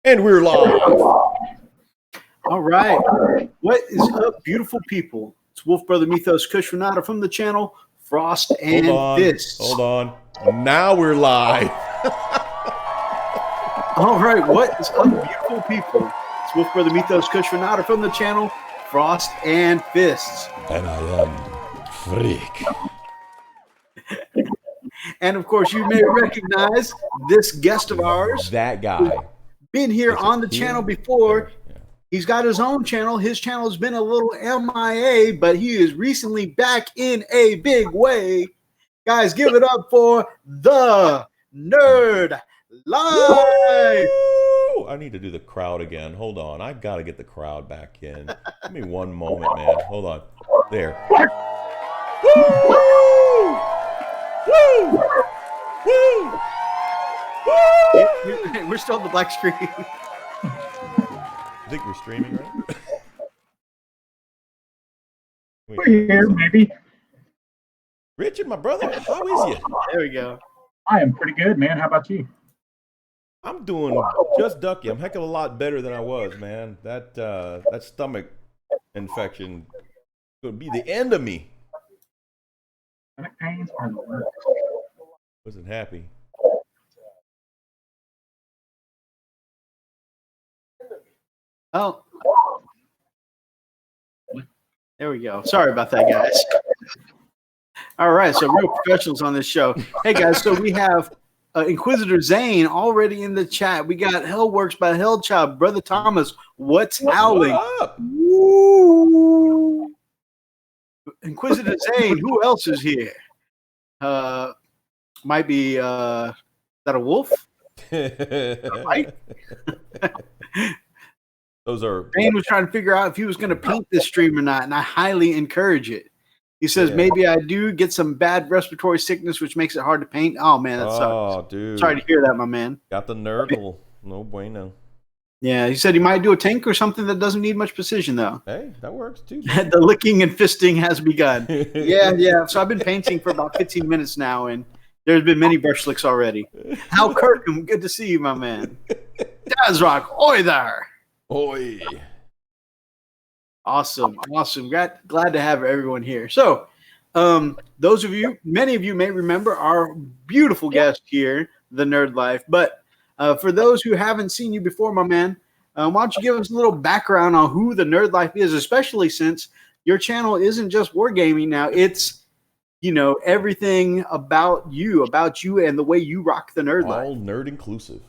And we're live. All right. What is up, beautiful people? It's Wolf Brother Mythos Kushmanada from the channel Frost and Fists. Hold on. Now we're live. All right. What is up, beautiful people? It's Wolf Brother Mythos Kushmanada from the channel Frost and Fists. And I am Freak. And of course, you may recognize this guest of ours. That guy. Been here on the channel before. Yeah. He's got his own channel. His channel has been a little MIA, but he is recently back in a big way. Guys, give it up for the Nerd Live. Woo! I need to do the crowd again. Hold on. I've got to get the crowd back in. Give me one moment, man. Hold on. There. Woo! Woo! Woo! Woo! We're still on the black screen. I think we're streaming, right? We're here, maybe. Richard, my brother, how is you? There we go. I am pretty good, man. How about you? I'm doing just ducky. I'm a heck of a lot better than I was, man. That stomach infection could be the end of me. Stomach pains are the worst. Wasn't happy. Oh. There we go. Sorry about that, guys. All right, so real professionals on this show. Hey, guys, so we have Inquisitor Zane already in the chat. We got Hellworks by Hellchild. Brother Thomas, what's howling? What up? Woo! Inquisitor Zane, who else is here? Might be, is that a wolf? Right? Those are. Zane was trying to figure out if he was going to paint this stream or not, and I highly encourage it. He says, maybe I do get some bad respiratory sickness, which makes it hard to paint. Oh, man, that sucks. Oh, dude. Sorry to hear that, my man. Got the nerdle. No bueno. Yeah, he said he might do a tank or something that doesn't need much precision, though. Hey, that works too. The licking and fisting has begun. Yeah. So I've been painting for about 15 minutes now, and there's been many brush licks already. Hal Kirkham, good to see you, my man. Dazrock, oi there. Oi. Awesome. Glad to have everyone here. So, those of you, many of you may remember our beautiful guest here, the Nerd Life. But for those who haven't seen you before, my man, why don't you give us a little background on who the Nerd Life is, especially since your channel isn't just wargaming now. It's, everything about you and the way you rock the Nerd Life. All nerd inclusive.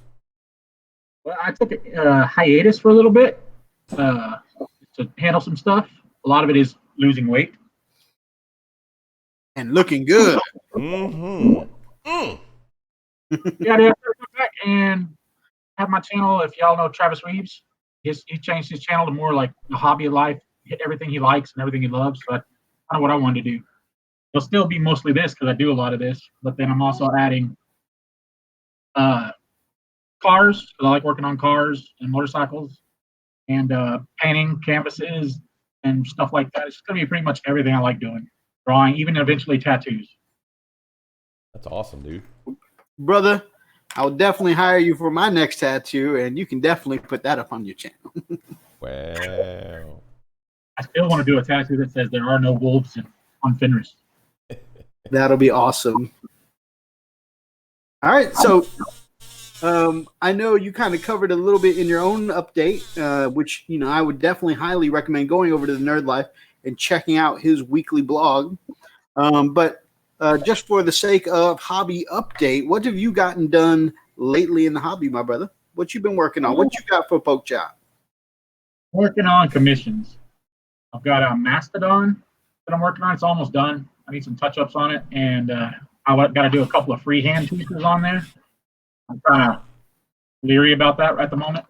Well, I took a hiatus for a little bit to handle some stuff. A lot of it is losing weight. And looking good. Mm-hmm. Mm. Yeah, I come back and have my channel. If y'all know Travis Reeves, he changed his channel to more like the hobby of life, hit everything he likes and everything he loves. So that's kind of what I wanted to do. It'll still be mostly this because I do a lot of this, but then I'm also adding cars because I like working on cars and motorcycles and painting canvases and stuff like that. It's going to be pretty much everything I like doing. Drawing, even eventually tattoos. That's awesome, dude. Brother, I will definitely hire you for my next tattoo, and you can definitely put that up on your channel. Wow. I still want to do a tattoo that says there are no wolves on Fenris. That'll be awesome. All right, so I know you kind of covered a little bit in your own update, which I would definitely highly recommend going over to the Nerd Life and checking out his weekly blog. But just for the sake of hobby update, what have you gotten done lately in the hobby, my brother? What you been working on? What you got for Poke Chop? Working on commissions. I've got a Mastodon that I'm working on. It's almost done. I need some touch-ups on it, and I've got to do a couple of freehand pieces on there. I'm kind of leery about that at the moment.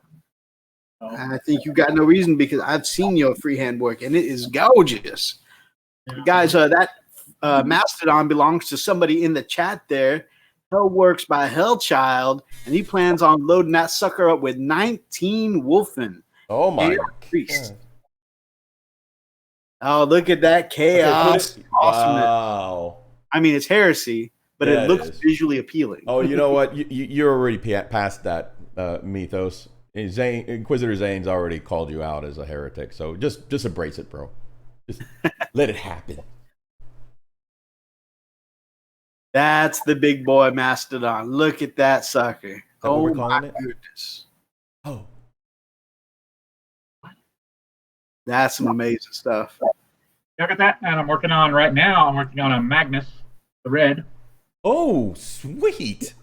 So, I think you got no reason because I've seen your freehand work, and it is gorgeous. yeah. Guys, that Mastodon belongs to somebody in the chat there. Hellworks by Hellchild, and he plans on loading that sucker up with 19 Wolfen. Oh my Priest. Oh, look at that chaos. Awesomeness. Wow. I mean, it's heresy, but Yeah, it looks visually appealing. Oh, you know what? You're already past that, Mythos. Inquisitor Zane's already called you out as a heretic, so just embrace it, bro. Just let it happen. That's the big boy mastodon. Look at that sucker. What we're Oh my calling it? goodness. Oh, That's some amazing stuff. Look at that. And I'm working on a Magnus, the red. oh, sweet,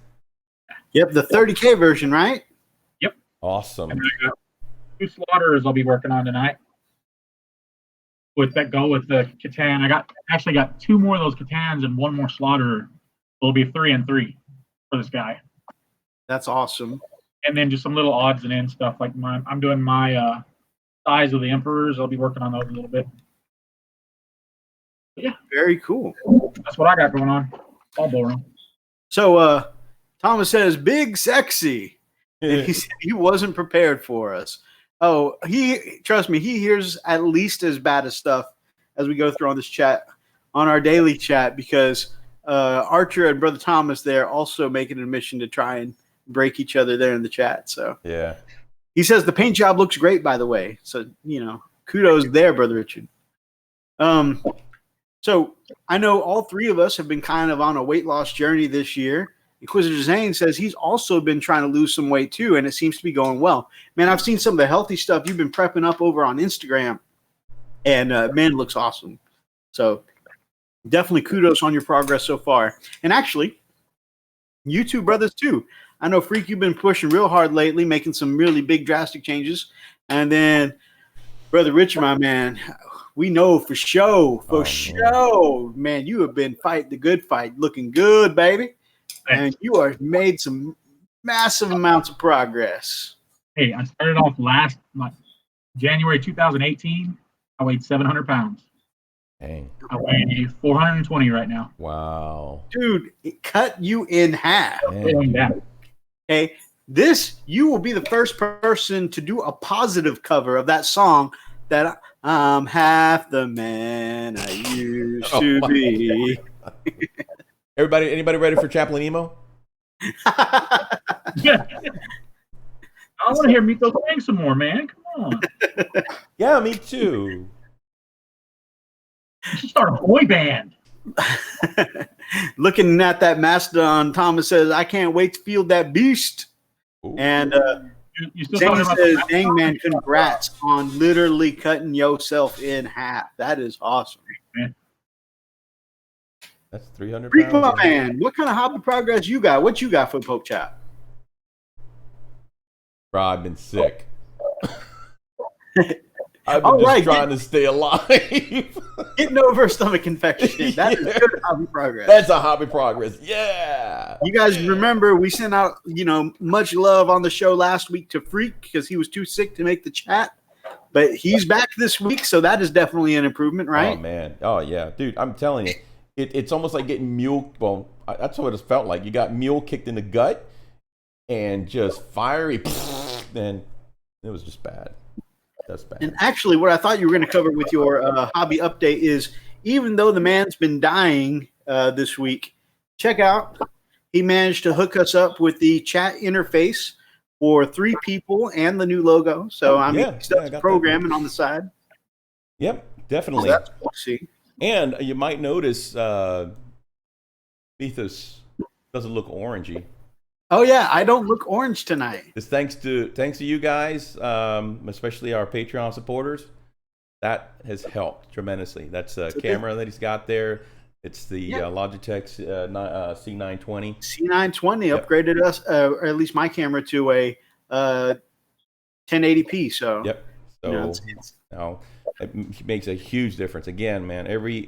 Yep, the 30K version, right? awesome. And I got 2 slaughters I'll be working on tonight. With the Catan. I actually got 2 more of those Catans and 1 more slaughter. It'll be 3 and 3 for this guy. That's awesome. And then just some little odds and ends stuff like I'm doing my size of the Emperors. I'll be working on those a little bit. But yeah, Very cool. that's what I got going on. All boring. So Thomas says, big sexy. And he said he wasn't prepared for us. Oh, trust me, he hears at least as bad as stuff as we go through on this chat, on our daily chat, because Archer and Brother Thomas there also make an admission to try and break each other there in the chat. So Yeah. he says the paint job looks great, by the way. So, kudos there, Brother Richard. So I know all 3 of us have been kind of on a weight loss journey this year. Inquisitor Zane says he's also been trying to lose some weight too, and it seems to be going well. Man, I've seen some of the healthy stuff you've been prepping up over on Instagram, and man, it looks awesome. So definitely kudos on your progress so far. And actually, you two brothers too. I know, Freak, you've been pushing real hard lately, making some really big drastic changes. And then Brother Richard, my man, we know for sure, man, you have been fighting the good fight, looking good, baby. And you are made some massive amounts of progress. Hey, I started off January 2018. I weighed 700 pounds. Dang. I weigh 420 right now. Wow. Dude, it cut you in half. Doing that. Okay, you will be the first person to do a positive cover of that song that I'm half the man I used to be. Anybody ready for Chaplain Emo? Yeah. I want to hear Miko sing some more, man. Come on. Yeah, me too. You should start a boy band. Looking at that mastodon, Thomas says, I can't wait to feel that beast. Ooh. And You still Jamie talking about says, the- dang man, congrats on literally cutting yourself in half. That is awesome. That's 300 Freak, pounds. my man, what kind of hobby progress you got? What you got for Poke Chop? Bro, I've been sick. I've been All just right, trying to stay alive. Getting over a stomach infection. That is Yeah. good hobby progress. That's a hobby progress. Yeah. You guys remember we sent out, much love on the show last week to Freak because he was too sick to make the chat. But he's back this week, so that is definitely an improvement, right? Oh, man. Oh, yeah. Dude, I'm telling you, it's almost like getting mule. Well, that's what it felt like. You got mule kicked in the gut and just fiery. And it was just bad. That's bad. And actually, what I thought you were going to cover with your hobby update is even though the man's been dying this week, check out, he managed to hook us up with the chat interface for 3 people and the new logo. So, I stuff got that. programming on the side. Yep, So definitely. that's cool to see. And you might notice Mythos doesn't look orangey. Oh, yeah, I don't look orange tonight. It's thanks to you guys, especially our Patreon supporters. That has helped tremendously. That's a camera that he's got there. It's the Logitech C920. C920 Yep. upgraded us, or at least my camera, to a 1080p. So, Yep. So now it makes a huge difference. Again, man, every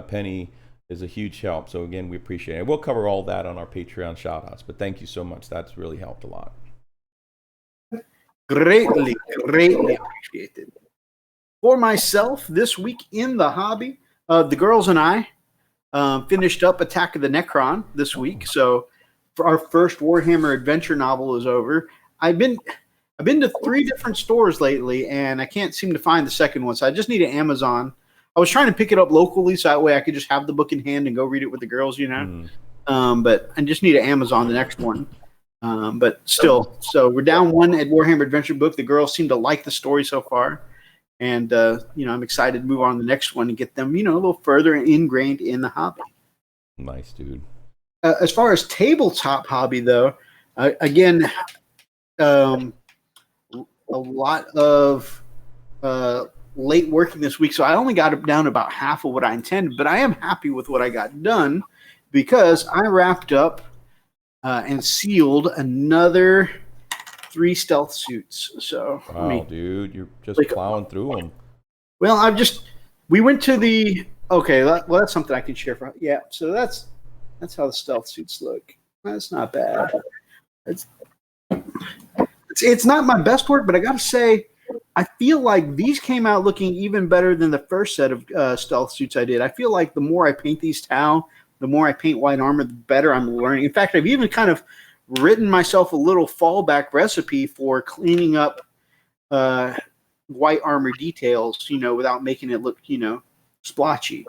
penny is a huge help. So again, we appreciate it. We'll cover all that on our Patreon shout-outs. But thank you so much. That's really helped a lot. greatly appreciated. For myself, this week in the hobby, the girls and I finished up Attack of the Necron this week. So for our first Warhammer adventure novel is over. I've been to 3 different stores lately, and I can't seem to find the second one. So I just need an Amazon. I was trying to pick it up locally, so that way I could just have the book in hand and go read it with the girls, But I just need an Amazon the next one. But still, so we're down 1 at Warhammer Adventure Book. The girls seem to like the story so far. And, I'm excited to move on to the next one and get them, a little further ingrained in the hobby. Nice, dude. As far as tabletop hobby, though, again, a lot of late working this week, so I only got down about half of what I intended, but I am happy with what I got done because I wrapped up and sealed another 3 stealth suits. So, Wow, dude, you're just plowing through them. Well, we went to the, okay, that's something I can share. Yeah, so that's how the stealth suits look. That's not bad. It's not my best work, but I got to say, I feel like these came out looking even better than the first set of stealth suits I did. I feel like the more I paint these Tau, the more I paint white armor, the better I'm learning. In fact, I've even kind of written myself a little fallback recipe for cleaning up white armor details, without making it look, splotchy.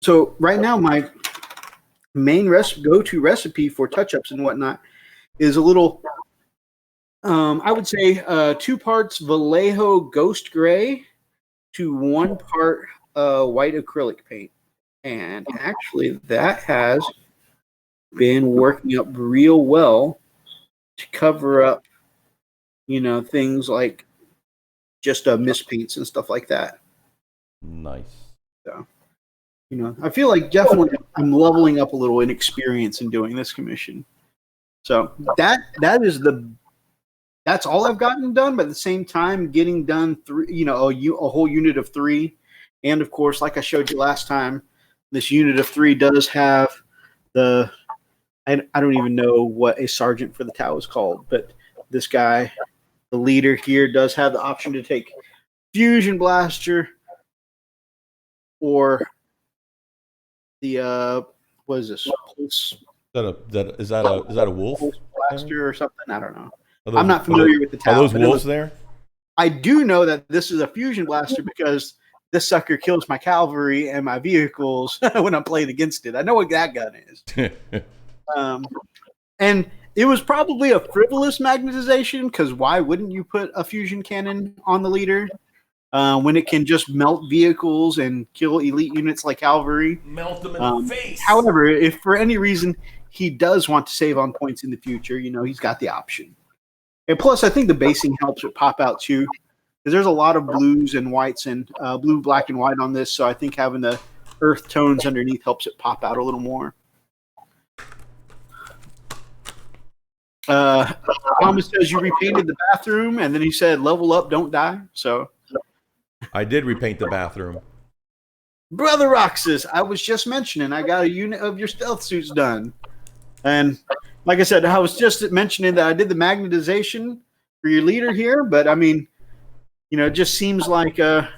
So right now, my main go-to recipe for touch-ups and whatnot is a little, I would say 2 parts Vallejo Ghost Gray to 1 part white acrylic paint. And actually, that has been working up real well to cover up, things like just mispaints and stuff like that. Nice. So, I feel like definitely I'm leveling up a little in experience in doing this commission. So that's all I've gotten done, but at the same time, getting done a whole unit of 3. And of course, like I showed you last time, this unit of 3 does have I don't even know what a sergeant for the Tau is called, but this guy, the leader here, does have the option to take Fusion Blaster or the what is this? Pulse. Is that a wolf? Pulse Blaster or something? I don't know. I'm not familiar with the Tau. Are those wolves there? I do know that this is a Fusion Blaster because this sucker kills my cavalry and my vehicles when I'm playing against it. I know what that gun is. And it was probably a frivolous magnetization because why wouldn't you put a fusion cannon on the leader when it can just melt vehicles and kill elite units like cavalry? Melt them in the face. However, if for any reason he does want to save on points in the future, he's got the option. And plus, I think the basing helps it pop out too. Because there's a lot of blues and whites and blue, black, and white on this, so I think having the earth tones underneath helps it pop out a little more. Thomas says you repainted the bathroom, and then he said level up, don't die. So I did repaint the bathroom. Brother Roxas, I was just mentioning I got a unit of your stealth suits done. And like I said, I was just mentioning that I did the magnetization for your leader here, but I mean, it just seems like, I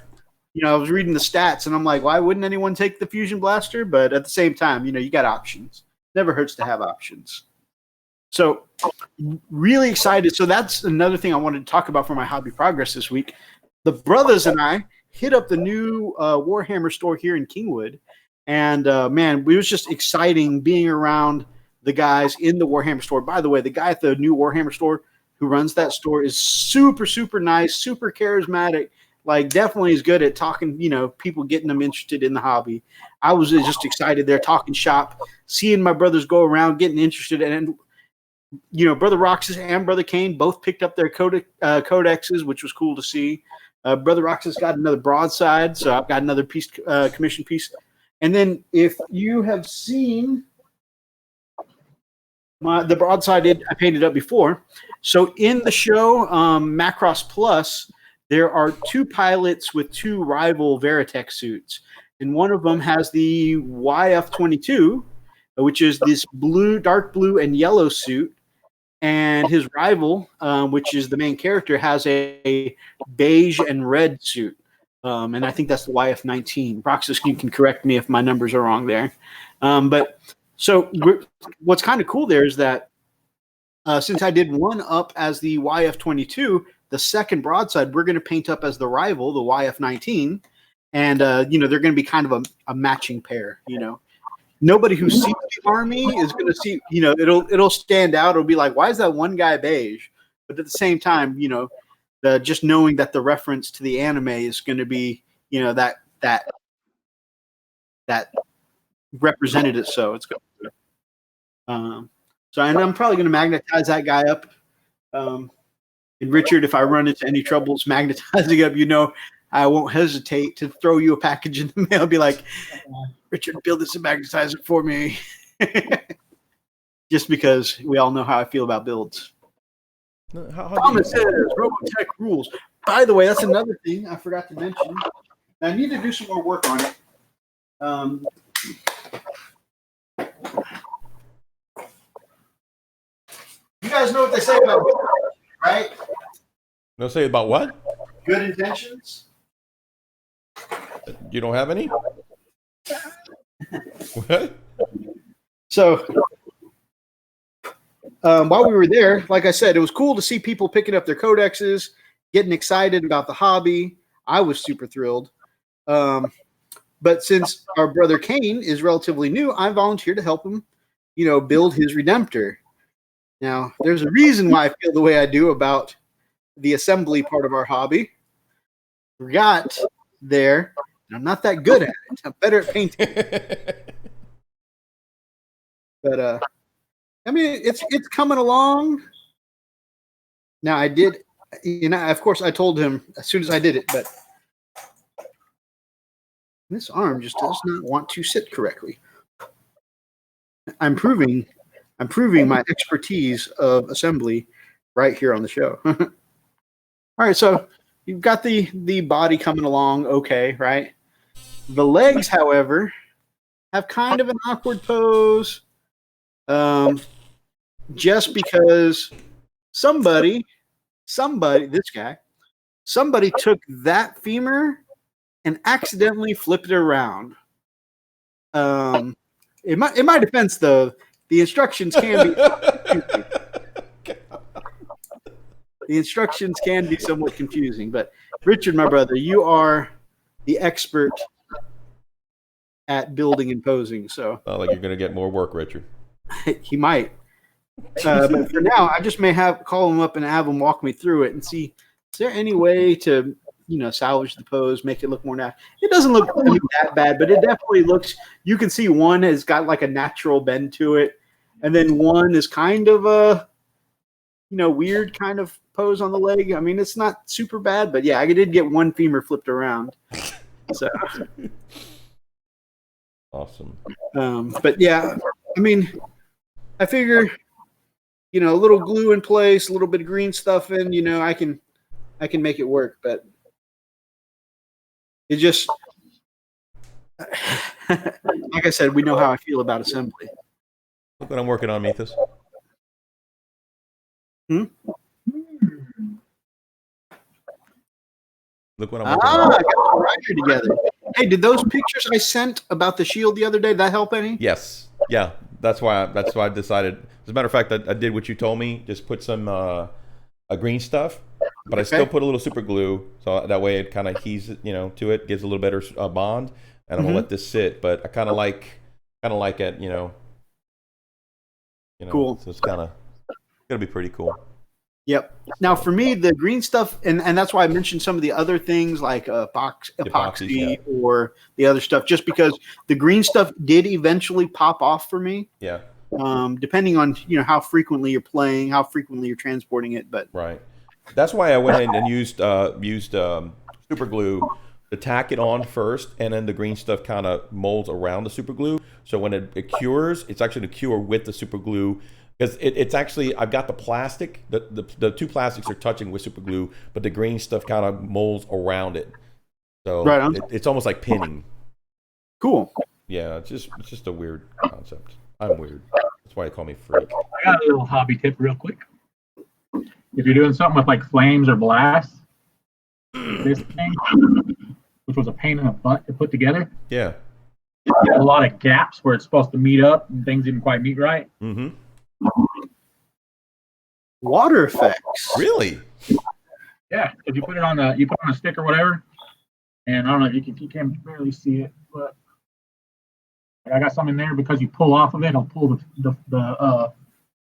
was reading the stats and I'm like, why wouldn't anyone take the Fusion Blaster? But at the same time, you got options. Never hurts to have options. So really excited. So that's another thing I wanted to talk about for my hobby progress this week. The brothers and I hit up the new Warhammer store here in Kingwood. And man, it was just exciting being around the guys in the Warhammer store. By the way, the guy at the new Warhammer store who runs that store is super, super nice, super charismatic, like definitely is good at talking, people getting them interested in the hobby. I was just excited there talking shop, seeing my brothers go around, getting interested. And, Brother Roxas and Brother Kane both picked up their codexes, which was cool to see. Brother Roxas got another broadside, so I've got another piece, commission piece. And then if you have seen the broadside I painted up before. So in the show, Macross Plus, there are 2 pilots with 2 rival Veritech suits. And one of them has the YF-22, which is this dark blue and yellow suit. And his rival, which is the main character, has a beige and red suit. And I think that's the YF-19. Roxas, you can correct me if my numbers are wrong there. So what's kind of cool there is that since I did one up as the YF-22, the second broadside we're going to paint up as the rival, the YF-19. And, they're going to be kind of a matching pair, nobody who sees the Army is going to see, it'll stand out. It'll be like, why is that one guy beige? But at the same time, just knowing that the reference to the anime is going to be, that represented it. So it's good. So I'm probably going to magnetize that guy up. And Richard, if I run into any troubles magnetizing up, I won't hesitate to throw you a package in the mail. Be like, Richard, build this and magnetize it for me. Just because we all know how I feel about builds. Thomas says Robotech rules. By the way, that's another thing I forgot to mention. I need to do some more work on it. You guys know what they say about good intentions, right? They'll say about what? Good intentions. You don't have any? What? So, while we were there, like I said, it was cool to see people picking up their codexes, getting excited about the hobby. I was super thrilled. But since our brother Kane is relatively new, I volunteered to help him, build his Redemptor. Now, there's a reason why I feel the way I do about the assembly part of our hobby. Forgot there. I'm not that good at it. I'm better at painting. But it's coming along. Now I did, of course I told him as soon as I did it, but this arm just does not want to sit correctly. I'm proving my expertise of assembly right here on the show. All right, so you've got the body coming along okay, right? The legs, however, have kind of an awkward pose. Just because somebody took that femur and accidentally flipped it around. In my defense, though, the instructions can be somewhat confusing. But Richard, my brother, you are the expert at building and posing. So, Not like you're going to get more work, Richard. He might. But for now, I just may call him up and have him walk me through it and see, is there any way to, salvage the pose, make it look more natural? It doesn't look that bad, but it definitely looks, you can see one has got like a natural bend to it. And then one is kind of a, weird kind of pose on the leg. I mean, it's not super bad, but yeah, I did get one femur flipped around. So. Awesome. But yeah, I mean, I figure, a little glue in place, a little bit of green stuff in, I can make it work. But it just, like I said, we know how I feel about assembly. Look what I'm working on, Methus. Look what I'm working on. I got the rider together. Hey, did those pictures I sent about the shield the other day, did that help any? Yes. Yeah. That's why I decided. As a matter of fact, I did what you told me. Just put some green stuff, but I still put a little super glue, so that way it kind of heaves it, to it, gives a little better bond. And I'm gonna let this sit, but I kind of like it, Cool. So it's gonna be pretty cool. Yep. Now for me, the green stuff, and that's why I mentioned some of the other things like epoxy or the other stuff, just because the green stuff did eventually pop off for me. Yeah. Depending on how frequently you're playing, how frequently you're transporting it, but right. That's why I went in and used super glue to tack it on first, and then the green stuff kind of molds around the super glue. So when it cures, it's actually to cure with the super glue. Because it's actually, I've got the plastic, the two plastics are touching with super glue, but the green stuff kind of molds around it. So it's almost like pinning. Cool. Yeah, it's just a weird concept. I'm weird. That's why they call me freak. I got a little hobby tip real quick. If you're doing something with like flames or blasts, this thing, which was a pain in the butt to put together. Yeah. You get a lot of gaps where it's supposed to meet up and things didn't quite meet right. Mm-hmm. Water effects. Really? Yeah, if you put it on a stick or whatever, and I don't know, you can barely see it, but I got some in there because you pull off of it, it'll pull the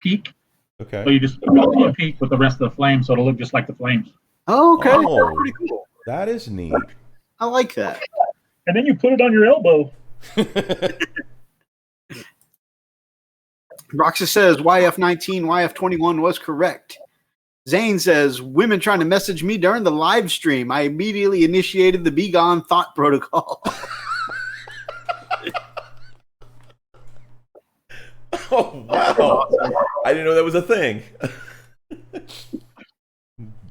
peak. Okay. So you just put the peak with the rest of the flame, so it'll look just like the flames. Oh, okay. Oh. That's pretty cool. That is neat. I like that. And then you put it on your elbow. Roxa says YF19, YF21 was correct. Zane says, women trying to message me during the live stream. I immediately initiated the Be Gone Thought Protocol. Oh, wow. I didn't know that was a thing.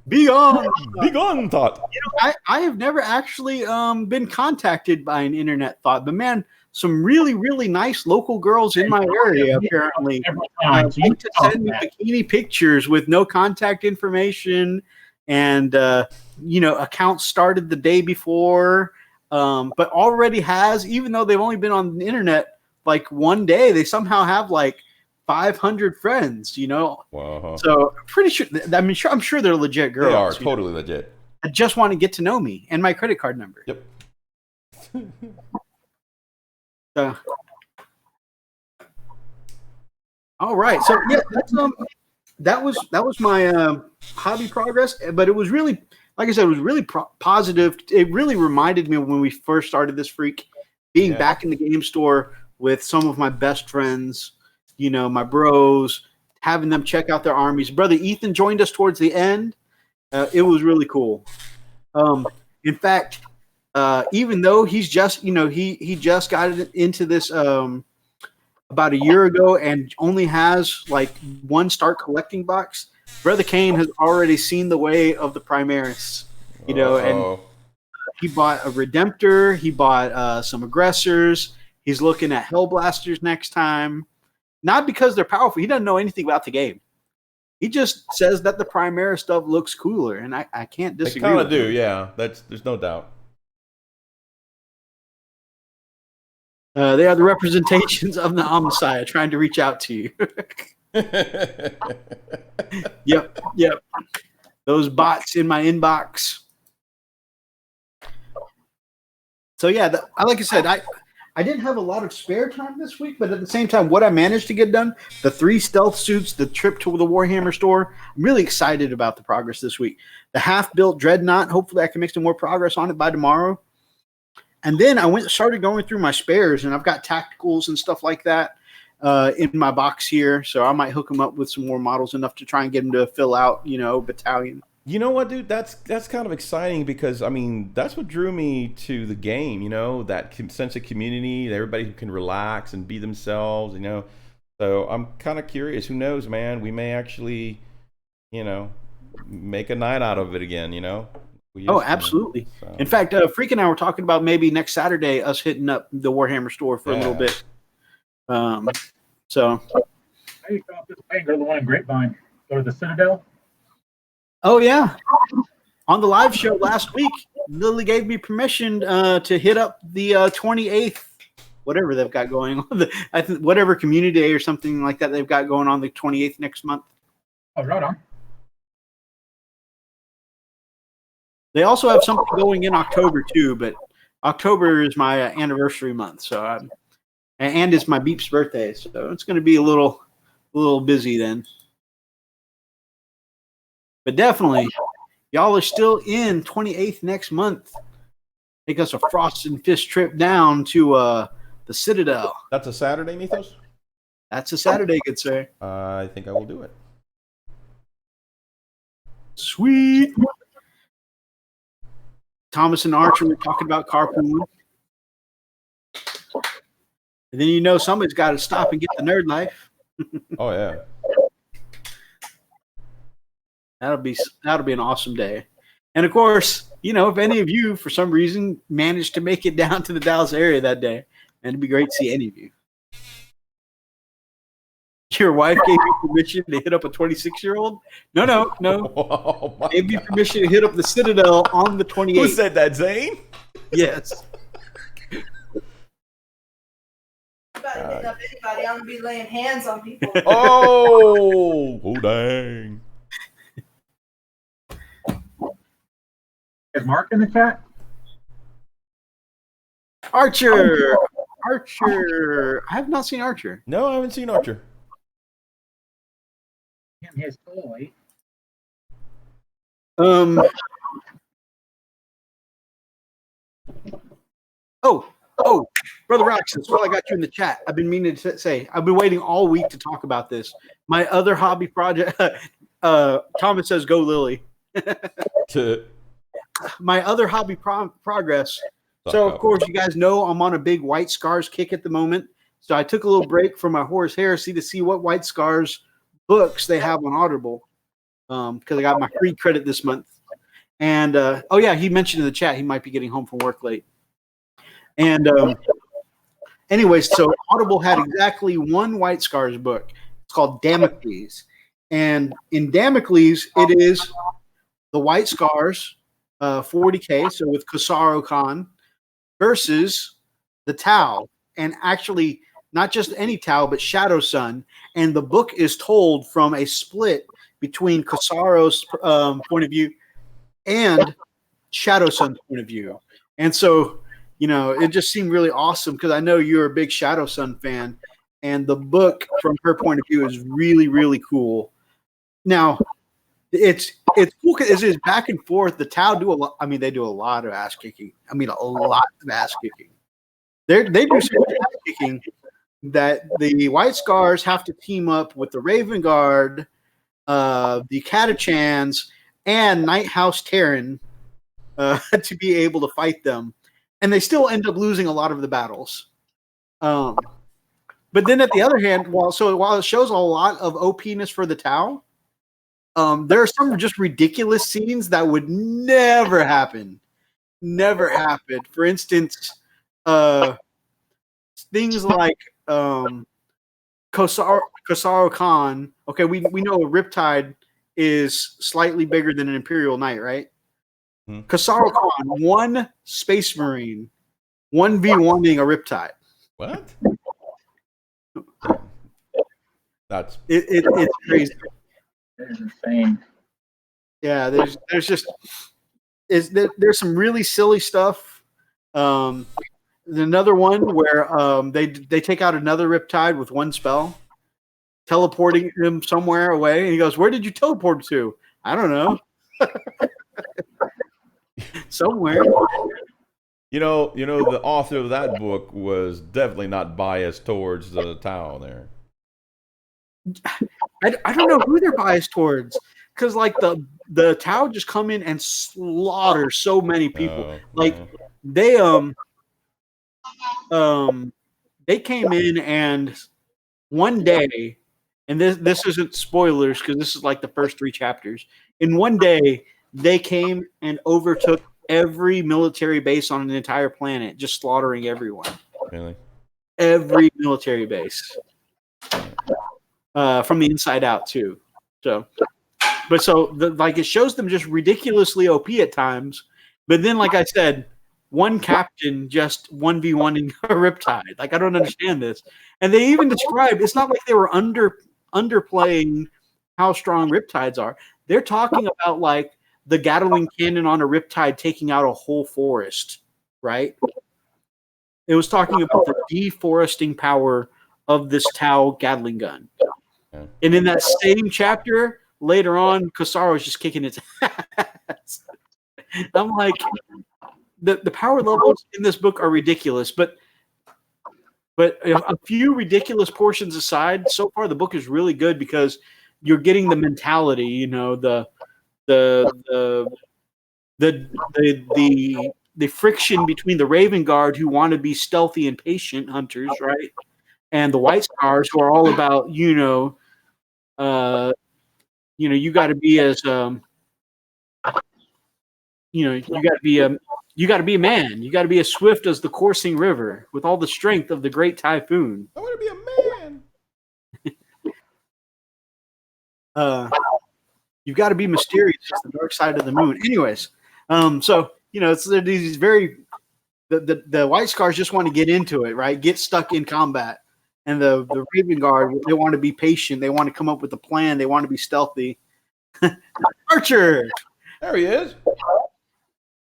Be Gone. Be gone, thought. You know, I have never actually been contacted by an internet thought, but man, some really, really nice local girls in my area apparently Every time. So you like to send me bikini pictures with no contact information, and accounts started the day before, but already has, even though they've only been on the internet like one day, they somehow have like 500 friends. Wow. So I'm pretty sure. I'm sure they're legit girls. They are totally legit. I just want to get to know me and my credit card number. Yep. All right. So yeah, that was my hobby progress, but it was really, like I said, it was really positive. It really reminded me of when we first started this freak, being back in the game store with some of my best friends, my bros, having them check out their armies. Brother Ethan joined us towards the end. It was really cool. In fact, even though he's just, he just got into this about a year ago and only has like one start collecting box, Brother Kane has already seen the way of the Primaris, and he bought a Redemptor, he bought some Aggressors, he's looking at Hellblasters next time, not because they're powerful, he doesn't know anything about the game. He just says that the Primaris stuff looks cooler, and I can't disagree. They kind of do, yeah. There's no doubt. They are the representations of the Omnissiah trying to reach out to you. Yep. Those bots in my inbox. So yeah, like I said, I didn't have a lot of spare time this week, but at the same time, what I managed to get done, the 3 stealth suits, the trip to the Warhammer store, I'm really excited about the progress this week. The half-built Dreadnought, hopefully I can make some more progress on it by tomorrow. And then I started going through my spares, and I've got tacticals and stuff like that in my box here. So I might hook them up with some more models, enough to try and get them to fill out, battalion. You know what, dude? That's kind of exciting because, I mean, that's what drew me to the game, that sense of community, that everybody can relax and be themselves, So I'm kind of curious. Who knows, man? We may actually, make a night out of it again, Oh, absolutely. So. In fact, Freak and I were talking about maybe next Saturday us hitting up the Warhammer store for a little bit. So. How you go this way and go to the one in Grapevine? Go to the Citadel? Oh, yeah. On the live show last week, Lily gave me permission to hit up the 28th, whatever they've got going on. I think whatever community day or something like that they've got going on the 28th next month. Oh, right on. They also have something going in October too, but October is my anniversary month, so and it's my Beep's birthday, so it's going to be a little busy then. But definitely, y'all are still in 28th next month. Take us a Frost and Fist trip down to the Citadel. That's a Saturday, Mythos? That's a Saturday, good sir. I think I will do it. Sweet. Thomas and Archer were talking about carpooling. And then somebody's got to stop and get the nerd life. Oh yeah. That'll be an awesome day. And of course, if any of you for some reason managed to make it down to the Dallas area that day, and it'd be great to see any of you. Your wife gave you permission to hit up a 26-year-old? No. Oh, gave you permission to hit up the Citadel on the 28th. Who said that, Zane? Yes. About to hit up anybody. I'm gonna be laying hands on people. Oh dang. Is Mark in the chat? Archer Archer. I have not seen Archer. No, I haven't seen Archer. Him his toy. Oh, Brother Roxas, while I got you in the chat, I've been meaning to say, I've been waiting all week to talk about this. My other hobby project, Thomas says, go Lily. My other hobby progress. So, of course, you guys know I'm on a big White Scars kick at the moment. So I took a little break from my Horus Heresy to see what White Scars books they have on Audible, because I got my free credit this month. And, oh, yeah, he mentioned in the chat he might be getting home from work late. And anyways, so Audible had exactly one White Scars book. It's called Damocles. And in Damocles, it is the White Scars, 40K, so with Khosrow Khan, versus the Tau. And actually, not just any Tau, but Shadow Sun. And the book is told from a split between Khosrow's point of view and Shadow Sun's point of view. And so, you know, it just seemed really awesome because I know you're a big Shadow Sun fan, and the book from her point of view is really, really cool. Now, it's cool because it's back and forth. The Tau do a lot. I mean, they do a lot of ass kicking. I mean, a lot of ass kicking. They do so much ass kicking that the White Scars have to team up with the Raven Guard, the Catachans, and Night House Terran to be able to fight them. And they still end up losing a lot of the battles. But then at the other hand, while it shows a lot of OP-ness for the Tau, there are some just ridiculous scenes that would never happen. Never happen. For instance, things like Khosrow Khan. Okay, we know a Riptide is slightly bigger than an Imperial Knight, right? Khosrow Khan, one Space Marine, 1v1ing a Riptide. What? That's it's crazy. It's insane. Yeah, there's some really silly stuff. There's another one where they take out another Riptide with one spell, teleporting him somewhere away, and he goes, "Where did you teleport to?" I don't know. Somewhere. You know, the author of that book was definitely not biased towards the Tau there. I don't know who they're biased towards, because like the Tau just come in and slaughter so many people. They came in and one day, and this isn't spoilers because this is like the first 3 chapters. In one day, they came and overtook every military base on an entire planet, just slaughtering everyone. Really? Every military base. From the inside out, too. So it shows them just ridiculously OP at times. But then, like I said, one captain just 1v1ing a Riptide. Like, I don't understand this. And they even described, it's not like they were underplaying how strong Riptides are. They're talking about, like, the Gatling cannon on a Riptide taking out a whole forest, right? It was talking about the deforesting power of this Tau Gatling gun. Yeah. And in that same chapter, later on, Khosrow is just kicking its ass. I'm like, the power levels in this book are ridiculous, but a few ridiculous portions aside, so far the book is really good because you're getting the mentality, you know, the friction between the Raven Guard who want to be stealthy and patient hunters, right? And the White Scars who are all about, you got to be as, you got to be a man. You got to be as swift as the coursing river with all the strength of the great typhoon. I want to be a man. You've got to be mysterious as the dark side of the moon. Anyways, so, you know, it's these very the White Scars just want to get into it, right? Get stuck in combat. And the Raven Guard, they want to be patient. They want to come up with a plan. They want to be stealthy. Archer! There he is.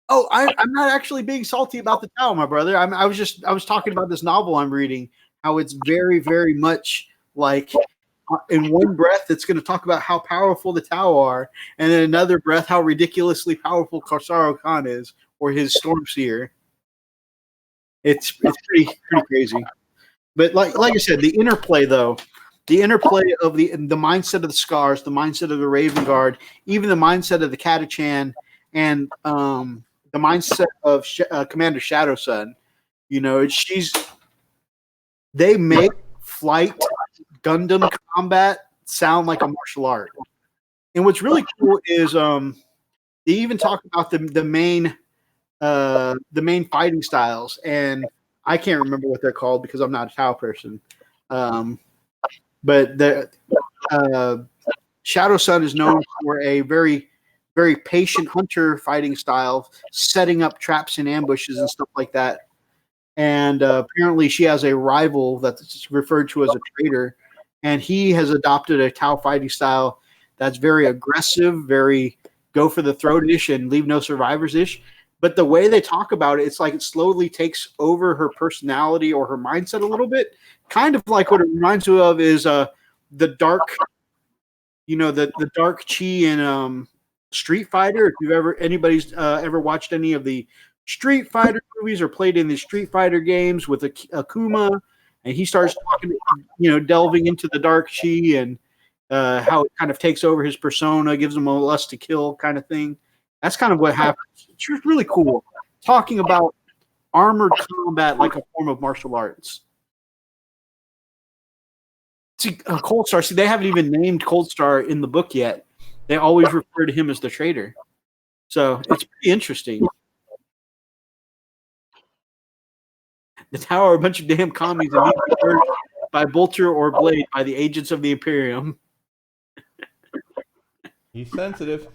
Oh, I'm not actually being salty about the Tao, my brother. I was talking about this novel I'm reading, how it's very, very much like in one breath it's going to talk about how powerful the Tao are, and in another breath how ridiculously powerful Korsaro Khan is, or his Stormseer. It's pretty crazy. But like I said, the interplay though, the interplay of the mindset of the Scars, the mindset of the Raven Guard, even the mindset of the Catachan, and the mindset of Commander Shadow Sun. You know, they make flight Gundam combat sound like a martial art. And what's really cool is they even talk about the main fighting styles, and I can't remember what they're called because I'm not a Tau person. But the Shadow Sun is known for a very, very patient hunter fighting style, setting up traps and ambushes and stuff like that. And apparently she has a rival that's referred to as a traitor, and he has adopted a Tau fighting style that's very aggressive, very go for the throat-ish and leave no survivors-ish. But the way they talk about it, it's like it slowly takes over her personality or her mindset a little bit. Kind of like what it reminds you of is the dark, the dark chi in Street Fighter. If anybody's ever watched any of the Street Fighter movies or played in the Street Fighter games with Akuma, and he starts talking, delving into the dark chi and how it kind of takes over his persona, gives him a lust to kill kind of thing. That's kind of what happens. It's really cool. Talking about armored combat like a form of martial arts. See, Cold Star, they haven't even named Cold Star in the book yet. They always refer to him as the traitor. So it's pretty interesting. The Tower are a bunch of damn commies and need to be heard by Bolter or Blade by the agents of the Imperium. He's sensitive.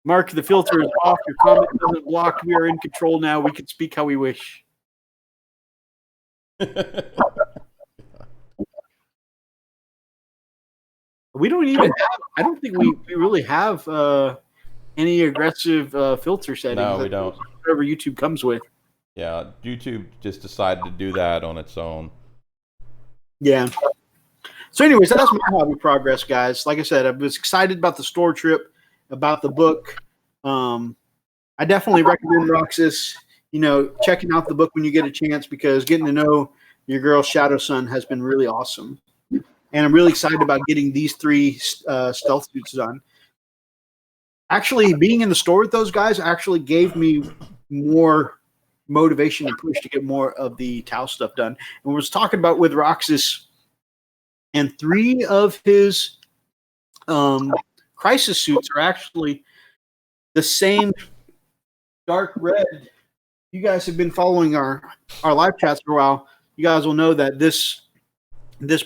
Mark, the filter is off. Your comment doesn't block. We are in control now. We can speak how we wish. We don't even have, I don't think we really have any aggressive filter settings. No, we don't. Whatever YouTube comes with. Yeah, YouTube just decided to do that on its own. Yeah. So anyways, that's my hobby progress, guys. Like I said, I was excited about the store trip, about the book. I definitely recommend Roxas, checking out the book when you get a chance, because getting to know your girl Shadow Sun has been really awesome. And I'm really excited about getting these 3 stealth suits done. Actually, being in the store with those guys actually gave me more motivation and push to get more of the Tau stuff done. And we was talking about with Roxas, and 3 of his crisis suits are actually the same dark red. You guys have been following our live chats for a while. You guys will know that this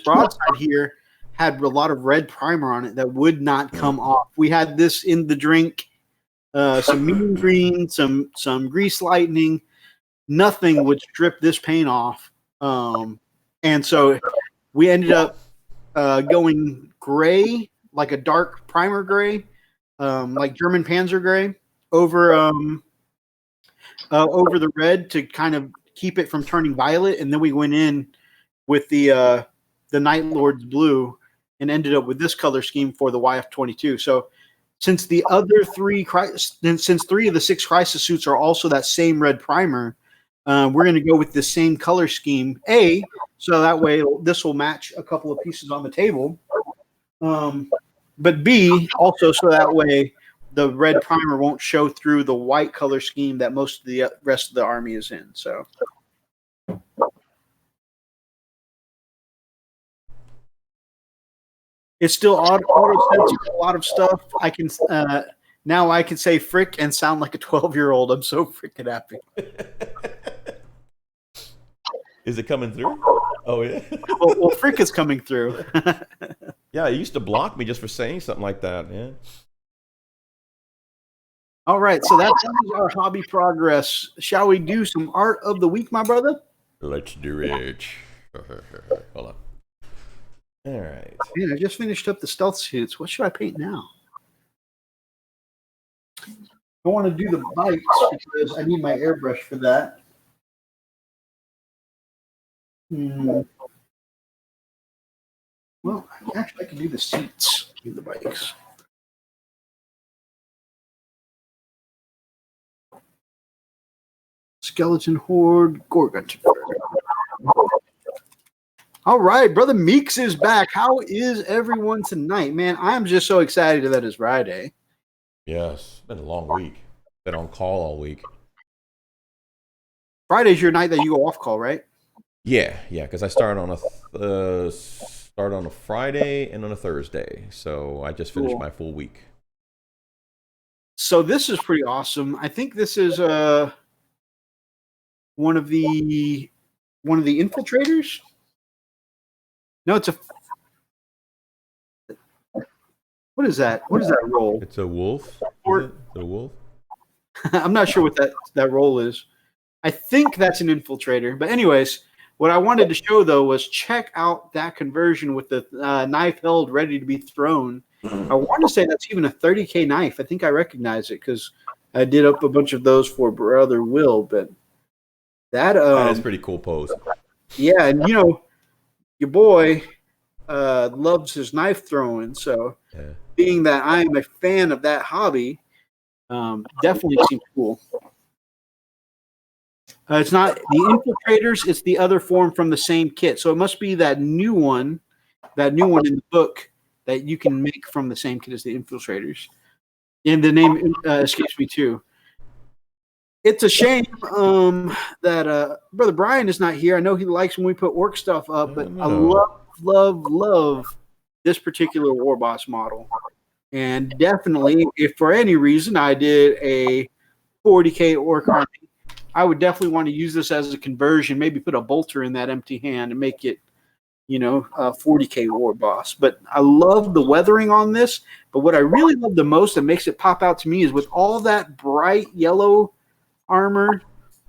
broadside here had a lot of red primer on it that would not come off. We had this in the drink, some mean green, some grease lightning. Nothing would strip this paint off. And so we ended up going gray, like a dark primer gray, like German Panzer gray, over the red to kind of keep it from turning violet. And then we went in with the Night Lord's blue and ended up with this color scheme for the YF-22. So since the other 3 since 3 of the 6 crisis suits are also that same red primer, we're going to go with the same color scheme, so that way this will match a couple of pieces on the table. But B, also so that way the red primer won't show through the white color scheme that most of the rest of the army is in. So it's still auto-censored a lot of stuff. I can now I can say frick and sound like a 12-year-old. I'm so freaking happy. Is it coming through? Oh, yeah. well, frick is coming through. Yeah, he used to block me just for saying something like that, man. All right, so that's our hobby progress. Shall we do some art of the week, my brother? Let's do it. Hold on. All right. Man, I just finished up the stealth suits. What should I paint now? I want to do the bikes because I need my airbrush for that. Well, actually, I can do the seats. Do the bikes. Skeleton Horde, Gorgon. All right, brother Meeks is back. How is everyone tonight, man? I'm just so excited that it's Friday. Yes, it's been a long week. Been on call all week. Friday's your night that you go off call, right? Yeah, because I start on a Friday and on a Thursday, so I just finished Cool. my full week. So this is pretty awesome. I think this is one of the infiltrators. No, it's a. What is that? What is that role? It's a wolf. Or- Is it a wolf? I'm not sure what that role is. I think that's an infiltrator. But anyways, what I wanted to show though was check out that conversion with the knife held ready to be thrown. I want to say that's even a 30K knife. I think I recognize it because I did up a bunch of those for Brother Will. But that That's pretty cool pose. yeah, and you know, your boy loves his knife throwing. So Yeah. being that I am a fan of that hobby, definitely seems cool. It's not the infiltrators; it's the other form from the same kit. So it must be that new one in the book that you can make from the same kit as the infiltrators. And the name escapes me too. It's a shame that Brother Brian is not here. I know he likes when we put work stuff up, but I love this particular War Boss model. And definitely, if for any reason I did a 40K Orc Army, I would definitely want to use this as a conversion, maybe put a bolter in that empty hand and make it, you know, a 40K War Boss. But I love the weathering on this. But what I really love the most that makes it pop out to me is with all that bright yellow armor,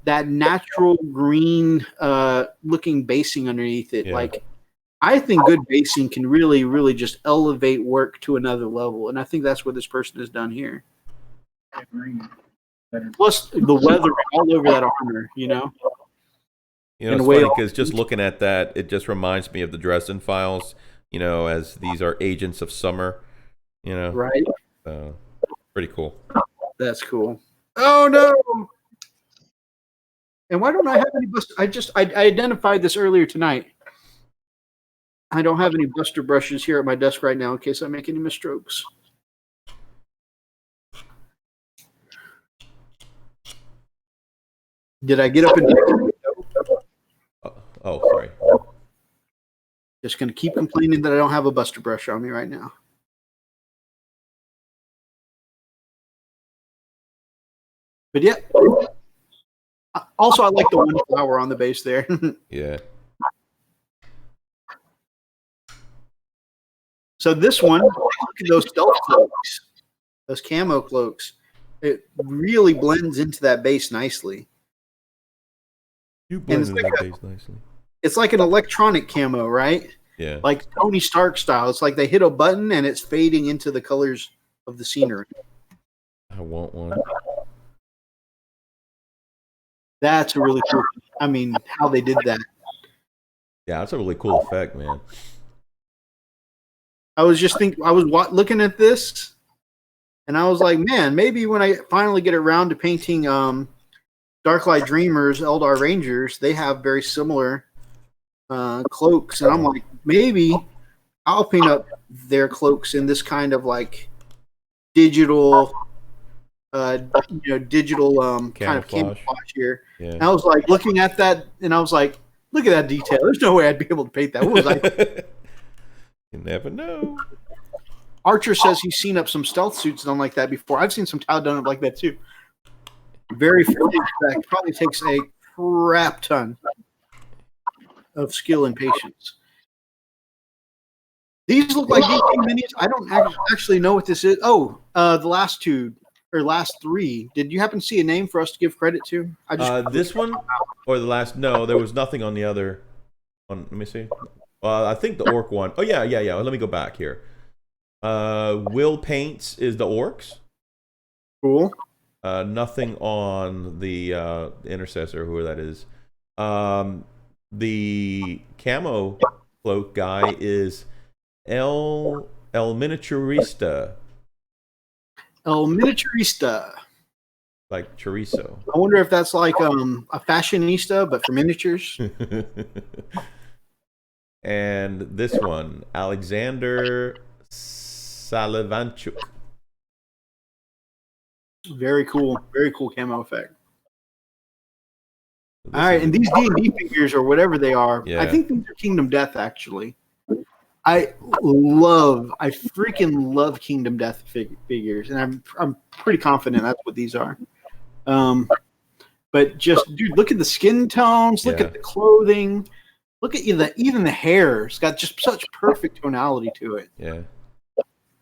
that natural green looking basing underneath it. Yeah. Like, I think good basing can really, really just elevate work to another level. And I think that's what this person has done here. Plus the weathering all over that armor, you know? You know, In it's a way- funny because just looking at that, it just reminds me of the Dresden Files, you know, as these are agents of summer, you know. Right? Pretty cool. That's cool. Oh, no! And why don't I have any I identified this earlier tonight. I don't have any buster brushes here at my desk right now in case I make any misstrokes. Did I get up and Oh, sorry. just going to keep complaining that I don't have a buster brush on me right now? But yeah. Also, I like the one flower on the base there. Yeah. So this one, look at those stealth cloaks, those camo cloaks. It really blends into that base nicely. You it's blended like that base nicely. It's like an electronic camo, right? Yeah. Like Tony Stark style. It's like they hit a button and it's fading into the colors of the scenery. I want one. That's a really cool. I mean, how they did that. Yeah, that's a really cool effect, man. I was just looking at this, and I was like, man, maybe when I finally get around to painting Darklight Dreamers, Eldar Rangers, they have very similar cloaks, and I'm like, maybe I'll paint up their cloaks in this kind of like digital, kind of camouflage here. Yeah. And I was like looking at that, and I was like, look at that detail. There's no way I'd be able to paint that. What was I? You never know. Archer says he's seen up some stealth suits done like that before. I've seen some Tau done up like that too. Very few effect. Probably takes a crap ton of skill and patience. These look like DP minis. I don't actually know what this is. Oh, the last three. Did you happen to see a name for us to give credit to? This one or the last? No, there was nothing on the other. Let me see. I think the orc one. Oh yeah. Let me go back here. Will Paints is the orcs. Cool. Nothing on the intercessor, whoever that is. The camo cloak guy is El Miniaturista, El Miniaturista. like chorizo. I wonder if that's like a fashionista, but for miniatures. And this one, Alexander Salivanchuk. Very cool camo effect. This All right, is- and these D&D figures or whatever they are, Yeah. I think these are Kingdom Death actually. I freaking love Kingdom Death figures, and I'm pretty confident that's what these are. But just dude, look at the skin tones, look Yeah. at the clothing, look at even the hair. It's got just such perfect tonality to it. Yeah.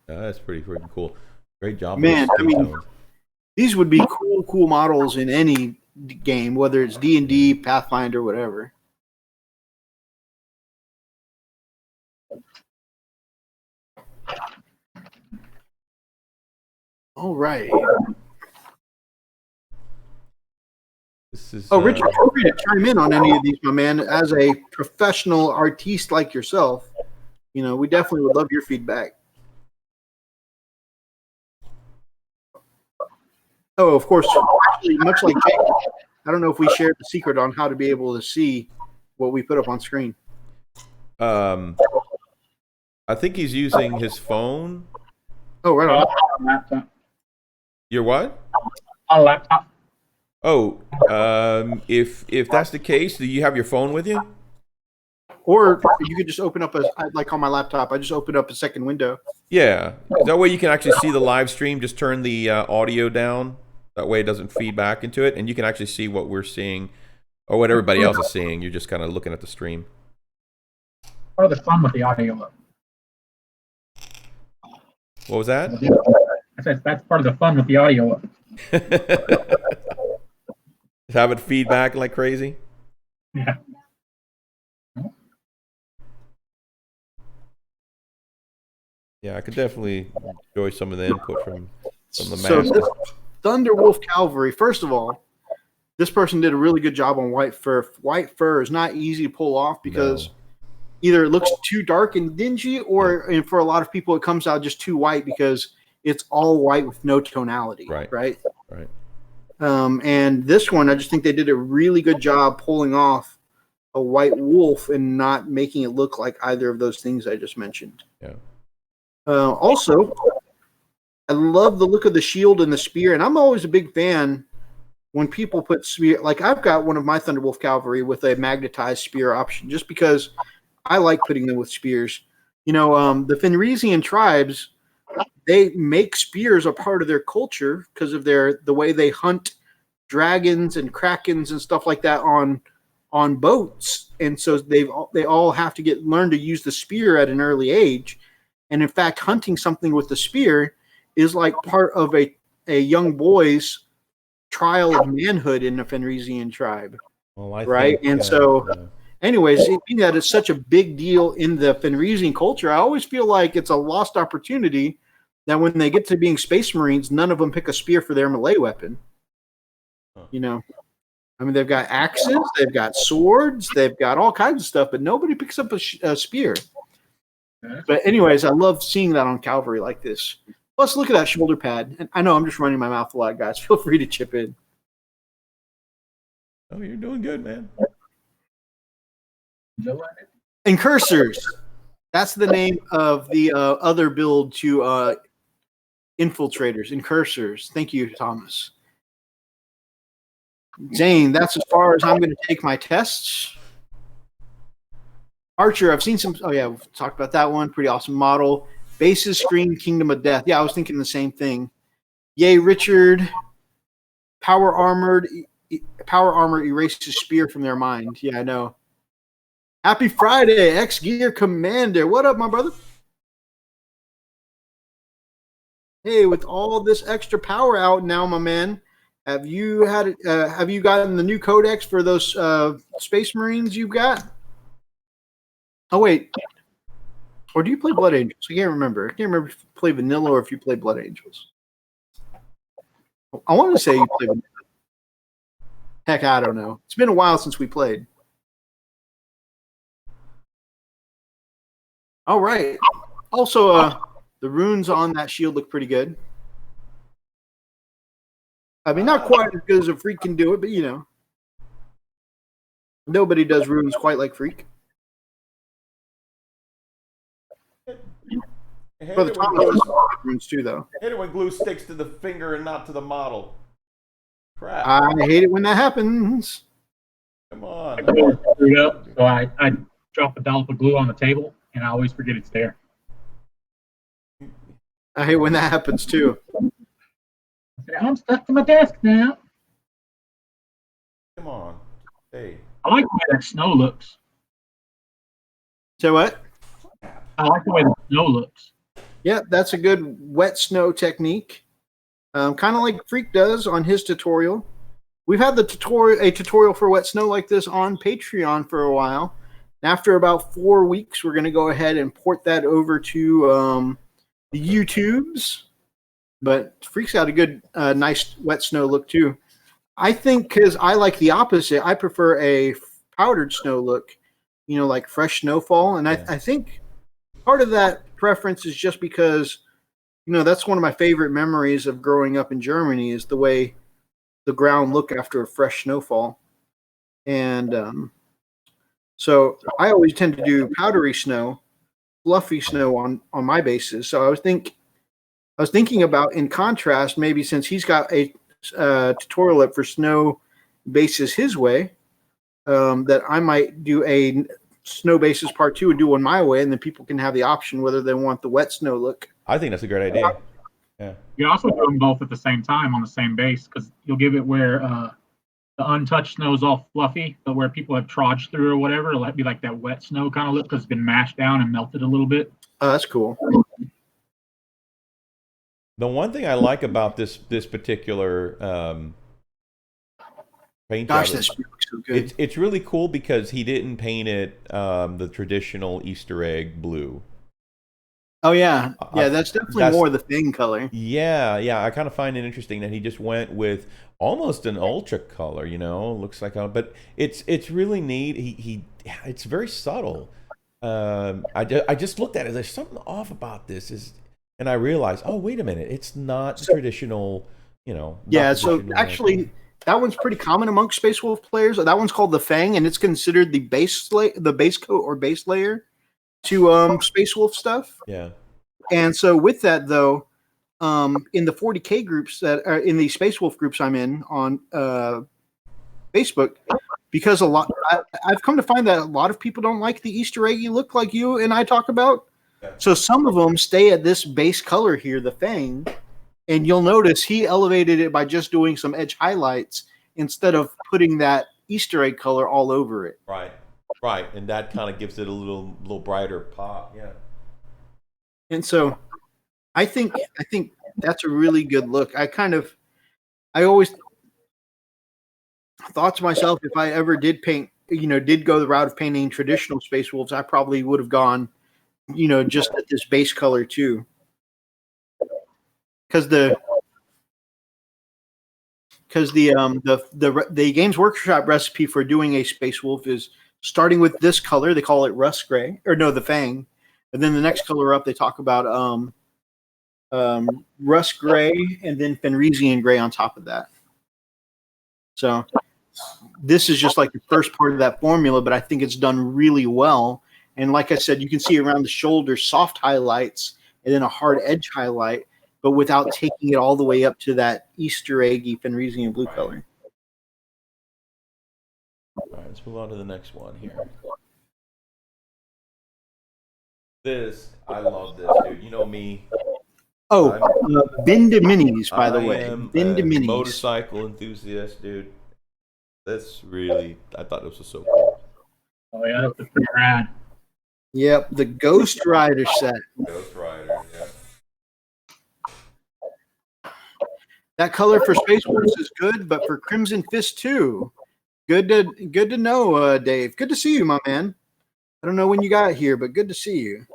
That's pretty freaking cool. Great job. Man, with the I mean, skin tones. These would be cool models in any game, whether it's D&D, Pathfinder, whatever. All right. This is. Oh, Richard, feel free to chime in on any of these, my man. As a professional artiste like yourself, we definitely would love your feedback. Oh, of course. Actually, much like Jake, I don't know if we shared the secret on how to be able to see what we put up on screen. I think he's using his phone. Oh, right on. On laptop. Your what? On laptop. Oh, if that's the case, do you have your phone with you? Or you could just open up like on my laptop, I just open up a second window. Yeah. That way you can actually see the live stream. Just turn the audio down. That way it doesn't feed back into it, and you can actually see what we're seeing or what everybody else is seeing. You're just kind of looking at the stream. Part of the fun with the audio. What was that? I said that's part of the fun with the audio. Have it feedback like crazy. Yeah. Yeah, I could definitely enjoy some of the input from the So master. this Thunderwolf Cavalry, first of all, this person did a really good job on white fur. White fur is not easy to pull off because either it looks too dark and dingy, or and for a lot of people it comes out just too white because it's all white with no tonality. Right. Right. Right. And this one, I just think they did a really good job pulling off a white wolf and not making it look like either of those things I just mentioned. Yeah. Also, I love the look of the shield and the spear, and I'm always a big fan when people put spear. Like I've got one of my Thunderwolf Cavalry with a magnetized spear option, just because I like putting them with spears. The Fenrisian tribes, they make spears a part of their culture because of the way they hunt dragons and krakens and stuff like that on boats, and so they all have to learn to use the spear at an early age. And in fact, hunting something with the spear is like part of a young boy's trial of manhood in the Fenrisian tribe. Well, I Right, think, and so anyways, being that it's such a big deal in the Fenrisian culture, I always feel like it's a lost opportunity that when they get to being Space Marines, none of them pick a spear for their melee weapon. I mean, they've got axes, they've got swords, they've got all kinds of stuff, but nobody picks up a spear. But anyways, I love seeing that on Cavalry like this. Plus, look at that shoulder pad. And I know I'm just running my mouth a lot, guys. Feel free to chip in. Oh, you're doing good, man. And cursors. That's the name of the other build to infiltrators. Incursors. Thank you, Thomas. Zane, that's as far as I'm going to take my tests. Archer, I've seen some. Oh, yeah, we've talked about that one. Pretty awesome model. Bases, screen, Kingdom of Death. Yeah, I was thinking the same thing. Yay, Richard. Power armor erases spear from their mind. Yeah, I know. Happy Friday, X Gear Commander. What up, my brother? Hey, with all this extra power out now, my man, have you gotten the new codex for those Space Marines you've got? Oh wait, or do you play Blood Angels? I can't remember. I can't remember if you play Vanilla or if you play Blood Angels. I want to say you play Vanilla. Heck, I don't know. It's been a while since we played. All right. Also, the runes on that shield look pretty good. I mean, not quite as good as a Freak can do it, but you know, nobody does runes quite like Freak. Brother Tom does runes too, though. I hate it when glue sticks to the finger and not to the model. Crap. I hate it when that happens. Come on. I go screwed up, so I drop a dollop of glue on the table, and I always forget it's there. I hate when that happens too. I'm stuck to my desk now. Come on. Hey. I like the way that snow looks. So what? I like the way the snow looks. Yeah, that's a good wet snow technique. Kind of like Freak does on his tutorial. We've had a tutorial for wet snow like this on Patreon for a while. After about 4 weeks, we're going to go ahead and port that over to the YouTubes. But Freak's got a good, nice wet snow look too. I think because I like the opposite. I prefer a powdered snow look, you know, like fresh snowfall. And I think part of that preference is just because, you know, that's one of my favorite memories of growing up in Germany is the way the ground look after a fresh snowfall. And so I always tend to do powdery snow, fluffy snow on my bases. So I was thinking about, in contrast, maybe since he's got a tutorial up for snow bases his way, that I might do a snow bases part 2 and do one my way, and then people can have the option whether they want the wet snow look. I think that's a great idea. Yeah. You can also do them both at the same time on the same base, because you'll give it where the untouched snow is all fluffy, but where people have trudged through or whatever, it'll be like that wet snow kind of look because it's been mashed down and melted a little bit. Oh, that's cool. The one thing I like about this particular paint Gosh, job, this looks so good. it's really cool because he didn't paint it the traditional Easter egg blue. Oh yeah, that's definitely more the thing color. Yeah. I kind of find it interesting that he just went with almost an ultra color. You know, looks like, but it's really neat. It's very subtle. I just looked at it. There's something off about this. And I realized, oh wait a minute, it's not the traditional. You know. Yeah. So actually, that one's pretty common amongst Space Wolf players. That one's called the Fang, and it's considered the base coat or base layer to Space Wolf stuff. Yeah. And so with that though, in the 40K groups that are in the Space Wolf groups I'm in on Facebook, because I've come to find that a lot of people don't like the Easter eggy look like you and I talk about. So some of them stay at this base color here, the Fang, and you'll notice he elevated it by just doing some edge highlights instead of putting that Easter egg color all over it. Right, and that kind of gives it a little brighter pop. Yeah. And so I think that's a really good look. I always thought to myself, if I ever did go the route of painting traditional Space Wolves, I probably would have gone, just at this base color too. Because the Games Workshop recipe for doing a Space Wolf is starting with this color. They call it rust gray, the Fang. And then the next color up, they talk about rust gray and then Fenrisian gray on top of that. So this is just like the first part of that formula, but I think it's done really well. And like I said, you can see around the shoulder soft highlights and then a hard edge highlight, but without taking it all the way up to that Easter eggy Fenrisian blue color. All right, let's move on to the next one here. I love this, dude. You know me. Oh, Binda Minis, by the way. I am Binda a Minis. motorcycle enthusiast, dude. I thought this was so cool. Oh yeah, that's pretty rad. Yep, the Ghost Rider set. Ghost Rider, yeah. That color for Space Wolves is good, but for Crimson Fist too. Good to know, Dave. Good to see you, my man. I don't know when you got here, but good to see you.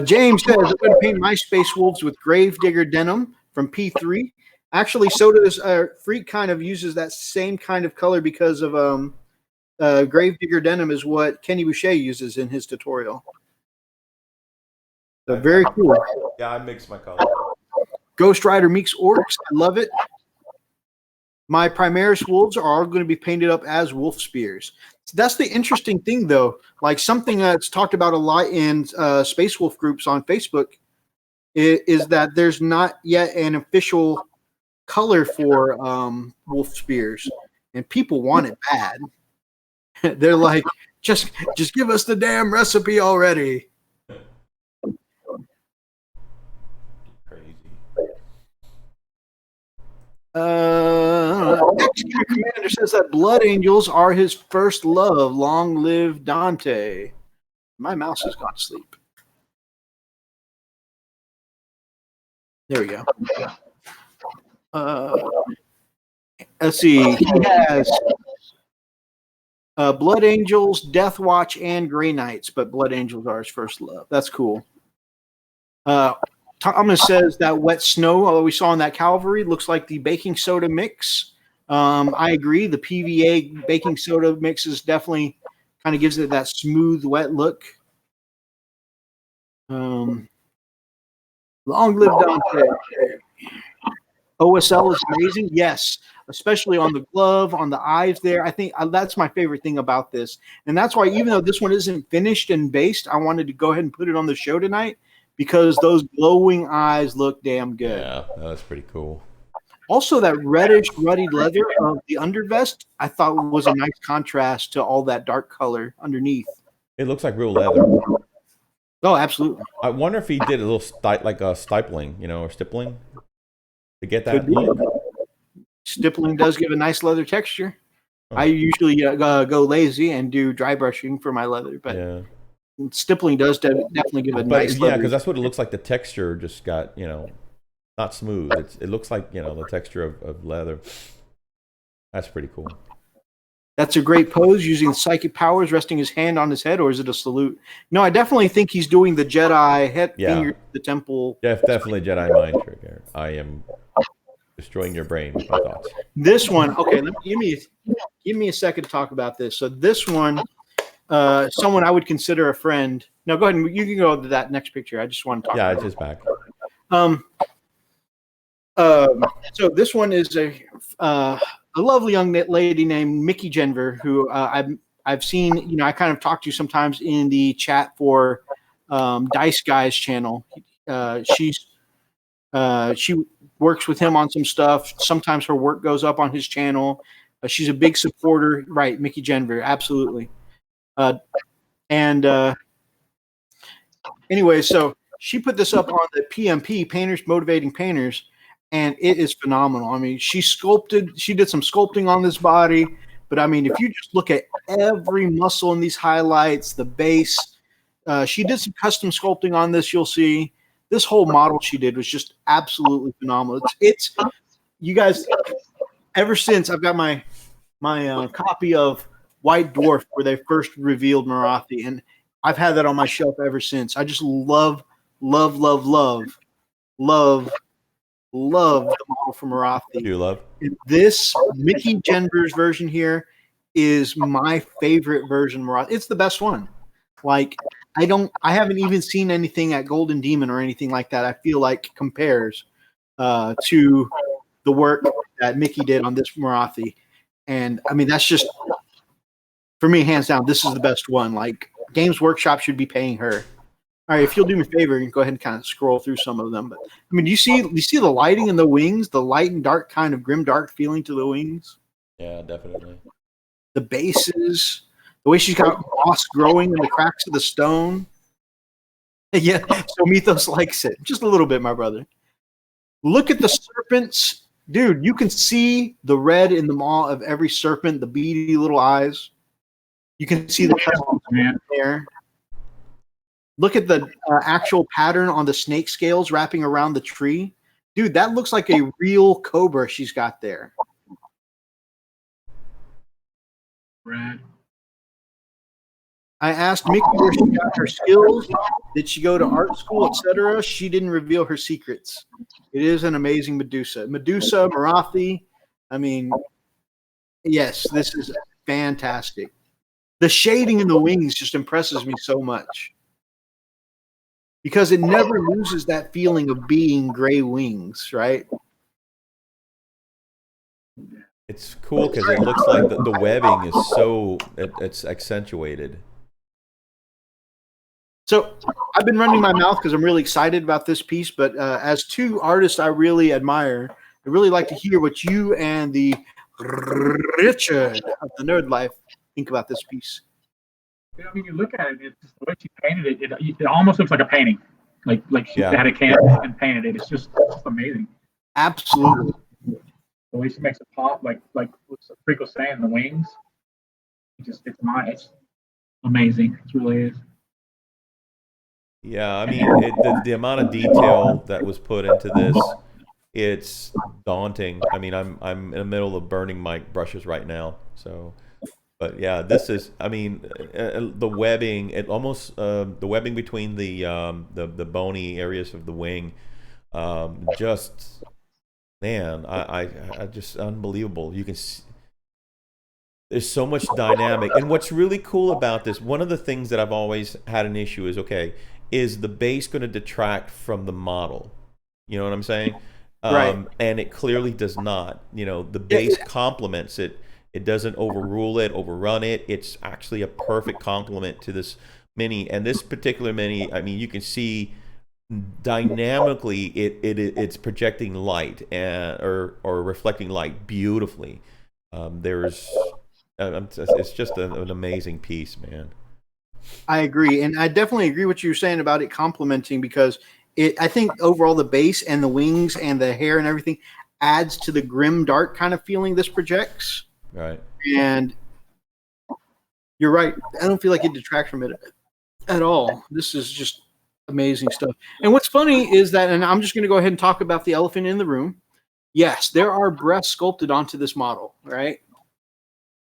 James says, I'm going to paint my Space Wolves with Gravedigger denim from P3. Actually, so does Freak. Kind of uses that same kind of color because of Gravedigger denim is what Kenny Boucher uses in his tutorial. So very cool. Yeah, I mix my color. Ghost Rider Meeks Orcs. I love it. My Primaris Wolves are all going to be painted up as wolf spears. That's the interesting thing, though. Like something that's talked about a lot in Space Wolf groups on Facebook is that there's not yet an official color for wolf spears, and people want it bad. They're like, just give us the damn recipe already. Crazy. Executive Commander says that Blood Angels are his first love. Long live Dante. My mouse has gone to sleep. There we go. Let's see. He has Blood Angels, Death Watch, and Grey Knights, but Blood Angels are his first love. That's cool. Thomas says that wet snow we saw in that Calvary looks like the baking soda mix. I agree. The PVA baking soda mix is definitely kind of gives it that smooth, wet look. Long live Dante. OSL is amazing. Yes, especially on the glove, on the eyes there. I think that's my favorite thing about this. And that's why even though this one isn't finished and based, I wanted to go ahead and put it on the show tonight because those glowing eyes look damn good. Yeah, that's pretty cool. Also, that reddish, ruddy leather of the undervest, I thought was a nice contrast to all that dark color underneath. It looks like real leather. Oh, absolutely. I wonder if he did a little like a stippling, or stippling to get that Could be. look. Stippling does give a nice leather texture. I usually go lazy and do dry brushing for my leather, but Yeah. stippling does definitely give a nice leather. Yeah, because that's what it looks like. The texture just got, not smooth. It looks like, the texture of leather. That's pretty cool. That's a great pose using psychic powers, resting his hand on his head, or is it a salute? No, I definitely think he's doing the Jedi head finger to the temple. Definitely Jedi mind trick here. I am destroying your brain with my thoughts. This one, okay, give me a second to talk about this. So this one, someone I would consider a friend. No, go ahead and you can go to that next picture. I just want to talk about it's his back. So this one is a lovely young lady named Mickey Jenver, who I've seen. I kind of talk to sometimes in the chat for Dice Guy's channel. She works with him on some stuff. Sometimes her work goes up on his channel. She's a big supporter, right? Mickey Jenver, absolutely. Anyway, so she put this up on the PMP, Painters Motivating Painters, and it is phenomenal. I mean, she did some sculpting on this body, but I mean, if you just look at every muscle in these highlights, the base, she did some custom sculpting on this. You'll see this whole model she did was just absolutely phenomenal. It's you guys. Ever since I've got my copy of White Dwarf where they first revealed Marathi, and I've had that on my shelf ever since. I just love the model for Marathi. You love? This Mickey Jenver's version here is my favorite version of Marathi. It's the best one. Like I haven't even seen anything at Golden Demon or anything like that. I feel like compares to the work that Mickey did on this Marathi. And I mean, that's just, for me, hands down, this is the best one. Like, Games Workshop should be paying her. All right, if you'll do me a favor, you can go ahead and kind of scroll through some of them. But I mean, you see the lighting in the wings, the light and dark kind of grim dark feeling to the wings. Yeah, definitely. The bases, the way she's got moss growing in the cracks of the stone. Yeah, so Mythos likes it. Just a little bit, my brother. Look at the serpents. Dude, you can see the red in the maw of every serpent, the beady little eyes. You can see the custom there. Look at the actual pattern on the snake scales wrapping around the tree. Dude, that looks like a real cobra she's got there. Right. I asked Mickey where she got her skills. Did she go to art school, etc.? She didn't reveal her secrets. It is an amazing Medusa. Medusa, Marathi. I mean, yes, this is fantastic. The shading in the wings just impresses me so much because it never loses that feeling of being gray wings, right? It's cool because it looks like the webbing is so it's accentuated. So I've been running my mouth because I'm really excited about this piece, but as two artists I really admire, I'd really like to hear what you and the Richard of the Nerd Life think about this piece. I mean, you look at it, it's just the way she painted it. It almost looks like a painting, like she Yeah. had a canvas and painted it. It's just amazing. Absolutely. The way she makes it pop, like what Freak was saying, the wings. It's amazing. It really is. Yeah, I mean, the amount of detail that was put into this, it's daunting. I mean, I'm in the middle of burning my brushes right now. So, but yeah, this is. I mean, the webbing. It almost the webbing between the bony areas of the wing. Just man, I just unbelievable. You can see. There's so much dynamic, and what's really cool about this, one of the things that I've always had an issue is the base going to detract from the model? You know what I'm saying? Right. And it clearly does not. You know, the base complements it. It doesn't overrule it, overrun it. It's actually a perfect complement to this mini. And this particular mini, I mean, you can see dynamically it's projecting light or reflecting light beautifully. It's just an amazing piece, man. I agree, and I definitely agree what you were saying about it complementing because I think overall the base and the wings and the hair and everything adds to the grim dark kind of feeling this projects. Right. And you're right. I don't feel like it detracts from it at all. This is just amazing stuff. And what's funny is that, and I'm just going to go ahead and talk about the elephant in the room. Yes, there are breasts sculpted onto this model, right?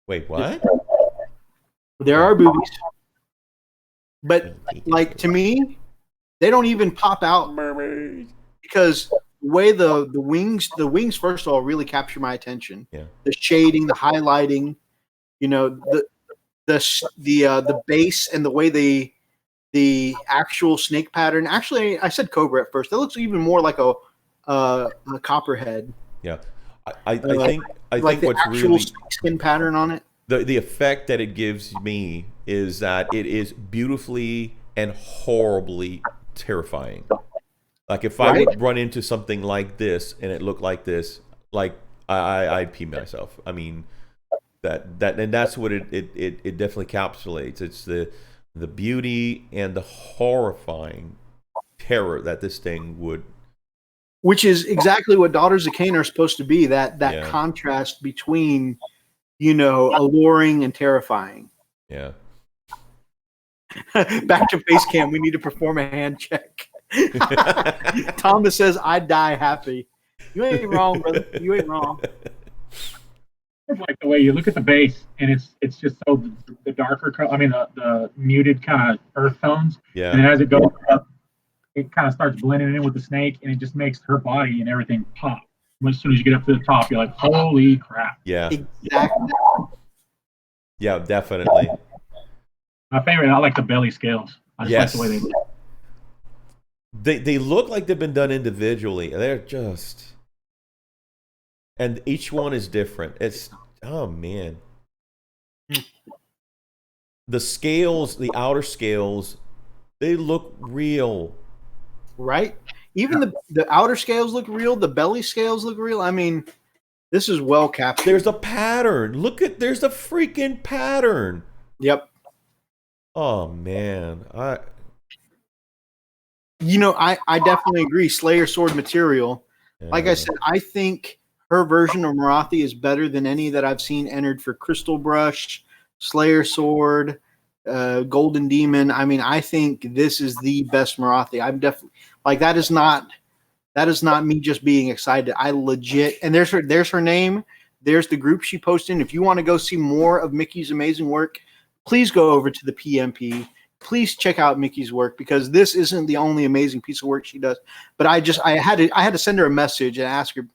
Wait, what? There are boobies. But like to me, they don't even pop out because the way the wings first of all really capture my attention. Yeah. The shading, the highlighting, you know, the base and the way the actual snake pattern. Actually, I said cobra at first. That looks even more like a copperhead. Yeah. I think like the what's actual really skin pattern on it. the effect that it gives me is that it is beautifully and horribly terrifying. Like if I would run into something like this and it looked like this, like I'd pee myself. I mean, that's what it definitely encapsulates. It's the beauty and the horrifying terror that this thing would. Which is exactly what Daughters of Cain are supposed to be. That contrast between, you know, alluring and terrifying. Yeah. Back to face cam, we need to perform a hand check. Thomas says, "I die happy." You ain't wrong, brother. You ain't wrong. It's like the way you look at the base, and it's just so the darker color. I mean, the muted kind of earth tones. Yeah. And then as it goes up, it kind of starts blending in with the snake, and it just makes her body and everything pop. As soon as you get up to the top, you're like, "Holy crap!" Yeah. Exactly. Yeah, definitely. My favorite, I like the belly scales. I just like the way they look. They look like they've been done individually. They're just, and each one is different. It's man. The scales, the outer scales, they look real. Right? Even the outer scales look real. The belly scales look real. I mean, this is well captured. There's a pattern. There's a freaking pattern. Yep. Oh man, I definitely agree. Slayer sword material. yeah. Like I said, I think her version of Marathi is better than any that I've seen entered for Crystal Brush, Slayer sword, Golden Demon. I mean, I think this is the best Marathi. I'm definitely like that is not me just being excited. I legit, and there's her name. There's the group she posted in. If you want to go see more of Mickey's amazing work, please go over to the PMP. Please check out Mickey's work, because this isn't the only amazing piece of work she does. But I had to send her a message and ask her,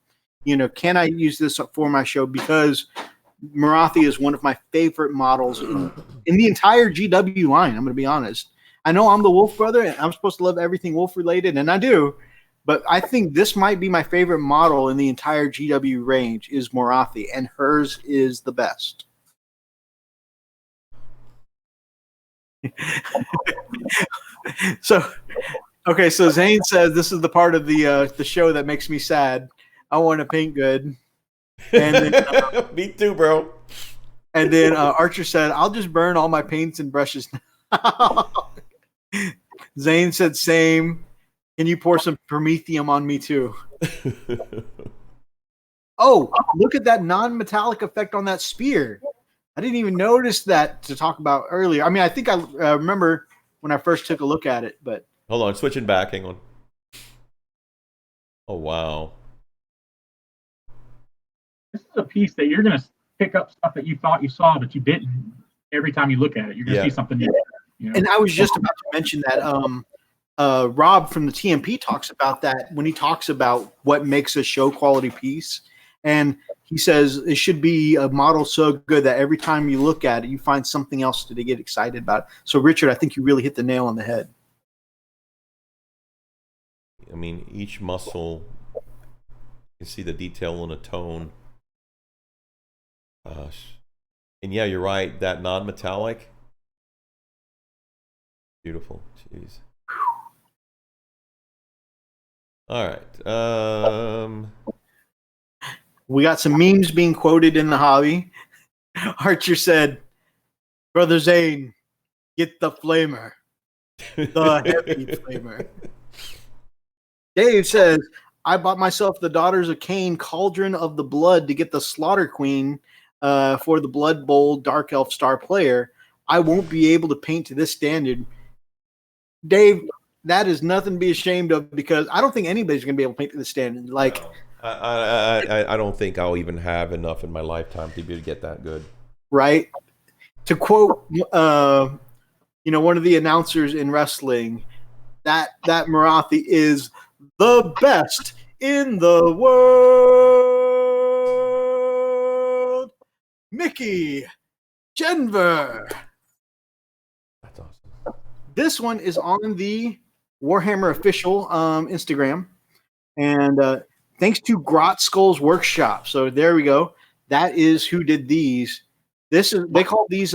can I use this for my show? Because Morathi is one of my favorite models in the entire GW line. I'm going to be honest. I know I'm the Wolf brother, and I'm supposed to love everything Wolf related, and I do. But I think this might be my favorite model in the entire GW range is Morathi, and hers is the best. So Zane says this is the part of the show that makes me sad. I want to paint good. And then, me too, bro. And then Archer said, "I'll just burn all my paints and brushes now." Zane said, "Same. Can you pour some Promethium on me too?" Oh, look at that non-metallic effect on that spear. I didn't even notice that to talk about earlier. I mean, I think I remember when I first took a look at it, but... Hold on, switching back. Hang on. Oh, wow. This is a piece that you're going to pick up stuff that you thought you saw, but you didn't. Every time you look at it, you're going to see something new. And I was just about to mention that Rob from the TMP talks about that when he talks about what makes a show quality piece. And he says it should be a model so good that every time you look at it, you find something else to get excited about. So, Richard, I think you really hit the nail on the head. I mean, each muscle, you can see the detail in a tone. Gosh. And yeah, you're right. That non-metallic. Beautiful. Jeez. All right. We got some memes being quoted in the hobby. Archer said, "Brother Zane, get the flamer. The heavy flamer." Dave says, "I bought myself the Daughters of Cain Cauldron of the Blood to get the Slaughter Queen for the Blood Bowl Dark Elf Star player. I won't be able to paint to this standard." Dave, that is nothing to be ashamed of, because I don't think anybody's going to be able to paint to this standard. Like... No. I don't think I'll even have enough in my lifetime to be able to get that good. Right? To quote, one of the announcers in wrestling, that Morathi is the best in the world. Mickey Jenver. That's awesome. This one is on the Warhammer official Instagram, and thanks to Grot Skull's Workshop. So there we go. That is who did these. They call these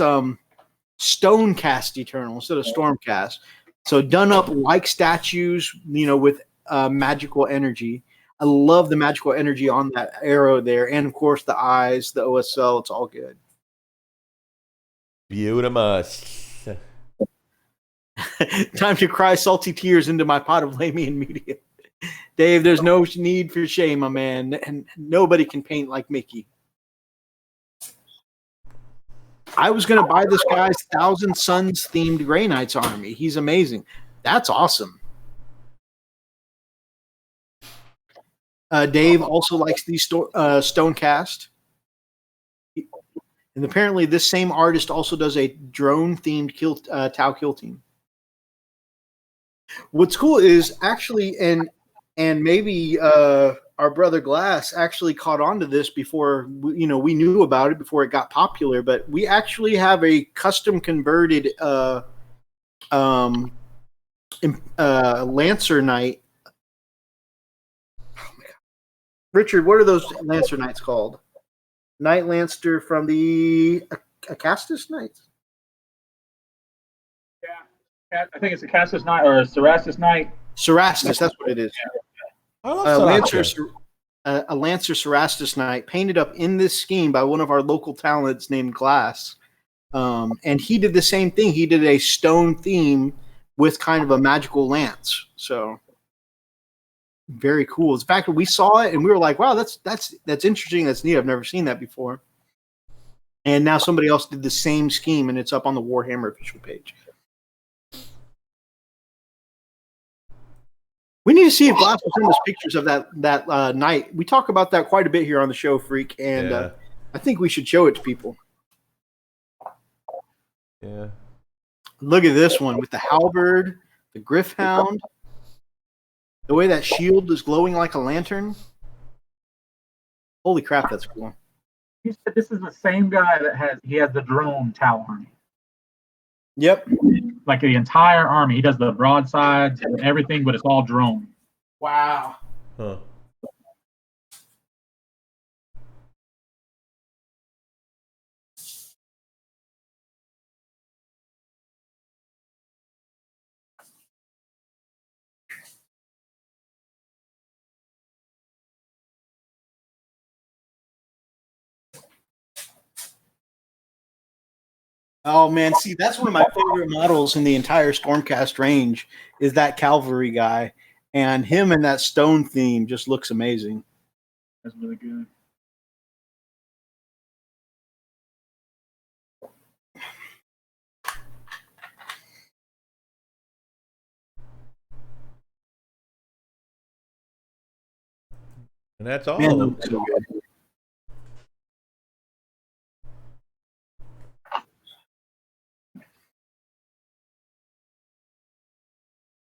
Stonecast Eternal instead of Stormcast. So done up like statues, with magical energy. I love the magical energy on that arrow there, and of course the eyes, the OSL. It's all good. Beautiful. Time to cry salty tears into my pot of Lamian media. Dave, there's no need for shame, my man, and nobody can paint like Mickey. I was going to buy this guy's Thousand Suns themed Grey Knights army. He's amazing. That's awesome. Dave also likes these Stonecast. And apparently this same artist also does a drone-themed Tau kill team. What's cool is actually, and maybe our brother Glass actually caught on to this before we knew about it, before it got popular. But we actually have a custom converted Lancer Knight. Oh my God. Richard, what are those Lancer Knights called? Knight Lancer from the Acastus Knights? Yeah, I think it's a Castus Knight or a Cerastus Knight. Cerastus, that's what it is. I love A Lancer Cerastus Knight painted up in this scheme by one of our local talents named Glass. And he did the same thing. He did a stone theme with kind of a magical lance. So very cool. In fact, we saw it and we were like, wow, that's interesting. That's neat. I've never seen that before. And now somebody else did the same scheme, and it's up on the Warhammer official page. We need to see if Glass will send us pictures of that night. We talk about that quite a bit here on the show, Freak, and I think we should show it to people. Yeah. Look at this one with the halberd, the Griffhound. The way that shield is glowing like a lantern. Holy crap, that's cool. He said this is the same guy that has the drone Tau army. Yep. Like the entire army. He does the broadsides and everything, but it's all drone. Wow. Huh. Oh man, see, that's one of my favorite models in the entire Stormcast range is that cavalry guy, and him and that stone theme just looks amazing. That's really good. And that's all. Man, looks so good.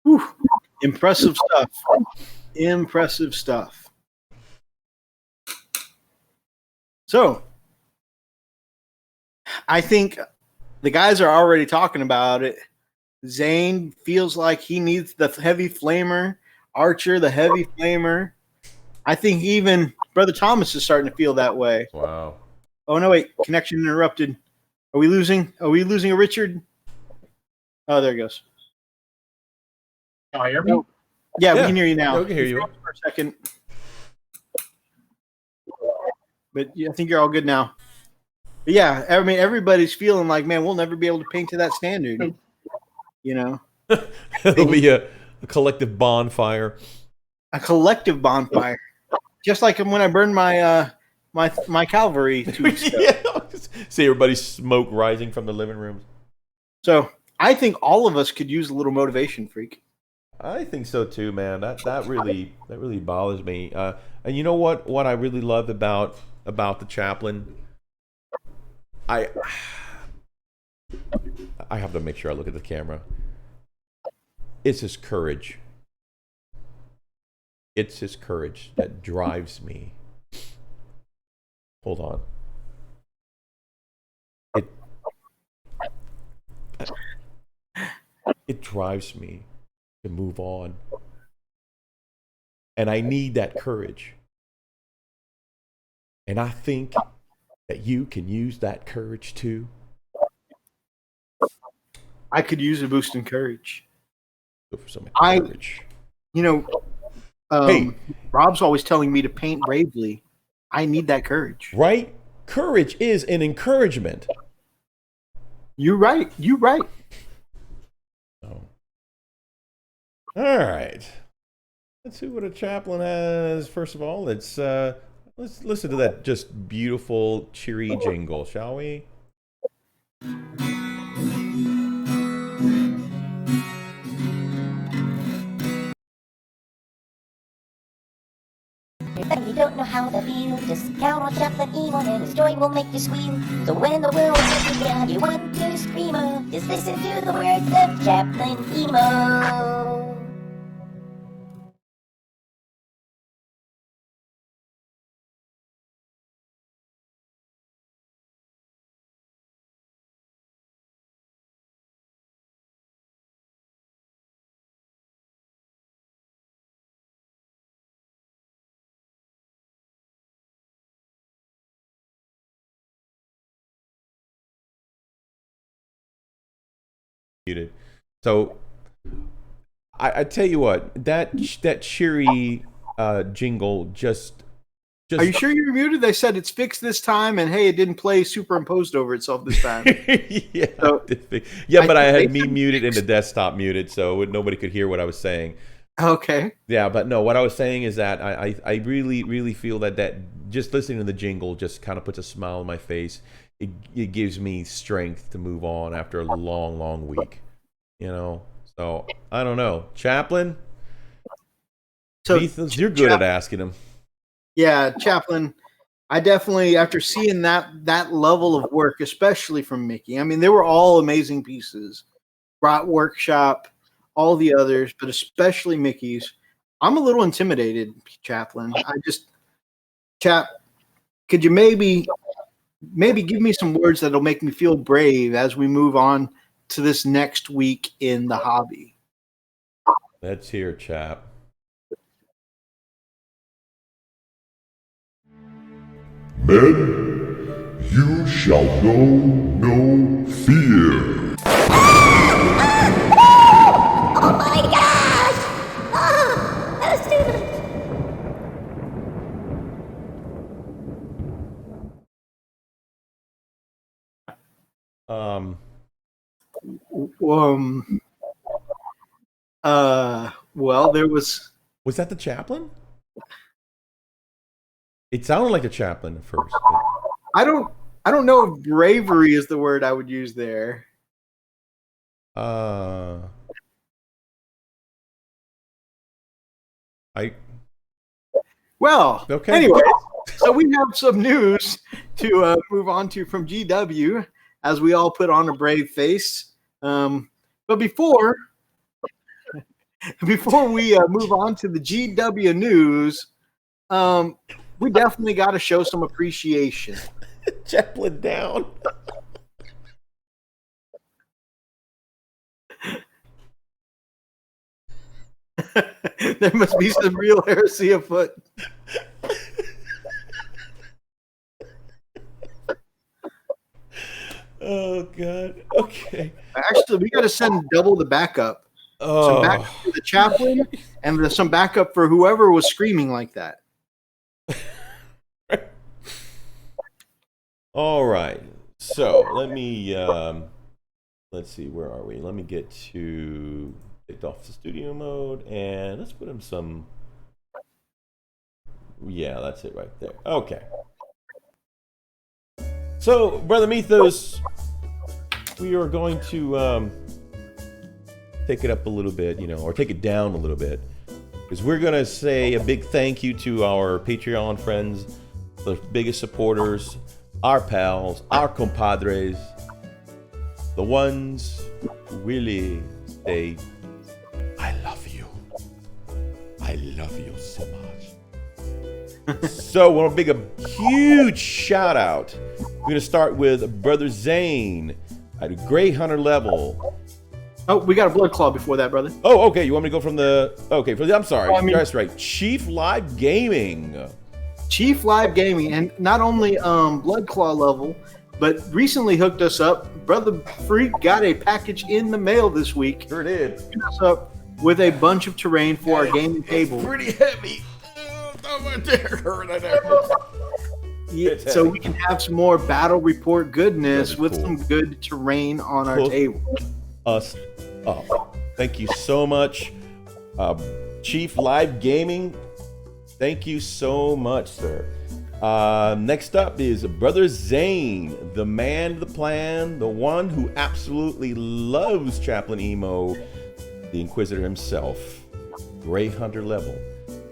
Whew. Impressive stuff. Impressive stuff. So, I think the guys are already talking about it. Zane feels like he needs the heavy flamer. Archer, the heavy flamer. I think even Brother Thomas is starting to feel that way. Wow. Oh no, wait, connection interrupted. Are we losing a Richard? Oh, there it goes. Oh, you hear me? Yeah, we can hear you now. Yeah, we can hear you. For a second. But yeah, I think you're all good now. But yeah, I mean, everybody's feeling like, man, we'll never be able to paint to that standard. You know? It'll be a collective bonfire. A collective bonfire. Just like when I burned my my cavalry 2 weeks ago. Yeah. See everybody's smoke rising from the living rooms. So I think all of us could use a little motivation, Freak. I think so too, man. That really bothers me. And you know what I really loved about the chaplain? I have to make sure I look at the camera. It's his courage. It's his courage that drives me. Hold on. It drives me to move on. And I need that courage. And I think that you can use that courage too. I could use a boost in courage. Go for some I- courage. You know, Hey. Rob's always telling me to paint bravely. I need that courage. Right? Courage is an encouragement. You're right. You're right. Oh. All right. Let's see what a chaplain has. First of all, let's listen to that just beautiful, cheery jingle, shall we? And you don't know how to feel, just count on Chaplain Emo and his joy will make you squeal. So when the world gets you down, you want to scream, just listen to the words of Chaplain Emo. Muted. So I tell you what, that cheery jingle just Are you sure you're muted? They said it's fixed this time, and hey, it didn't play superimposed over itself this time. yeah, So, yeah, but I they had me said muted and the fixed- desktop muted, so nobody could hear what I was saying. Okay. Yeah, but no, what I was saying is that I really feel that just listening to the jingle just kind of puts a smile on my face. It gives me strength to move on after a long week, you know. So I don't know, Chaplain. So You're good at asking him. yeah, Chaplain. I definitely, after seeing that level of work, especially from Mickey, I mean, they were all amazing pieces. Brat Workshop, all the others, but especially Mickey's. I'm a little intimidated, Chaplain. Chap, could you maybe give me some words that'll make me feel brave as we move on to this next week in the hobby? Let's hear, Chap. Men, you shall know no fear. Oh my gosh! Oh, that was stupid. Well, there was. Was that the chaplain? It sounded like the chaplain at first. But... I don't know if bravery is the word I would use there. Well, okay. Anyway, so we have some news to move on to from GW as we all put on a brave face. But before we move on to the GW news, we definitely got to show some appreciation. Chaplain down. There must be some real heresy afoot. Oh God. Okay. Actually, we got to send double the backup. Some backup for the chaplain and some backup for whoever was screaming like that. All right. So let me let's see, where are we? Let me get to take off the studio mode and let's put him some. Yeah, that's it right there. Okay. So, Brother Mythos, we are going to take it up a little bit, or take it down a little bit, because we're going to say a big thank you to our Patreon friends, the biggest supporters, our pals, our compadres, the ones who really say, I love you. I love you so much. So, I want to make a huge shout out. We're going to start with Brother Zane at a Grey Hunter level. Oh, we got a blood claw before that, brother. Oh, okay. You want me to go from the... Okay, I'm sorry. That's right. Chief Live Gaming. Chief Live Gaming. And not only blood claw level, but recently hooked us up. Brother Freak got a package in the mail this week. Sure did. Hooked us up with a bunch of terrain for our gaming table. Pretty heavy. Oh, my dear. Hurt. Yeah, so we can have some more battle report goodness with cool. some good terrain on our table. Us up. Thank you so much, Chief Live Gaming. Thank you so much, sir. Next up is Brother Zane, the man, the plan, the one who absolutely loves Chaplain Emo, the Inquisitor himself, Grey Hunter level.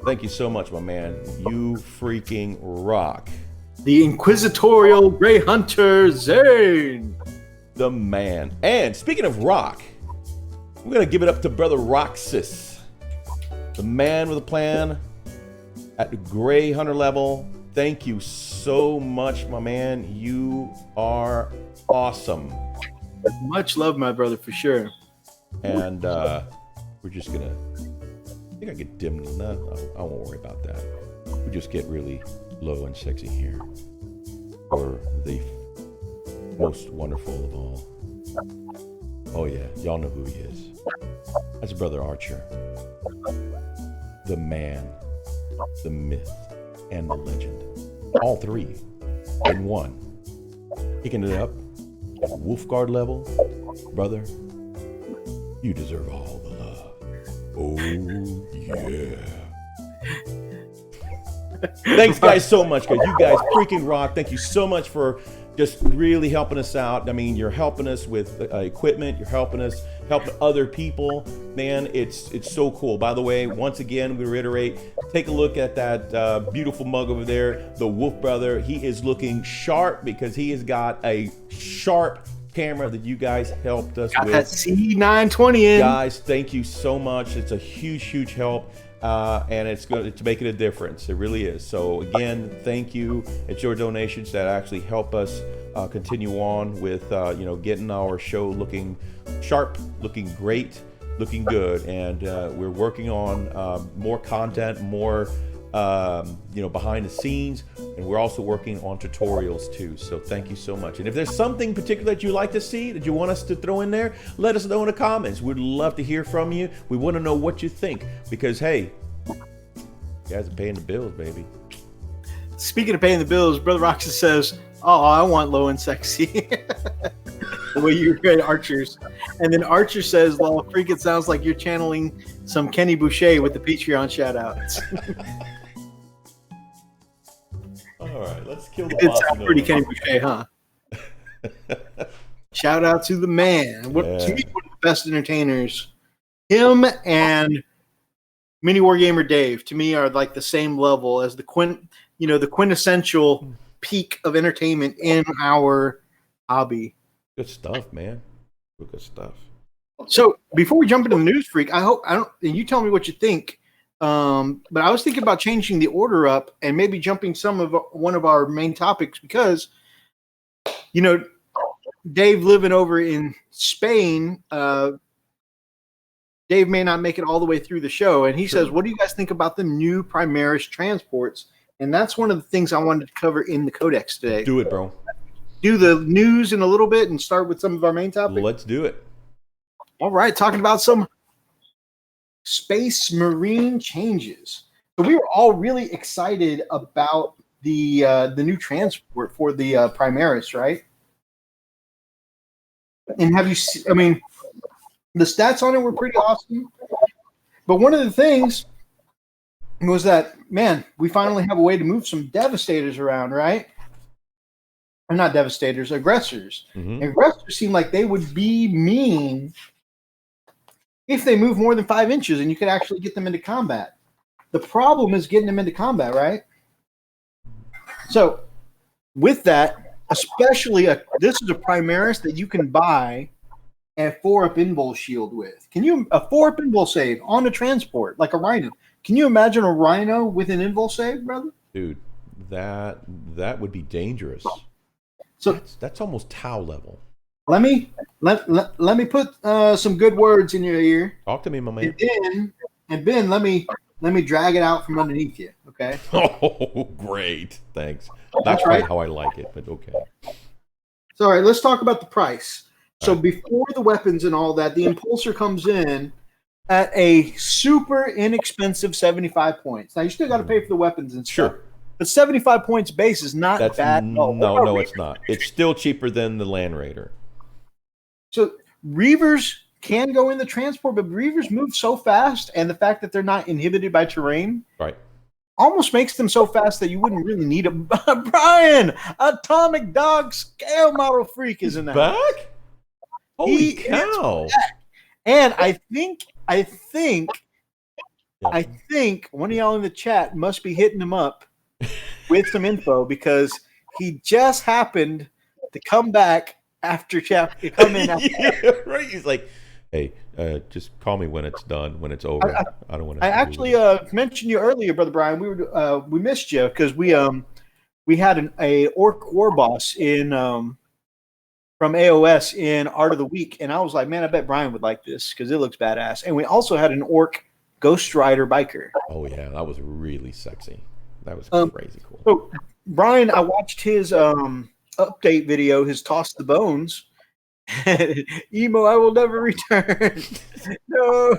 Thank you so much, my man. You freaking rock. The Inquisitorial Grey Hunter Zane. The man. And speaking of rock, we're going to give it up to Brother Roxas, the man with a plan at the Grey Hunter level. Thank you so much, my man. You are awesome. Much love, my brother, for sure. And we're just going to... I think I get dim. No, I won't worry about that. We just get really low and sexy here for the most wonderful of all. Oh yeah, y'all know who he is. That's Brother Archer, the man, the myth, and the legend. All three in one. Kicking it up at Wolfguard level. Brother, you deserve all the love. Oh yeah. Thanks guys so much, guys. You guys freaking rock. Thank you so much for just really helping us out. I mean, you're helping us with equipment. You're helping us help other people. Man, it's so cool. By the way, once again, we reiterate, take a look at that beautiful mug over there, the Wolf Brother. He is looking sharp because he has got a sharp camera that you guys helped us Got with. that C920 in. Guys, thank you so much. It's a huge help. And it's going to make it a difference. It really is. So again, thank you. It's your donations that actually help us continue on with getting our show looking sharp, looking great, looking good. And we're working on more content, more behind the scenes, and we're also working on tutorials too. So thank you so much. And if there's something particular that you like to see, that you want us to throw in there, let us know in the comments. We'd love to hear from you. We want to know what you think, because hey, you guys are paying the bills, baby. Speaking of paying the bills, Brother Roxas says, "Oh, I want low and sexy." The way you read Archer's. And then Archer says, "Well, freak, it sounds like you're channeling some Kenny Boucher with the Patreon shout-outs." All right, let's kill the It boss. sounds pretty Kenny Boucher, huh? Shout out to the man. To me, one of the best entertainers. Him and Mini Wargamer Dave, to me, are like the same level as the quintessential peak of entertainment in our hobby. Good stuff, man. Good stuff. So before we jump into the news, freak, and you tell me what you think. But I was thinking about changing the order up and maybe jumping one of our main topics, because, Dave living over in Spain, Dave may not make it all the way through the show. And he says, what do you guys think about the new Primaris transports? And that's one of the things I wanted to cover in the Codex today. Do it, bro. Do the news in a little bit and start with some of our main topics. Let's do it. All right, talking about some Space Marine changes. So we were all really excited about the new transport for the Primaris, right? And have you seen, the stats on it were pretty awesome. But one of the things was that, man, we finally have a way to move some Devastators around, right? Or not Devastators, Aggressors. Mm-hmm. Aggressors seem like they would be mean if they move more than 5 inches and you could actually get them into combat. The problem is getting them into combat, right? So with that, especially this is a Primaris that you can buy a 4-up invul shield with. A 4-up invul save on a transport, like a Rhino. Can you imagine a Rhino with an invul save, brother? Dude, that would be dangerous. So that's almost Tau level. let me put some good words in your ear. Talk to me, my man. And Ben, let me drag it out from underneath you, okay? Oh, great. Thanks. Not That's quite right. how I like it, but okay. So, all right, let's talk about the price. So before the weapons and all that, the Impulsor comes in at a super inexpensive 75 points. Now, you still got to pay for the weapons and stuff. Sure. But 75 points base is not bad at all. No, it's not. It's still cheaper than the Land Raider. So Reavers can go in the transport, but Reavers move so fast, and the fact that they're not inhibited by terrain Right. almost makes them so fast that you wouldn't really need them. Brian, Atomic Dog Scale Model Freak is in that. Back? Holy He cow. is back. And I think Yeah. one of y'all in the chat must be hitting him up with some info, because he just happened to come back after chapter. Yeah, right. He's like, hey, just call me when it's done, when it's over. I don't want to. I actually mentioned you earlier, Brother Brian. We missed you because we had a Orc War Boss in from AOS in Art of the Week, and I was like, man, I bet Brian would like this because it looks badass. And we also had an Orc Ghost Rider biker. Oh yeah, that was really sexy. That was crazy cool. So Brian, I watched his update video, his Toss the Bones. Emo, I will never return. No.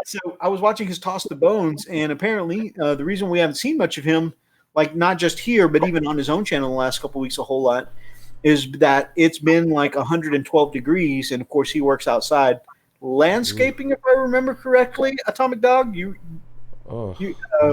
So I was watching his Toss the Bones, and apparently the reason we haven't seen much of him, like not just here, but even on his own channel in the last couple of weeks a whole lot, is that it's been like 112 degrees, and of course he works outside. Landscaping, if I remember correctly, Atomic Dog, you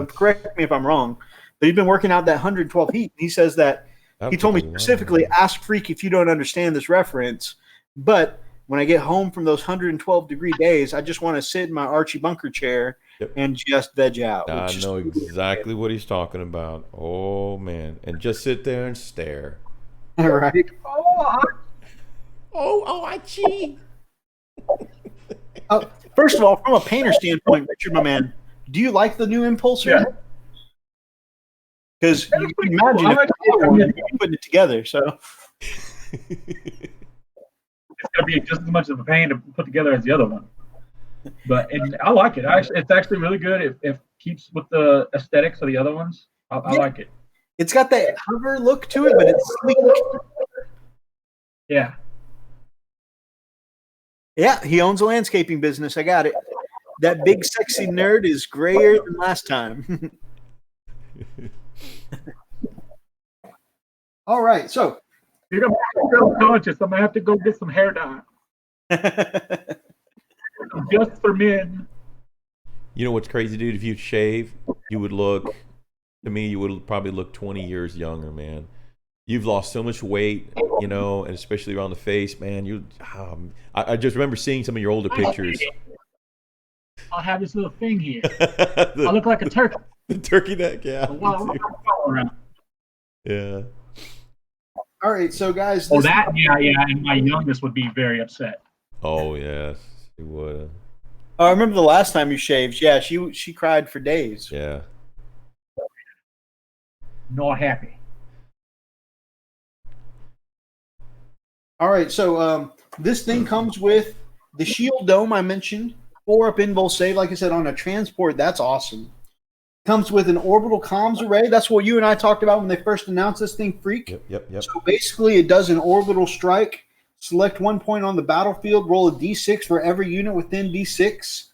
correct me if I'm wrong, but he's been working out that 112 heat. He says that He told me specifically, ask Freak if you don't understand this reference. But when I get home from those 112-degree days, I just want to sit in my Archie Bunker chair and just veg out. I know exactly what he's talking about. Oh, man. And just sit there and stare. All right. Archie. First of all, from a painter standpoint, Richard, my man, do you like the new Impulsor? Yeah. Because you can imagine if putting it together. So It's gonna be just as much of a pain to put together as the other one. But I like it. It's actually really good. It keeps with the aesthetics of the other ones. I like it. it's got that hover look to it, but it's sleek. Yeah. Yeah, he owns a landscaping business. I got it. That big sexy nerd is grayer than last time. All right, so You're gonna be self-conscious. I'm gonna have to go get some hair dye. Just for men. You know what's crazy, dude? If you shave, you would look, to me, you would probably look 20 years younger, man. You've lost so much weight, you know, and especially around the face, man. I just remember seeing some of your older pictures. I'll have this little thing here. I look like a turkey. The turkey neck, yeah. Yeah. all right, so guys, Oh, that, yeah, and my youngest would be very upset. Oh, yes, he would. I remember the last time you shaved. Yeah, she cried for days. Yeah. Not happy. All right, so this thing comes with the shield dome I mentioned, 4-up invul save. Like I said, on a transport, that's awesome. Comes with an orbital comms array. That's what you and I talked about when they first announced this thing, Freak. Yep. So basically, it does an orbital strike. Select 1 point on the battlefield. Roll a d6 for every unit within d6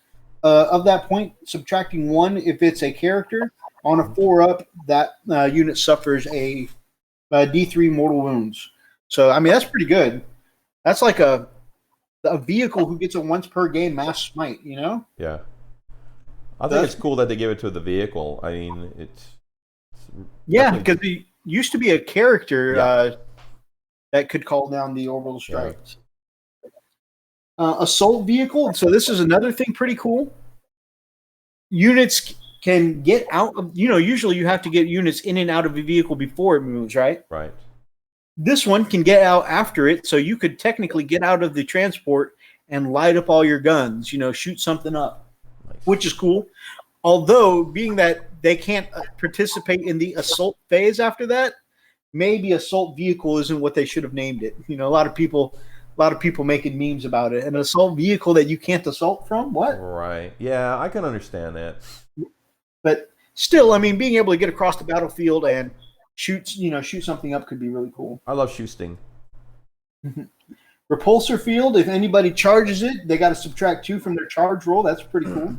of that point, subtracting 1 if it's a character. On a 4-up, that unit suffers a d3 mortal wounds. So, I mean, that's pretty good. That's like a vehicle who gets a once per game mass smite, you know? Yeah. I think it's cool that they give it to the vehicle. I mean, it's yeah, because he used to be a character that could call down the orbital strikes. Assault vehicle. So this is another thing pretty cool. Units can get out of, usually you have to get units in and out of a vehicle before it moves, right? Right. This one can get out after it, so you could technically get out of the transport and light up all your guns, shoot something up, which is cool. Although, being that they can't participate in the assault phase after that, maybe assault vehicle isn't what they should have named it. A lot of people making memes about it. An assault vehicle that you can't assault from? What? Right. Yeah, I can understand that. But still, I mean, being able to get across the battlefield and shoot something up could be really cool. I love shooting. Repulsor field, if anybody charges it, they got to subtract 2 from their charge roll. That's pretty cool.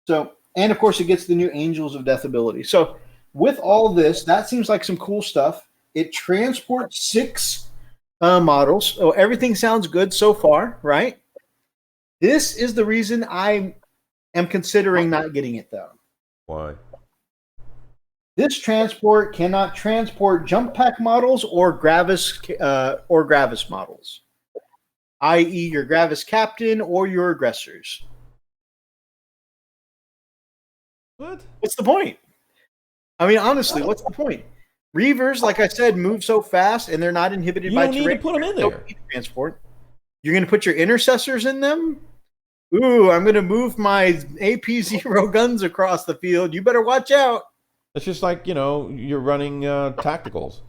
So, and of course, it gets the new Angels of Death ability. So, with all this, that seems like some cool stuff. It transports 6 models. So, everything sounds good so far, right? This is the reason I am considering not getting it, though. Why? This transport cannot transport jump pack models or Gravis models, i.e., your Gravis captain or your aggressors. What? What's the point? I mean, honestly, what's the point? Reavers, like I said, move so fast, and they're not inhibited You by don't need terrain. to put them in Don't there. need transport. You're going to put your intercessors in them? Ooh, I'm going to move my AP0 guns across the field. You better watch out. It's just like, you're running tacticals.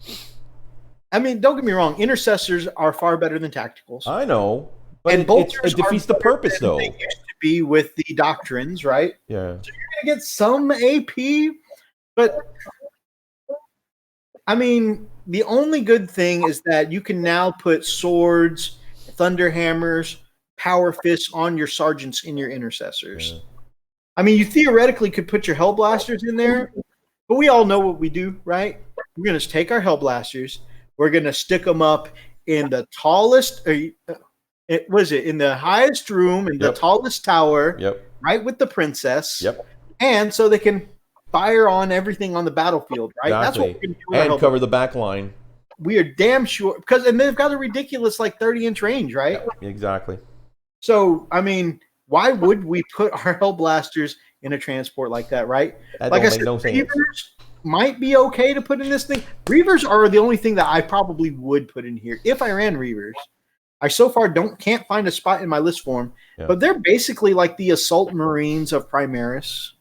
I mean, don't get me wrong. Intercessors are far better than tacticals. I know. But And it bolters defeats are the better purpose, than though. They used to be with the doctrines, right? Yeah. You're going to get some AP, but I mean, the only good thing is that you can now put swords, thunder hammers, power fists on your sergeants in your intercessors. Yeah. I mean, you theoretically could put your hellblasters in there, but we all know what we do, right? We're going to take our hellblasters. We're going to stick them up in the tallest, in the highest room, in the Yep. tallest tower, Yep. right with the princess. Yep. And so they can fire on everything on the battlefield, right? That's what we're Exactly. going to do. with our And Hellblasters. cover the back line. We are damn sure and they've got a ridiculous like 30-inch range, right? Exactly. So I mean, why would we put our Hellblasters in a transport like that, right? That Like I don't said, make no sense. Reavers might be okay to put in this thing. Reavers are the only thing that I probably would put in here if I ran Reavers. I so far can't find a spot in my list for them, Yeah. but they're basically like the Assault Marines of Primaris.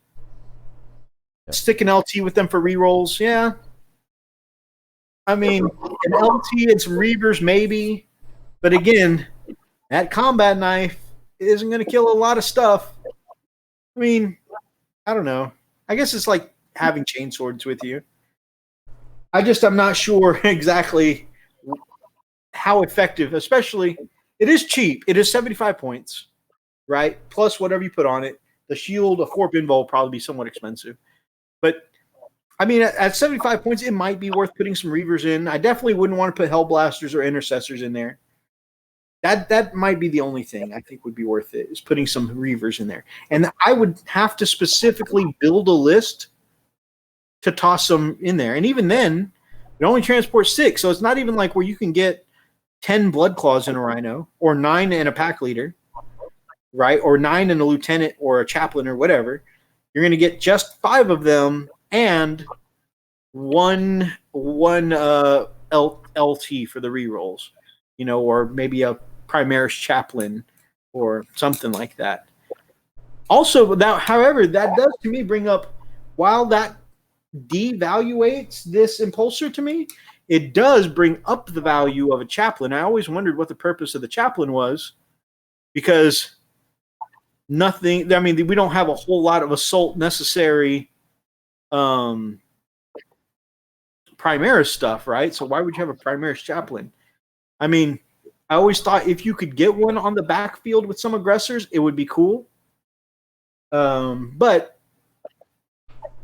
Yeah. Stick an LT with them for rerolls, yeah. I mean, an LT and some Reavers maybe, but again, that combat knife isn't going to kill a lot of stuff. I mean, I don't know. I guess it's like having chain swords with you. I'm not sure exactly how effective, especially it is cheap. It is 75 points, right? Plus whatever you put on it. The shield, a 4-pin bow will probably be somewhat expensive. But I mean, at 75 points, it might be worth putting some Reavers in. I definitely wouldn't want to put Hellblasters or Intercessors in there. That might be the only thing I think would be worth it, is putting some Reavers in there. And I would have to specifically build a list to toss them in there. And even then, it only transports 6, so it's not even like where you can get 10 Blood Claws in a Rhino, or 9 in a Pack Leader, right? Or 9 in a Lieutenant or a Chaplain or whatever. You're going to get just 5 of them and one LT for the rerolls, or maybe a Primaris Chaplain or something like that. Also, however, that does to me bring up, while that devaluates this Impulsor to me, it does bring up the value of a Chaplain. I always wondered what the purpose of the Chaplain was, because we don't have a whole lot of assault necessary Primaris stuff, right? So why would you have a Primaris Chaplain? I mean, I always thought if you could get one on the backfield with some aggressors, it would be cool. And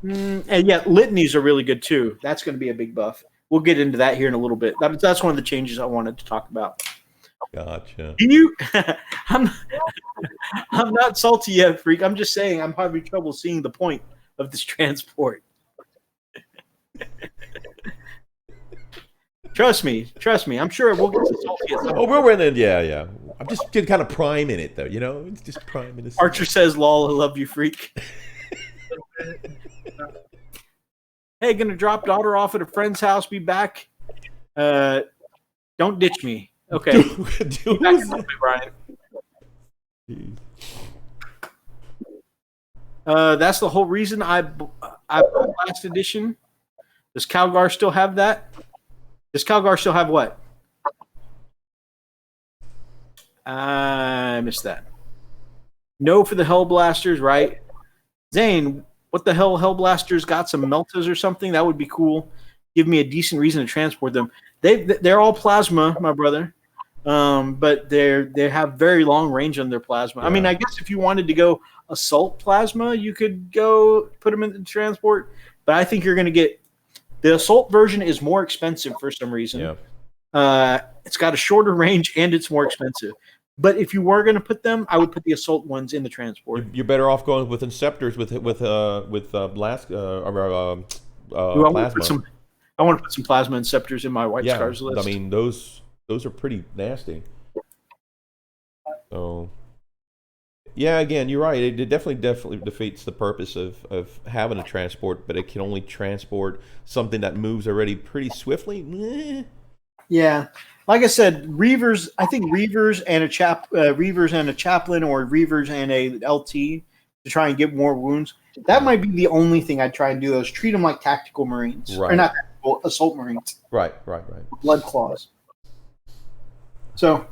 yeah, litanies are really good too. That's going to be a big buff. We'll get into that here in a little bit. That's one of the changes I wanted to talk about. Gotcha. I'm not salty yet, freak. I'm just saying I'm having trouble seeing the point of this transport. Trust me. I'm sure we'll get to salty at some Oh, we're in it. Yeah. I'm just kind of priming it, though. It's just priming it. Archer says, "Lol, I love you, freak." Hey, gonna drop daughter off at a friend's house. Be back. Don't ditch me. Okay. Be back in a little bit, Brian. That's the whole reason I bought last edition. Does Calgar still have that? Does Calgar still have what? I missed that. No for the Hellblasters, right? Zane, what the hell? Hellblasters got some Meltas or something? That would be cool. Give me a decent reason to transport them. They're all plasma, my brother. But they have very long range on their plasma. Yeah. I mean, I guess if you wanted to go assault plasma, you could go put them in the transport. But I think you're going to get the assault version is more expensive for some reason. Yeah. It's got a shorter range and it's more expensive. But if you were going to put them, I would put the assault ones in the transport. You're better off going with Inceptors with blast plasma. I want to put some plasma Inceptors in my White Scars list. I mean those are pretty nasty. So yeah, again, you're right. It definitely defeats the purpose of having a transport, but it can only transport something that moves already pretty swiftly. Yeah, like I said, Reavers. I think Reavers and a Chaplain, or Reavers and a LT to try and get more wounds. That might be the only thing I'd try and do. Those treat them like tactical Marines, Right. or not tactical, assault Marines. Right. Blood Claws. So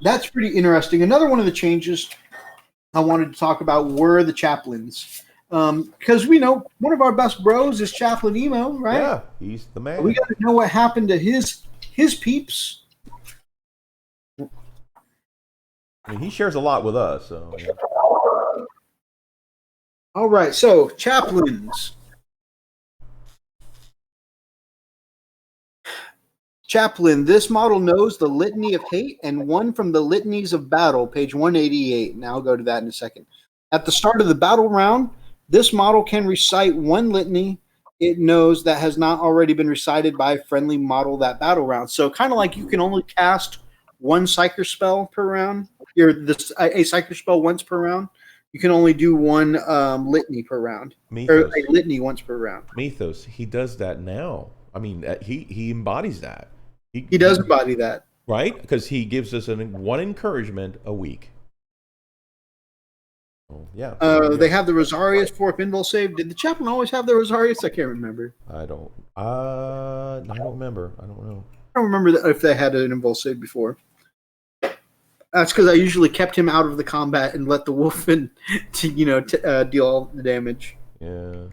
that's pretty interesting. Another one of the changes I wanted to talk about were the Chaplains. Because we know one of our best bros is Chaplain Emo, right? Yeah, he's the man. We got to know what happened to his peeps. I mean, he shares a lot with us. So yeah. All right, so Chaplains. Chaplain, this model knows the Litany of Hate and one from the Litanies of Battle, page 188. Now I'll go to that in a second. At the start of the battle round, This model can recite one litany it knows that has not already been recited by a friendly model that battle round. So kind of like you can only cast one Psyker spell per round. A Psyker spell once per round. You can only do one litany per round. Mythos. Or a litany once per round. Mythos. He does that now. I mean, he embodies that. He does embody that. Right? Because he gives us one encouragement a week. Oh, yeah. They have the Rosarius 4th invul save. Did the chaplain always have the Rosarius? I can't remember. I don't remember. I don't know. I don't remember if they had an invul save before. That's because I usually kept him out of the combat and let the wolf deal all the damage. Yeah.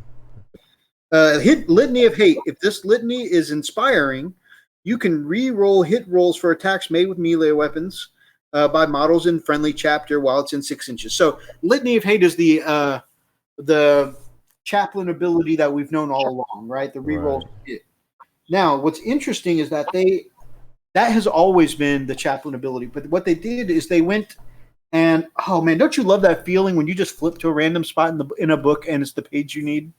Hit Litany of Hate. If this litany is inspiring, you can re-roll hit rolls for attacks made with melee weapons by models in friendly chapter while it's in 6 inches. So Litany of Hate is the chaplain ability that we've known all along, right? The re-rolls. Right. Now, what's interesting is that that has always been the chaplain ability. But what they did is they went and, oh man, don't you love that feeling when you just flip to a random spot in a book and it's the page you need?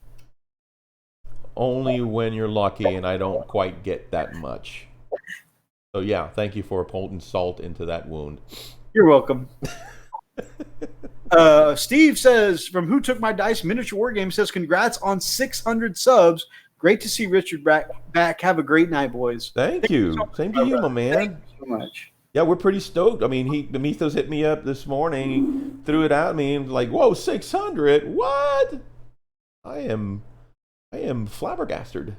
Only when you're lucky, and I don't quite get that much. So yeah, thank you for pouring salt into that wound. You're welcome. Steve says, from Who Took My Dice Miniature War Game, says, congrats on 600 subs. Great to see Richard back. Have a great night, boys. Thank you. Same to you, my man. Thank you so much. Yeah, we're pretty stoked. I mean, the Mythos hit me up this morning. He threw it out at me and was like, whoa, 600? What? I am flabbergasted.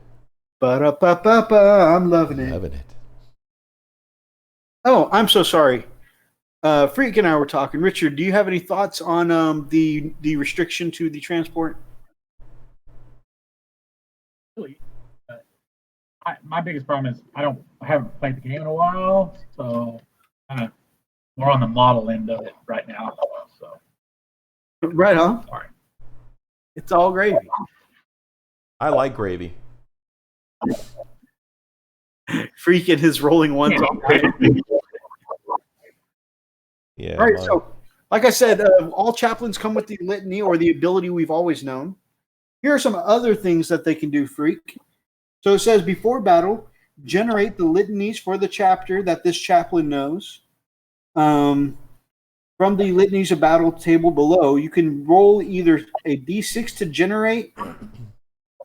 Ba-da-ba-ba-ba. I'm loving it. Loving it. Oh, I'm so sorry. Freak and I were talking. Richard, do you have any thoughts on the restriction to the transport? Really, my biggest problem is I haven't played the game in a while, so kind of more on the model end of it right now. So right on. Sorry. It's all gravy. I like gravy. Freak and his rolling ones. Yeah. All right. So, like I said, all chaplains come with the litany or the ability we've always known. Here are some other things that they can do, Freak. So it says, before battle, generate the litanies for the chapter that this chaplain knows. From the litanies of battle table below, you can roll either a d6 to generate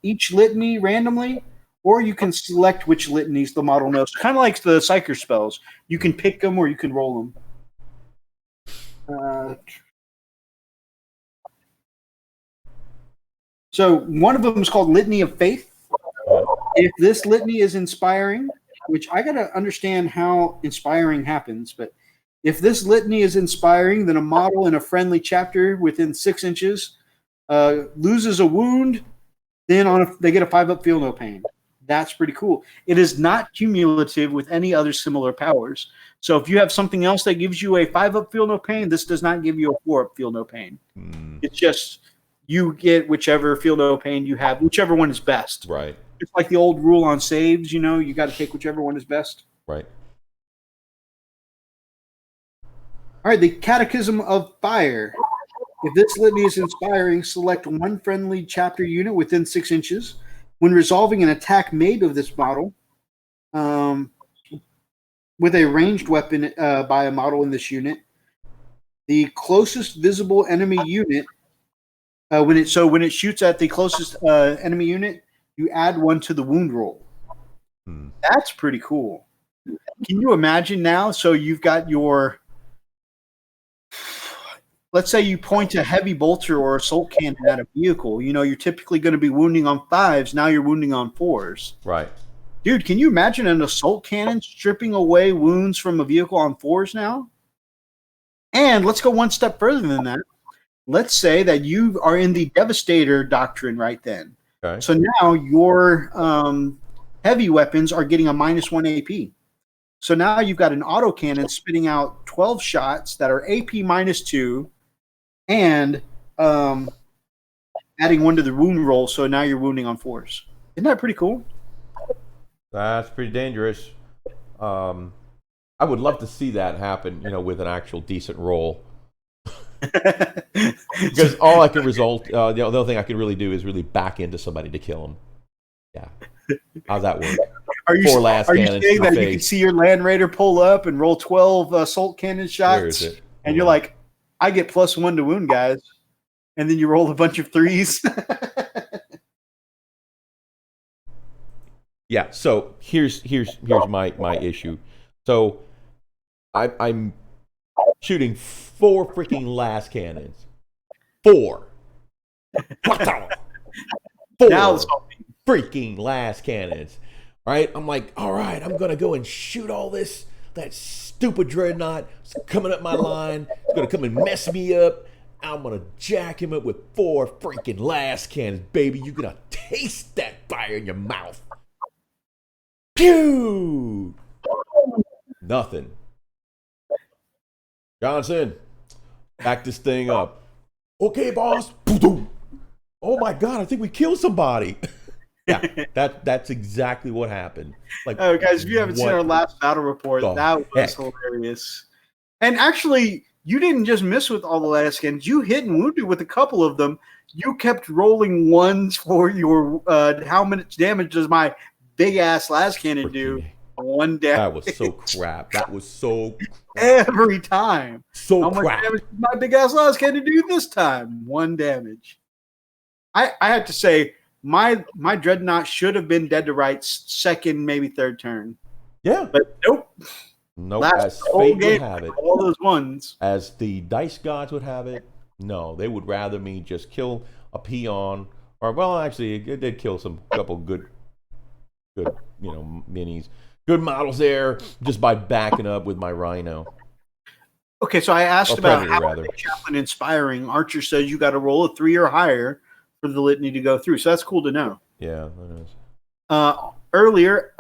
each litany randomly, or you can select which litanies the model knows. Kind of like the Psyker spells. You can pick them or you can roll them. So one of them is called Litany of Faith. If this litany is inspiring, which I got to understand how inspiring happens, but if this litany is inspiring, then a model in a friendly chapter within 6 inches loses a wound, then they get a 5-up feel no pain. That's pretty cool. It is not cumulative with any other similar powers. So if you have something else that gives you a 5-up feel no pain, this does not give you a 4-up feel no pain. It's just you get whichever feel no pain you have, whichever one is best. Right. It's like the old rule on saves, you got to take whichever one is best. Right. All right, the Catechism of Fire. If this litany is inspiring, select one friendly chapter unit within 6 inches. When resolving an attack made of this model with a ranged weapon by a model in this unit, the closest visible enemy unit, when it shoots at the closest enemy unit, you add 1 to the wound roll. That's pretty cool. Can you imagine now? So you've got your... Let's say you point a heavy bolter or assault cannon at a vehicle. You're typically going to be wounding on 5s. Now you're wounding on 4s. Right. Dude, can you imagine an assault cannon stripping away wounds from a vehicle on 4s now? And let's go one step further than that. Let's say that you are in the Devastator doctrine right then. Okay. So now your heavy weapons are getting a -1 AP. So now you've got an autocannon spitting out 12 shots that are AP -2 and adding 1 to the wound roll. So now you're wounding on 4s. Isn't that pretty cool? That's pretty dangerous. I would love to see that happen, with an actual decent roll. Because all I can result, the other thing I can really do is really back into somebody to kill him. Yeah. How's that work? Are you, 4 last are you cannons saying to the that you can face. see your Land Raider pull up and roll 12 assault cannon shots? Where is it? And you're like, I get +1 to wound, guys. And then you roll a bunch of 3s. Yeah. So here's my issue. So I'm shooting 4 freaking last cannons. 4. What the? 4 Now it's all- freaking last cannons. Right? I'm like, all right, I'm gonna go and shoot all that stupid dreadnought. It's coming up my line. It's gonna come and mess me up. I'm gonna jack him up with 4 freaking last cannons, baby. You're gonna taste that fire in your mouth. Pew! Nothing. Johnson, back this thing up. Okay, boss. Oh my God, I think we killed somebody. Yeah, that's exactly what happened. Like, Oh, guys, if you haven't seen what our last battle report, the that was heck? hilarious. And actually, you didn't just miss with all the last cannons. You hit and wounded with a couple of them. You kept rolling 1s for your how much damage does my big ass last cannon do? freaking- 1 That damage. was so crap. That was so Every time. so How much crap. damage does my big ass last cannon do this time? 1 damage. I have to say, my dreadnought should have been dead to rights second, maybe third turn. Yeah. But nope. Nope. Last As whole fate would game, have it, all those 1s. as the dice gods would have it, no, they would rather me just kill a peon, or well, actually, it did kill couple good, minis, good models there, just by backing up with my Rhino. Okay, so I asked Or about Predator, how rather. is Chaplain inspiring. Archer says you got to roll a 3 or higher for the litany to go through. So that's cool to know. Yeah, that is. Earlier,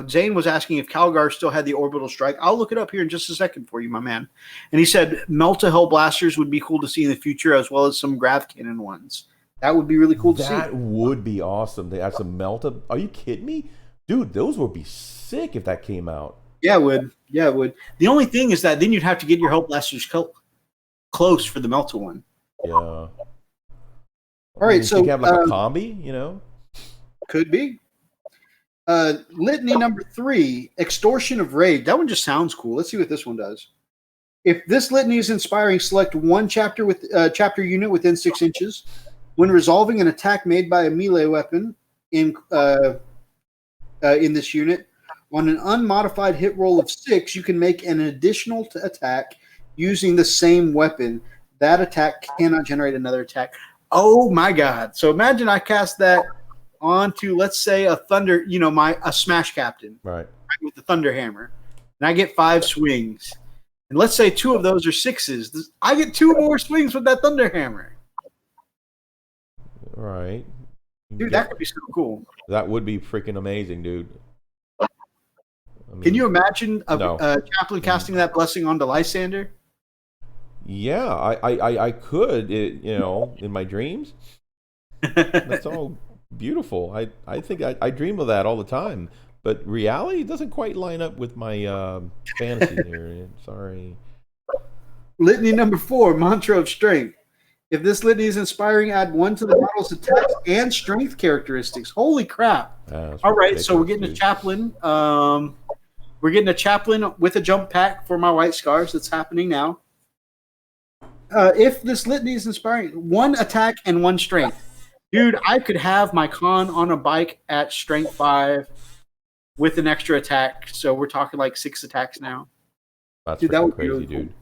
Zane was asking if Calgar still had the orbital strike. I'll look it up here in just a second for you, my man. And he said Melta Hell Blasters would be cool to see in the future, as well as some Grav Cannon ones. That would be really cool to That see. would be awesome. They have some Melta. Are you kidding me, dude? Those would be sick if that came out. Yeah, it would. Yeah, it would. The only thing is that then you'd have to get your Hell Blasters close for the Melta one. Yeah. All right, You so could have like a combi, could be. Litany number 3, Extortion of Raid. That one just sounds cool. Let's see what this one does. If this litany is inspiring, select one chapter unit within 6 inches. When resolving an attack made by a melee weapon in this unit, on an unmodified hit roll of 6, you can make an additional attack using the same weapon. That attack cannot generate another attack. Oh my God! So imagine I cast that onto, let's say, a thunder, a smash captain, Right. with the thunder hammer, and I get 5 swings. And let's say 2 of those are 6s. I get 2 more swings with that thunder hammer. Right. Dude, that could be so cool. That would be freaking amazing, dude. I Can mean, you imagine No. a chaplain casting that blessing onto Lysander? Yeah, I could, in my dreams. That's all beautiful. I think I dream of that all the time, but reality doesn't quite line up with my fantasy here. Sorry. Litany number 4, Mantra of Strength. If this litany is inspiring, add 1 to the model's attacks and strength characteristics. Holy crap. That's All right, so we're ridiculous, getting a dude. chaplain. We're getting a chaplain with a jump pack for my white scars. That's happening now. If this litany is inspiring, 1 attack and 1 strength. Dude, I could have my con on a bike at strength 5 with an extra attack. So we're talking like 6 attacks now. That's Dude, that freaking would be crazy, really cool. dude.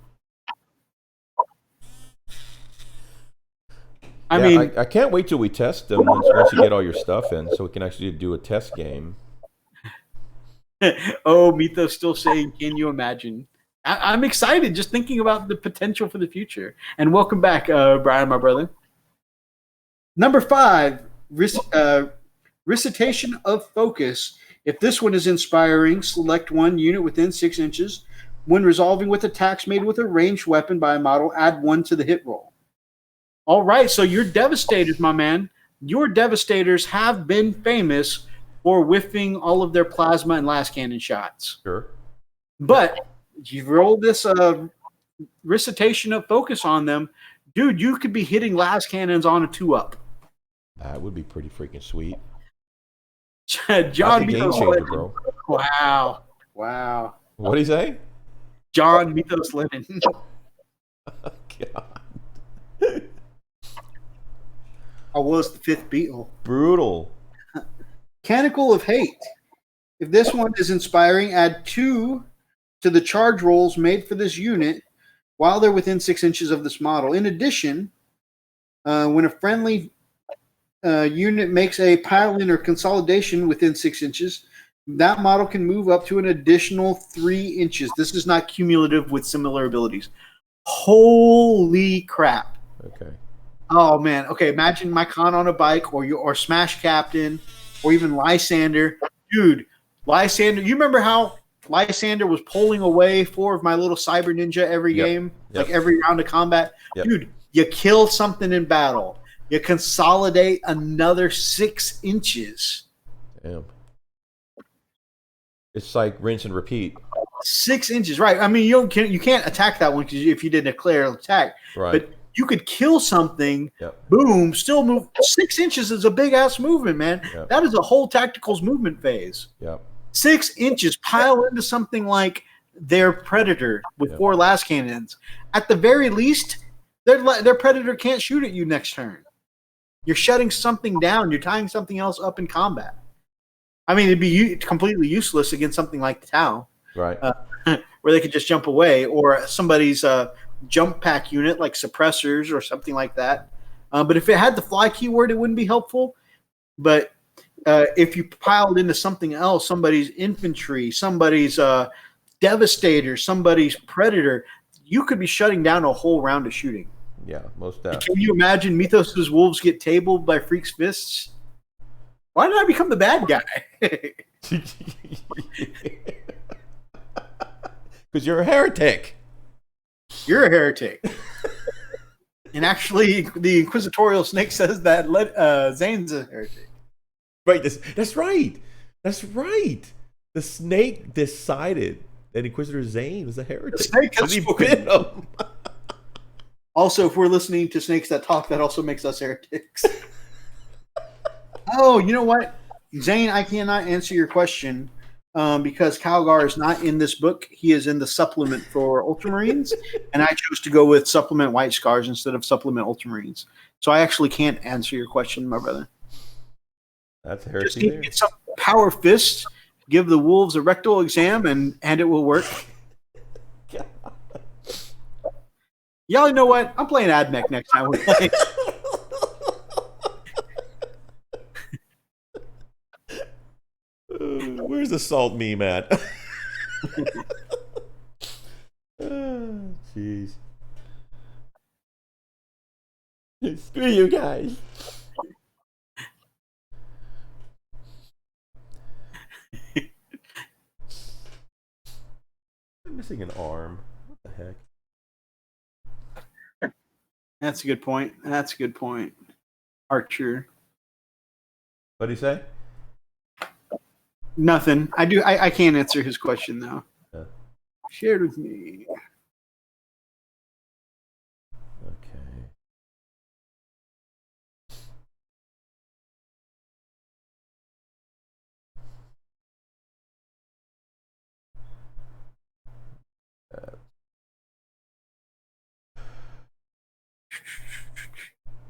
I Yeah, mean, I can't wait till we test them once you get all your stuff in, so we can actually do a test game. oh, Mitho's still saying, can you imagine? I'm excited just thinking about the potential for the future. And welcome back, Brian, my brother. Number 5, Recitation of Focus. If this one is inspiring, select 1 unit within 6 inches. When resolving with attacks made with a ranged weapon by a model, add 1 to the hit roll. All right, so your Devastators, my man. Your Devastators have been famous for whiffing all of their plasma and last cannon shots. Sure. But you roll this recitation of focus on them, dude, you could be hitting las cannons on a 2-up. That would be pretty freaking sweet. John That's a game Mythos changer, Lennon. bro. Wow. Wow. What'd he say? John Mythos Lennon. God. I was the fifth Beatle. Brutal. Canticle of Hate. If this one is inspiring, add 2 to the charge rolls made for this unit while they're within 6 inches of this model. In addition, when a friendly unit makes a pile-in or consolidation within 6 inches, that model can move up to an additional 3 inches. This is not cumulative with similar abilities. Holy crap. Okay. Oh, man. Okay, imagine my con on a bike or Smash Captain or even Lysander. Dude, Lysander, you remember how Lysander was pulling away 4 of my little Cyber Ninja every Yep. game? Yep. Like every round of combat? Yep. Dude, you kill something in battle. You consolidate another 6 inches. Damn. It's like rinse and repeat. 6 inches, right? I mean, you can't attack that one because if you didn't declare an attack, Right. but you could kill something. Yep. Boom, still move. 6 inches is a big ass movement, man. Yep. That is a whole tactical's movement phase. Yep. 6 inches pile into something like their Predator with Yep. 4 las cannons. At the very least, their Predator can't shoot at you next turn. You're shutting something down. You're tying something else up in combat. I mean, it'd be completely useless against something like the Tau, Right. where they could just jump away, or somebody's jump pack unit like suppressors or something like that. But if it had the fly keyword, it wouldn't be helpful. But if you piled into something else, somebody's infantry, somebody's devastator, somebody's predator, you could be shutting down a whole round of shooting. Yeah, most definitely. Can you imagine Mythos' wolves get tabled by Freak's fists? Why did I become the bad guy? Because you're a heretic. You're a heretic. And actually, the Inquisitorial Snake says that Zane's a heretic. Right. That's right. That's right. The snake decided that Inquisitor Zane was a heretic. The snake has And he spoken. bit him. Also, if we're listening to snakes that talk, that also makes us heretics. Oh, you know what? Zane, I cannot answer your question because Calgar is not in this book. He is in the supplement for Ultramarines, and I chose to go with supplement White Scars instead of supplement Ultramarines. So I actually can't answer your question, my brother. That's Just heresy need there. to get some power fist, give the wolves a rectal exam, and it will work. Y'all know what? I'm playing AdMech next time we play. Where's the salt meme at? Jeez. Screw you guys. I'm missing an arm. What the heck? That's a good point. That's a good point. Archer. What'd he say? Nothing. I can't answer his question though. Yeah. Shared with me. Okay.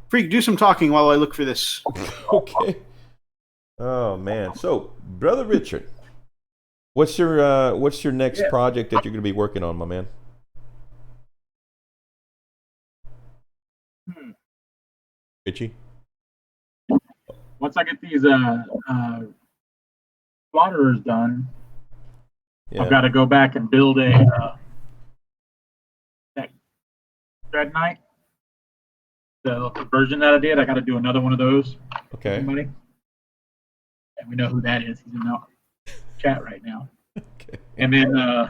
Freak, do some talking while I look for this. Okay. Oh man. So, brother Richard, what's your next project that you're going to be working on, my man? Richie? Once I get these slaughterers done, Yeah. I've got to go back and build a that Dread Knight. The version that I did, I got to do another one of those. Okay. Somebody. And we know who that is. He's in the chat right now. Okay. And then I'll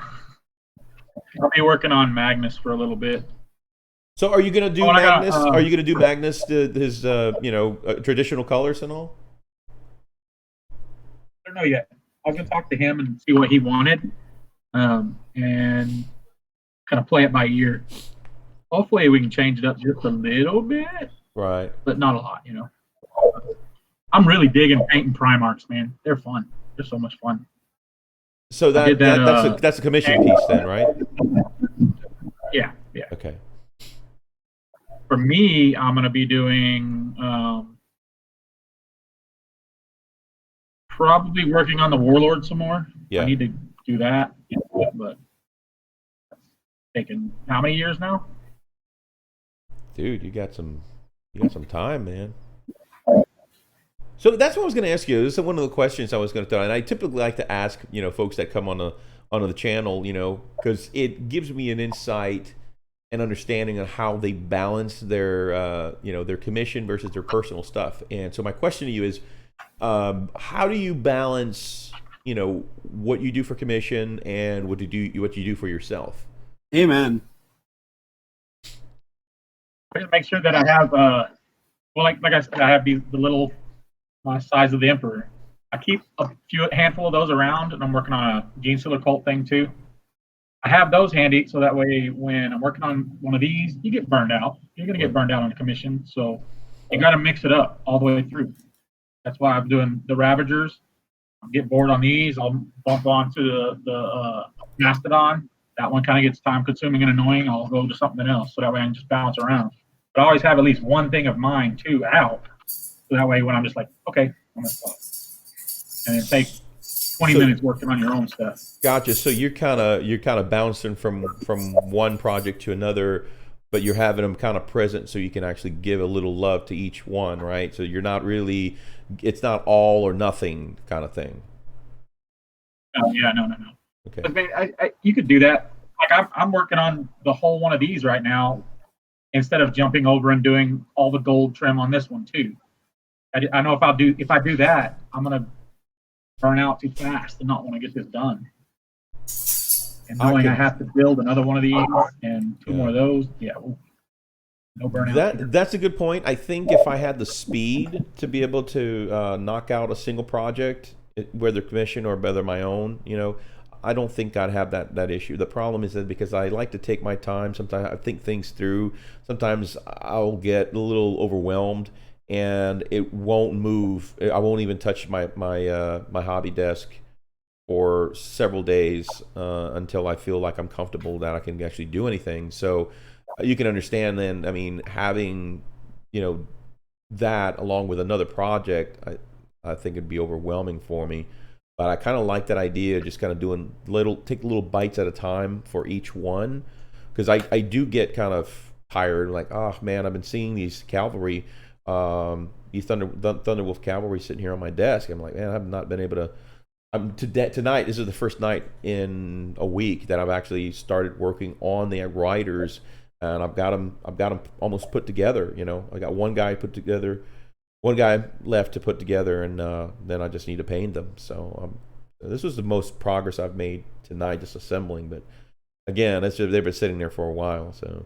be working on Magnus for a little bit. So, are you going to do Oh, and I got, Magnus? Are you going to do Magnus his traditional colors and all? I don't know yet. I was gonna talk to him and see what he wanted, and kind of play it by ear. Hopefully, we can change it up just a little bit, Right. but not a lot. I'm really digging painting Primarchs, man. They're fun. They're so much fun. So did that, that's a commission piece then, right? Yeah. Okay. For me, I'm gonna be doing probably working on the Warlord some more. Yeah. I need to do that, but it's taken how many years now? Dude, you got some time, man. So that's what I was going to ask you. This is one of the questions I was going to throw, and I typically like to ask, folks that come onto the channel, because it gives me an insight and understanding of how they balance their, their commission versus their personal stuff. And so my question to you is, how do you balance, what you do for commission and what you do for yourself? Amen. I just make sure that I have, like I said, I have the little size of the Emperor. I keep a handful of those around, and I'm working on a Genestealer cult thing too. I have those handy, so that way when I'm working on one of these, you get burned out. You're going to get burned out on commission, so you got to mix it up all the way through. That's why I'm doing the Ravagers. I'll get bored on these. I'll bump on to the Mastodon. That one kind of gets time-consuming and annoying. I'll go to something else, so that way I can just bounce around. But I always have at least one thing of mine, too, out. So that way when I'm just like, okay, I'm going to stop. And it takes 20 minutes working on your own stuff. Gotcha. So you're kind of bouncing from one project to another, but you're having them kind of present so you can actually give a little love to each one, right? So you're not really, it's not all or nothing kind of thing. Oh, yeah, no. Okay. But man, you could do that. Like I'm working on the whole one of these right now, instead of jumping over and doing all the gold trim on this one too. I know if I do that, I'm gonna burn out too fast and not want to get this done. And knowing I have to build another one of these and two more of those, no burnout. That's a good point. I think if I had the speed to be able to knock out a single project, whether commission or whether my own, I don't think I'd have that issue. The problem is that because I like to take my time, sometimes I think things through. Sometimes I'll get a little overwhelmed and it won't move. I won't even touch my hobby desk for several days until I feel like I'm comfortable that I can actually do anything. So you can understand then, I mean, having, that along with another project, I think it'd be overwhelming for me. But I kind of like that idea of just kind of doing take little bites at a time for each one. Because I do get kind of tired, like, oh man, I've been seeing these cavalry, these Thunderwolf cavalry sitting here on my desk. I'm like, man, I've not been able to, tonight, this is the first night in a week that I've actually started working on the riders, and I've got them almost put together. I got one guy left to put together, and then I just need to paint them. So this was the most progress I've made tonight, just assembling. But again, they've been sitting there for a while. So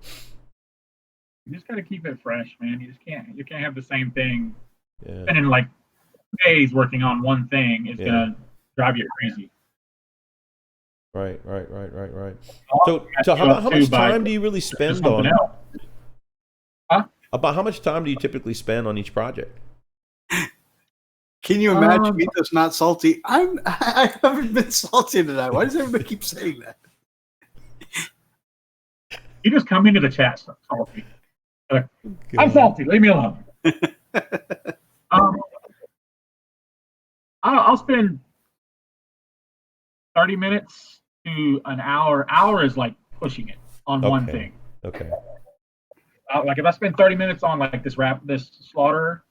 you just got to keep it fresh, man. You can't have the same thing. Yeah. Spending like days working on one thing is gonna drive you crazy. Right. So how much time do you really spend on? About how much time do you typically spend on each project? Can you imagine me that's not salty? I haven't been salty tonight. Why does everybody keep saying that? You just come into the chat salty. I'm salty. Leave me alone. I'll spend 30 minutes to an hour. Hour is like pushing it on one thing. Okay. Like if I spend 30 minutes on like this slaughterer,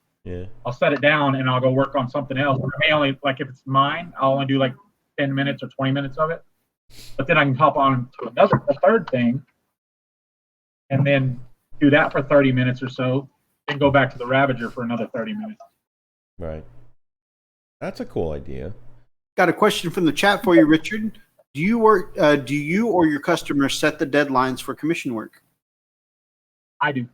I'll set it down and I'll go work on something else. I may only, like if it's mine, I'll only do like 10 minutes or 20 minutes of it. But then I can hop on to a third thing, and then do that for 30 minutes or so, and go back to the Ravager for another 30 minutes. Right. That's a cool idea. Got a question from the chat for you, Richard. Do you or your customers set the deadlines for commission work? I do.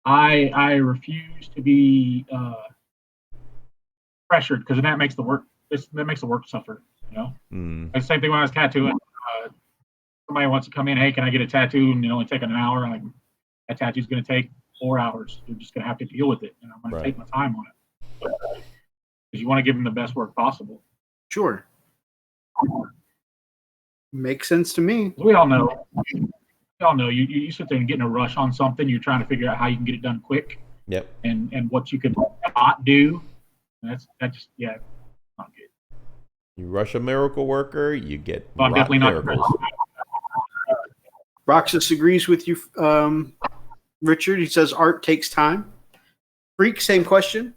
I refuse to be pressured, because that makes the work suffer. The same thing when I was tattooing. somebody wants to come in, hey, can I get a tattoo? And it only take an hour. I'm like, that tattoo's going to take 4 hours. You're just going to have to deal with it. And I'm going Right. to take my time on it. Because you want to give them the best work possible. Sure. Makes sense to me. We all know. You sit there and get in a rush on something. You're trying to figure out how you can get it done quick Yep. and what you can not do. And that just, yeah, not good. You rush a miracle worker, you get So I'm definitely rotten not. miracles. Roxas agrees with you, Richard. He says art takes time. Freak, same question.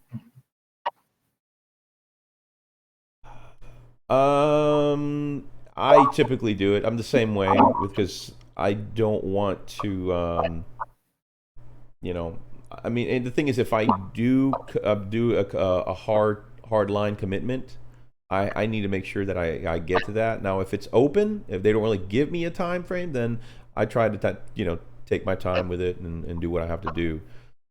I typically do it. I'm the same way because I don't want to, I mean, and the thing is, if I do a hard line commitment, I need to make sure that I get to that. Now, if it's open, if they don't really give me a time frame, then I try to take my time with it and do what I have to do.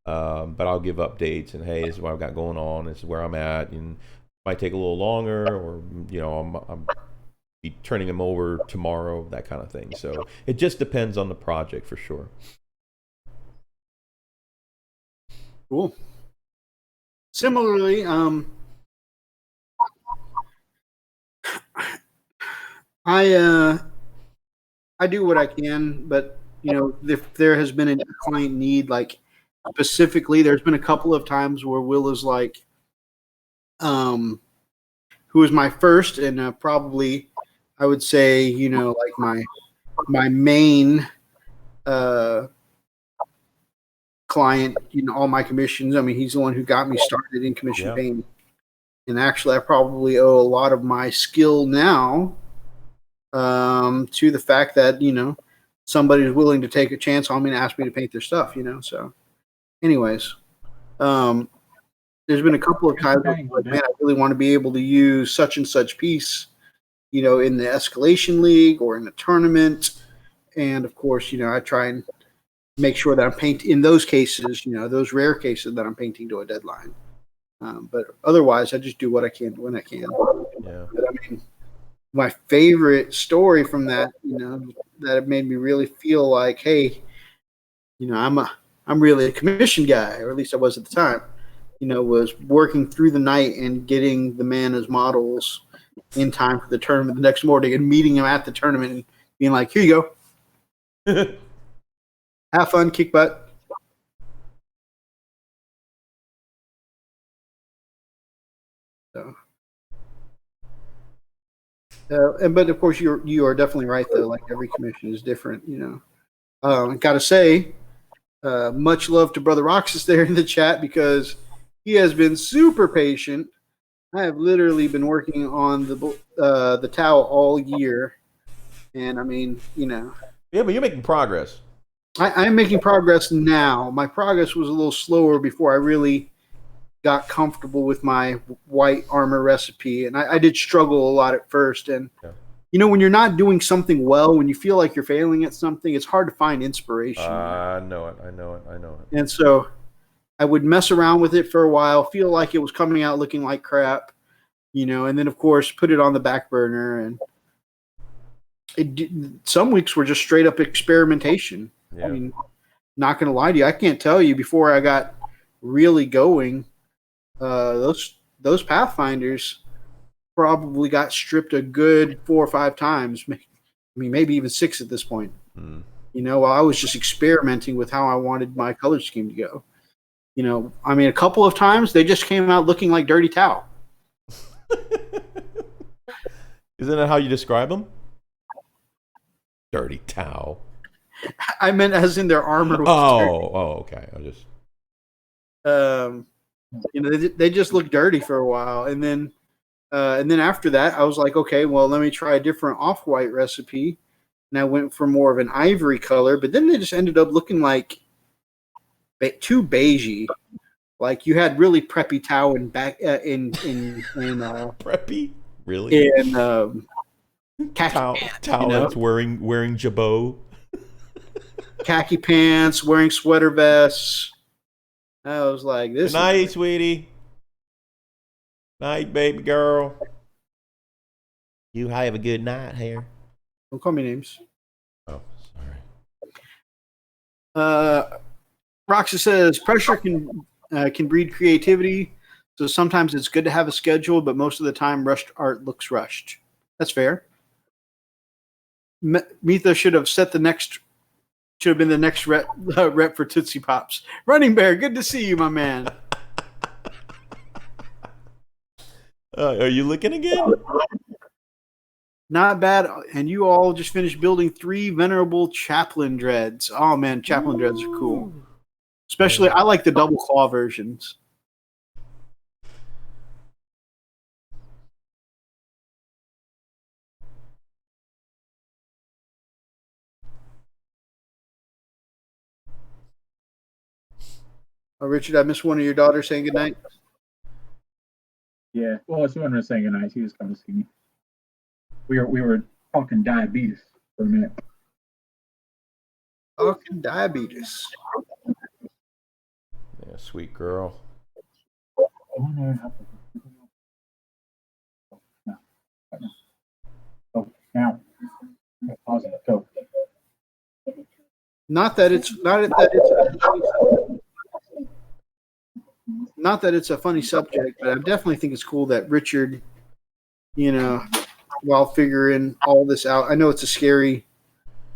But I'll give updates and hey, this is what I've got going on. This is where I'm at, and it might take a little longer, or I'm be turning them over tomorrow, that kind of thing. So it just depends on the project for sure. Cool. Similarly, I do what I can, but if there has been a client need, like specifically, there's been a couple of times where Will is like, who was my first and probably I would say like my main client, all my commissions. I mean, he's the one who got me started in commission painting. And actually, I probably owe a lot of my skill now to the fact that, somebody is willing to take a chance on me and ask me to paint their stuff, So anyways, there's been a couple of times where, like, man, I really want to be able to use such and such piece, in the escalation league or in the tournament. And of course, I try and make sure that I'm painting in those cases, those rare cases that I'm painting to a deadline. But otherwise, I just do what I can when I can. Yeah. But I mean, my favorite story from that, that it made me really feel like, hey, I'm really a commission guy, or at least I was at the time. Was working through the night and getting the Mana's models in time for the tournament the next morning, and meeting him at the tournament and being like, "Here you go, have fun, kick butt." So. But of course, you are definitely right though. Like every commission is different, I gotta say, much love to Brother Roxas there in the chat, because he has been super patient. I have literally been working on the towel all year, and I mean, Yeah, but you're making progress. I'm making progress now. My progress was a little slower before I really got comfortable with my white armor recipe, and I did struggle a lot at first. And when you're not doing something well, when you feel like you're failing at something, it's hard to find inspiration. I know it. And so I would mess around with it for a while, feel like it was coming out looking like crap, and then of course put it on the back burner. And some weeks were just straight up experimentation. Yeah. I mean, not going to lie to you, I can't tell you, before I got really going, those Pathfinders probably got stripped a good 4 or 5 times. I mean, maybe even 6 at this point. While I was just experimenting with how I wanted my color scheme to go. I mean, a couple of times they just came out looking like dirty towel. Isn't that how you describe them? Dirty towel. I meant as in their armor was Okay. I just. They just looked dirty for a while, and then after that, I was like, okay, well, let me try a different off-white recipe, and I went for more of an ivory color. But then they just ended up looking like too beigey. Like you had really preppy towel in preppy, really? In khaki towel that's wearing jabot, khaki pants, wearing sweater vests. I was like, "This." Good night, sweetie. Night, baby girl. You have a good night here. Don't call me names. Roxa says pressure can breed creativity, so sometimes it's good to have a schedule, but most of the time, rushed art looks rushed. That's fair. Mitha should have been the next rep for Tootsie Pops. Running Bear, good to see you, my man. Are you looking again? Not bad. And you all just finished building 3 venerable Chaplain Dreads. Oh man, Chaplain Dreads are cool. Especially, I like the double claw versions. Oh, Richard, I missed one of your daughters saying goodnight. Yeah. Well, she wasn't saying goodnight. She was coming to see me. We were talking diabetes for a minute. Talking diabetes. Yeah, sweet girl. Oh, no. Oh, now. Pause it. Go. Not that it's a funny subject, but I definitely think it's cool that Richard, while figuring all this out, I know it's a scary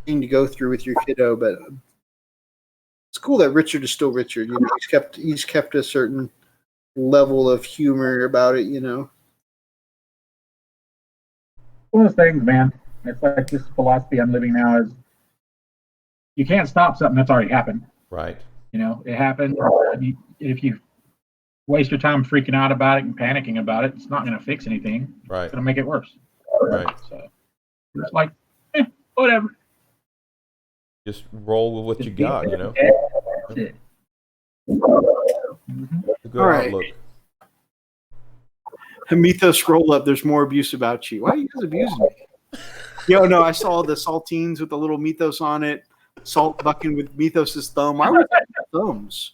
thing to go through with your kiddo, but it's cool that Richard is still Richard. He's kept a certain level of humor about it. One of those things, man. It's like this philosophy I'm living now is you can't stop something that's already happened. Right. It happened. If you waste your time freaking out about it and panicking about it, it's not going to fix anything. Right. It's going to make it worse. Right. So it's like, whatever. Just roll with what you got, That's it. Good All right. outlook. Mythos scroll up. There's more abuse about you. Why are you guys abusing me? Yo, no, I saw the saltines with the little Mythos on it. Salt bucking with Mythos's thumb. Why were they thumbs?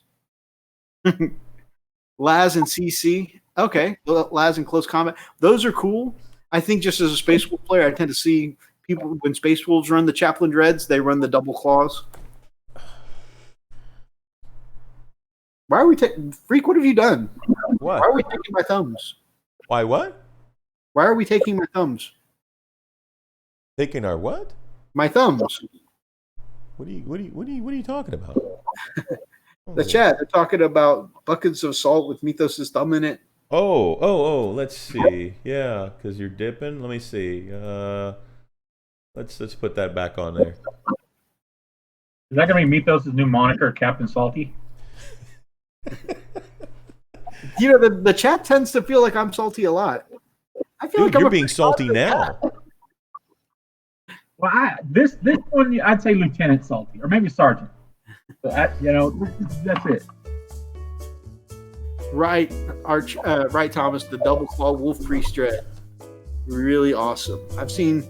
Laz and CC. Okay. Laz in close combat. Those are cool. I think just as a Space Wolf player, I tend to see people when Space Wolves run the Chaplain Dreads, they run the double claws. Why are we taking Freak? What have you done? What? Why are we taking my thumbs? Why what? Why are we taking my thumbs? Taking our what? My thumbs. What are you talking about? The chat, they're talking about buckets of salt with Mythos' thumb in it. Oh, let's see. Yeah, because you're dipping. Let me see. Let's put that back on there. Is that going to be Mythos' new moniker, Captain Salty? The chat tends to feel like I'm salty a lot. I feel Dude, like you're I'm being salty now. Well, this one, I'd say Lieutenant Salty, or maybe Sergeant. But that's it. Right, right, Thomas. The double claw wolf priest dread, really awesome. I've seen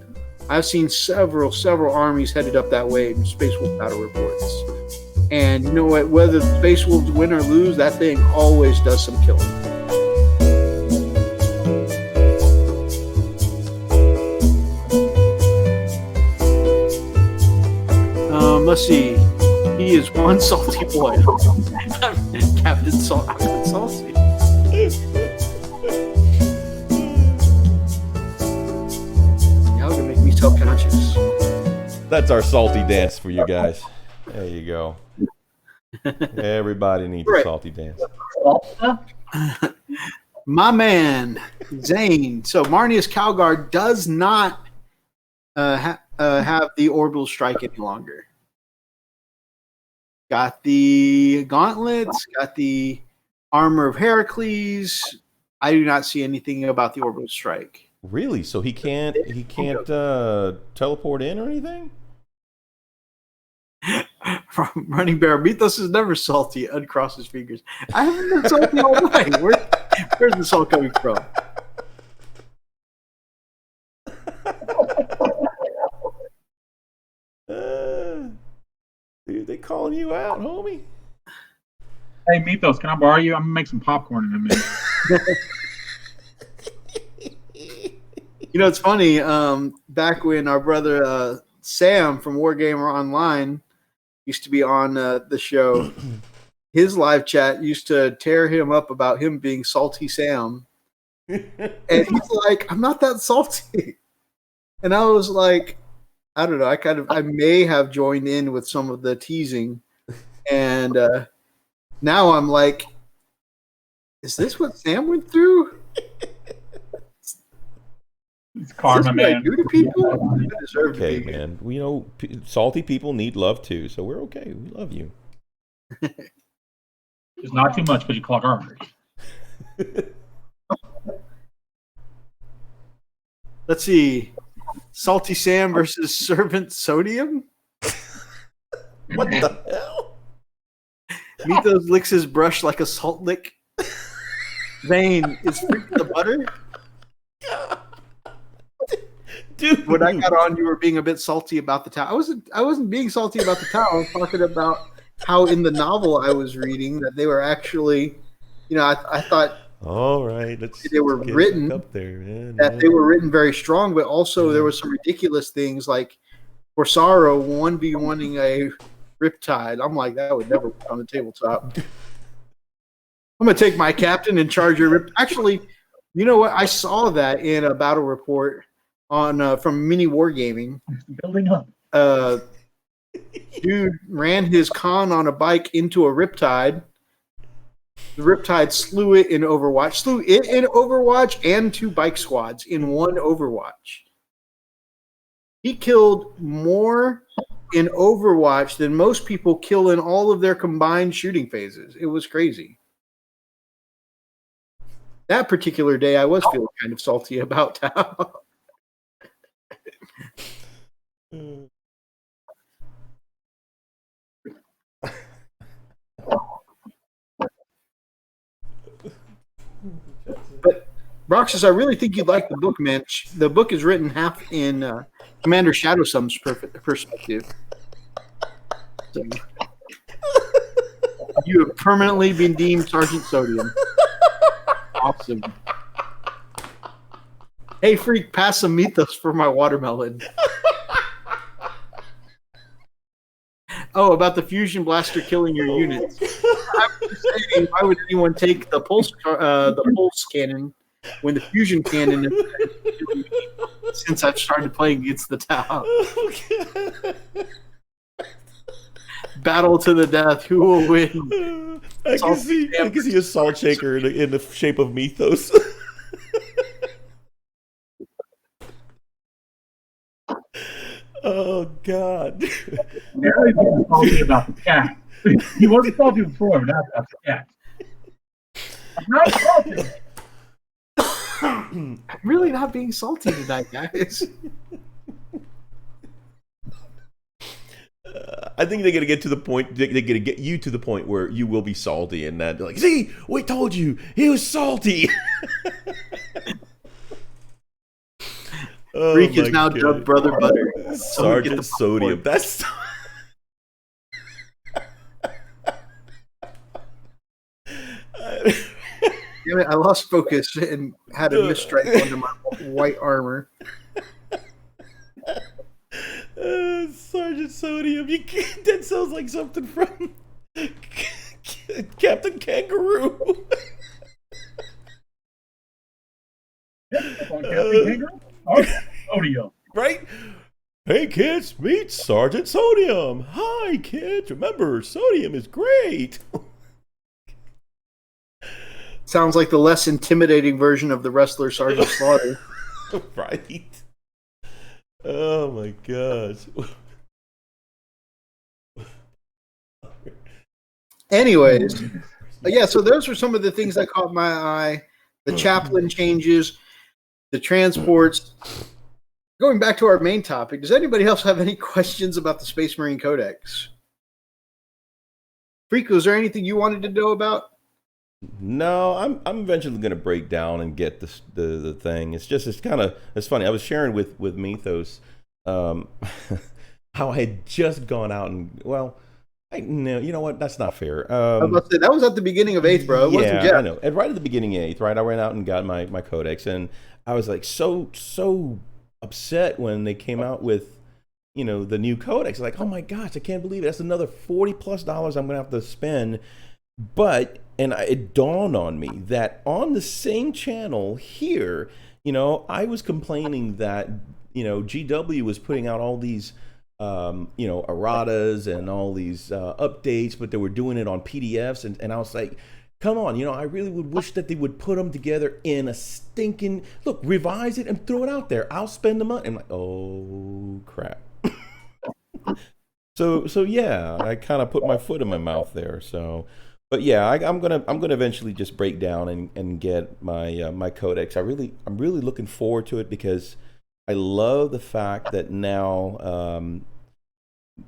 several armies headed up that way in Space Wolf battle reports. And you know what? Whether the Space Wolves win or lose, that thing always does some killing. Let's see. He is one salty boy. Captain Salty. Y'all gonna make me self-conscious. That's our salty dance for you guys. There you go. Everybody needs a salty dance. My man, Zane. So Marnius Calgar does not have the orbital strike any longer. Got the gauntlets, got the armor of Heracles. I do not see anything about the orbital strike. Really? So he can't teleport in or anything? From Running Bear, Mythos is never salty. Uncross his fingers. I haven't been salty all night. Where's the salt coming from? Dude, they calling you out, homie. Hey, Mythos, can I borrow you? I'm going to make some popcorn in a minute. It's funny. Back when our brother Sam from Wargamer Online, used to be on the show. His live chat used to tear him up about him being Salty Sam. And he's like, I'm not that salty. And I was like, I don't know. I may have joined in with some of the teasing. And now I'm like, is this what Sam went through? It's karma, is this what I man. do to people? I deserve Okay, to be. man. You know, salty people need love too, so we're okay. We love you. It's not too much because you clog arteries. Let's see. Salty Sam versus Servant Sodium. What the hell? Mythos licks his brush like a salt lick. Zane is Freak the butter. Dude. When I got on, you were being a bit salty about the towel. I wasn't being salty about the towel. I was talking about how in the novel I was reading that they were actually, I thought All right, let's they were get written back up there, man. that they were written very strong, but also there was some ridiculous things like Corsaro 1v1ing a Riptide. I'm like, that would never work on the tabletop. I'm gonna take my captain and charge your Rip. Actually, you know what? I saw that in a battle report on from Mini Wargaming. Building up. Dude ran his con on a bike into a Riptide. The Riptide slew it in Overwatch, and 2 bike squads in one Overwatch. He killed more in Overwatch than most people kill in all of their combined shooting phases. It was crazy. That particular day, I was feeling kind of salty about how. But Roxas, I really think you'd like the book, man. The book is written half in Commander Shadowsum's perspective. So, you have permanently been deemed Sergeant Sodium. Awesome. Hey, Freak, pass some Mythos for my watermelon. Oh, about the fusion blaster killing your units. I was saying, why would anyone take the pulse cannon when the fusion cannon is since I've started playing against the Tau? Battle to the death. Who will win? I can see a salt shaker in the shape of Mythos. Oh God! Barry's getting salty about the cat. He wasn't salty before, but now about the cat. I'm not salty. I'm really not being salty tonight, guys. I think they're gonna get to the point. They're gonna get you to the point where you will be salty, and that like, see, we told you he was salty. Oh, Freak is now dubbed Brother Butter. Sergeant Sodium. That's. Damn it, I lost focus and had a misstrike under my white armor. Sergeant Sodium. That sounds like something from Captain Kangaroo. Sodium. Right? Hey kids, meet Sergeant Sodium. Hi kids, remember Sodium is great. Sounds like the less intimidating version of the wrestler Sergeant Slaughter. Right? Oh my gosh. Anyways, yeah, so those were some of the things that caught my eye. The chaplain changes, the transports. Going back to our main topic, does anybody else have any questions about the Space Marine Codex? Freak, was there anything you wanted to know about? No, I'm eventually going to break down and get the thing. It's funny. I was sharing with Mythos how I had just gone out and no, you know what? That's not fair. I was about to say, that was at the beginning of 8th, bro. It wasn't yet. I know. And right at the beginning of 8th, right? I ran out and got my codex, and I was like so upset when they came out with the new codex. Like, oh my gosh, I can't believe it. That's another $40+ I'm gonna have to spend. But it dawned on me that on the same channel here, I was complaining that GW was putting out all these erratas and all these updates, but they were doing it on PDFs, and I was like, come on, I really would wish that they would put them together in a stinking look, revise it and throw it out there. I'll spend the money. I'm like, oh crap. So yeah, I kind of put my foot in my mouth there. So, but yeah, I'm gonna eventually just break down and get my my codex. I'm really looking forward to it because I love the fact that now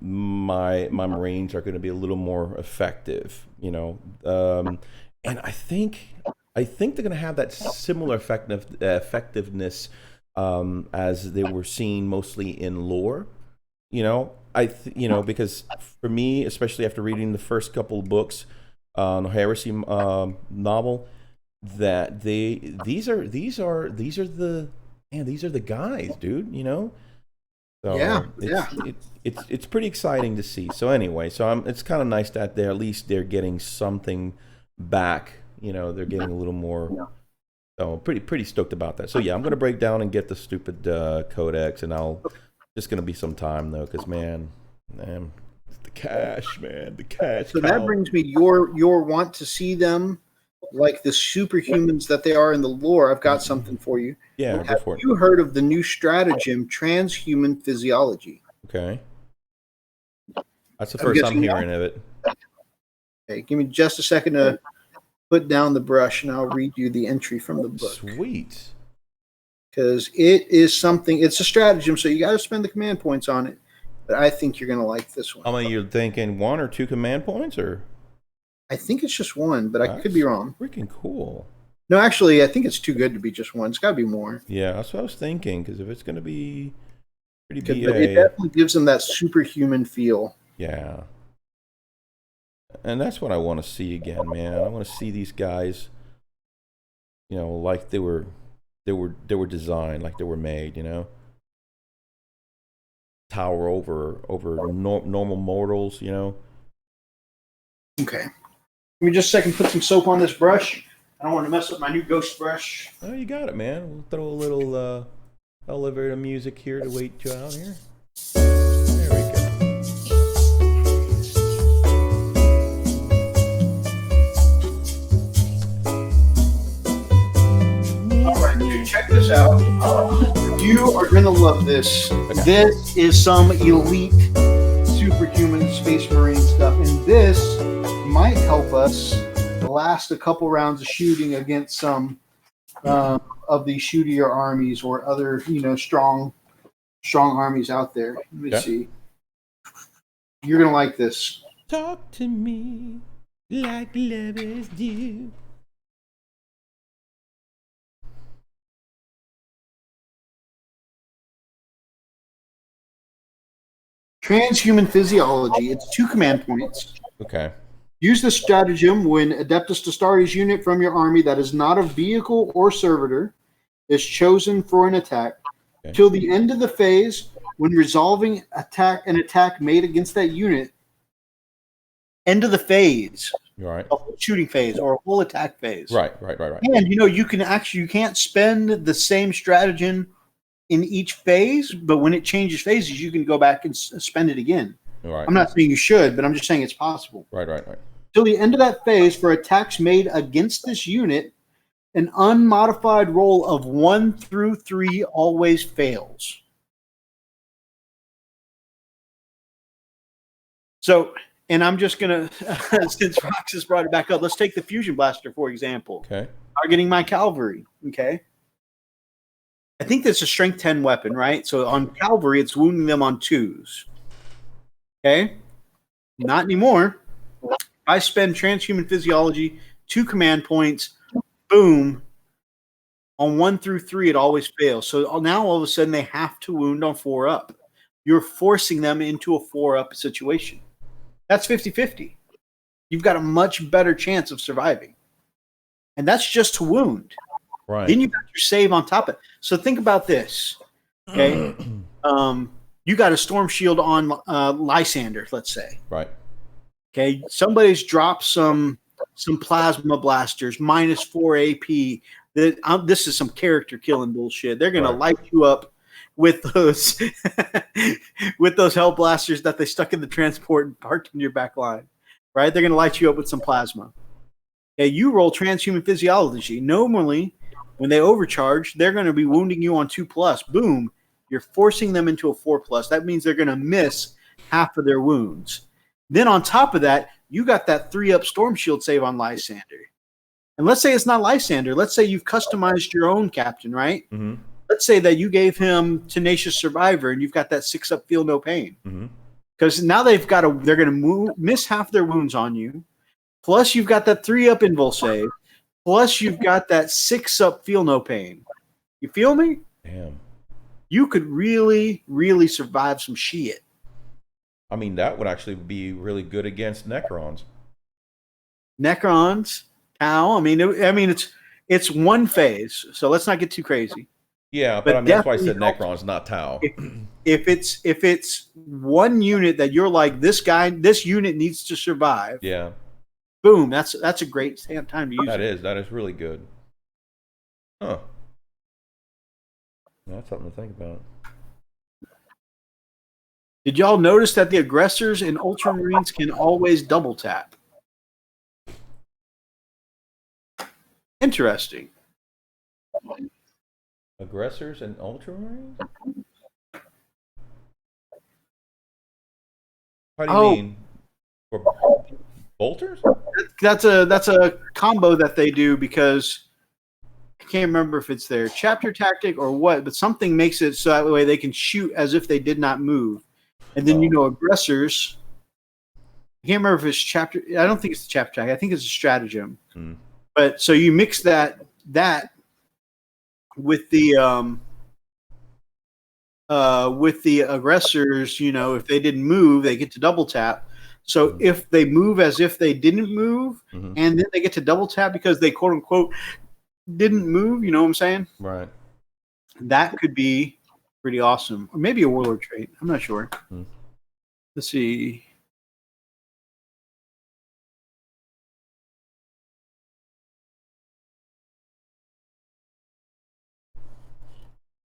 my Marines are going to be a little more effective, and I think they're going to have that similar effectiveness as they were seen mostly in lore. Because for me, especially after reading the first couple of books on Heresy novel, that these are the guys, dude. So it's pretty exciting to see. So anyway, it's kind of nice that at least they're getting something back. They're getting a little more. So pretty stoked about that. So yeah, I'm gonna break down and get the stupid codex, and just gonna be some time though, because man, the cash, man, the cash. So that brings me your want to see them like the superhumans that they are in the lore. I've got something for you. Yeah, go for it. Have you heard of the new stratagem, transhuman physiology? Okay. That's the first I'm hearing of it. Okay, give me just a second to put down the brush, and I'll read you the entry from the book. Sweet. Because it is something, it's a stratagem, so you got to spend the command points on it. But I think you're going to like this one. I mean, you're thinking 1 or 2 command points, or? I think it's just 1, but I could be wrong. Freaking cool. No, actually, I think it's too good to be just 1. It's got to be more. Yeah, that's what I was thinking, because if it's going to be pretty BA. But it definitely gives them that superhuman feel. Yeah. And that's what I want to see again, man. I want to see these guys, like they were designed, like they were made, tower over normal mortals, Okay. Give me just a second, put some soap on this brush. I don't want to mess up my new ghost brush. Oh, you got it, man. We'll throw a little elevator music here to wait you out here. There we go. All right, dude, check this out. You are going to love this. Okay. This is some elite superhuman space marine stuff, and this might help us last a couple rounds of shooting against some of the shootier armies or other, strong armies out there. Let me see. You're going to like this. Talk to me like lovers do. Transhuman physiology. It's 2 command points. Okay. Use this stratagem when Adeptus Astartes unit from your army that is not a vehicle or servitor is chosen for an attack. Okay. Till the end of the phase, when resolving an attack made against that unit, end of the phase, Right. a whole shooting phase or a whole attack phase. Right. And you can't spend the same stratagem in each phase, but when it changes phases, you can go back and spend it again. Right. I'm not saying you should, but I'm just saying it's possible. Right. Till the end of that phase, for attacks made against this unit, an unmodified roll of 1 through 3 always fails. So, and I'm just going to, since Roxas brought it back up, let's take the Fusion Blaster, for example. Okay. Targeting my cavalry, okay? I think that's a strength 10 weapon, right? So on cavalry, it's wounding them on 2s. Okay? Not anymore. I spend transhuman physiology, 2 command points, boom. On 1 through 3, it always fails. So now all of a sudden they have to wound on 4 up. You're forcing them into a 4 up situation. That's 50-50. You've got a much better chance of surviving. And that's just to wound. Right. Then you got your save on top of it. So think about this. Okay. you got a storm shield on Lysander, let's say. Right. Okay, somebody's dropped some plasma blasters, -4 AP. This is some character killing bullshit. They're gonna light you up with those with those hell blasters that they stuck in the transport and parked in your back line. Right? They're gonna light you up with some plasma. Okay, you roll transhuman physiology. Normally, when they overcharge, they're gonna be wounding you on 2+. Boom, you're forcing them into a 4+. That means they're gonna miss half of their wounds. Then on top of that, you got that 3-up storm shield save on Lysander. And let's say it's not Lysander. Let's say you've customized your own captain, right? Mm-hmm. Let's say that you gave him Tenacious Survivor and you've got that 6-up Feel No Pain. Mm-hmm. Because now they're going to miss half their wounds on you. Plus you've got that 3-up Invul save. Plus you've got that 6-up Feel No Pain. You feel me? Damn. You could really, really survive some shit. I mean, that would actually be really good against Necrons. Necrons, Tau. I mean, it's one phase, so let's not get too crazy. Yeah, But but I mean, that's why I said definitely Necrons, not Tau. If it's one unit that you're like, this unit needs to survive, Yeah, boom, that's a great time to use it. that is really good. Huh. That's something to think about. Did y'all notice that the aggressors in Ultramarines can always double tap? Interesting. Aggressors and Ultramarines? How do you mean? For bolters? That's a combo that they do because I can't remember if it's their chapter tactic or what, but something makes it so that way they can shoot as if they did not move. And then aggressors. I can't remember if it's chapter. I don't think it's the chapter tactic. I think it's a stratagem. Hmm. But so you mix that with the aggressors. If they didn't move, they get to double tap. So if they move as if they didn't move, Mm-hmm. and then they get to double tap because they quote unquote didn't move, you know what I'm saying? Right. That could be pretty awesome. Or maybe a warlord trait. I'm not sure. Hmm. Let's see.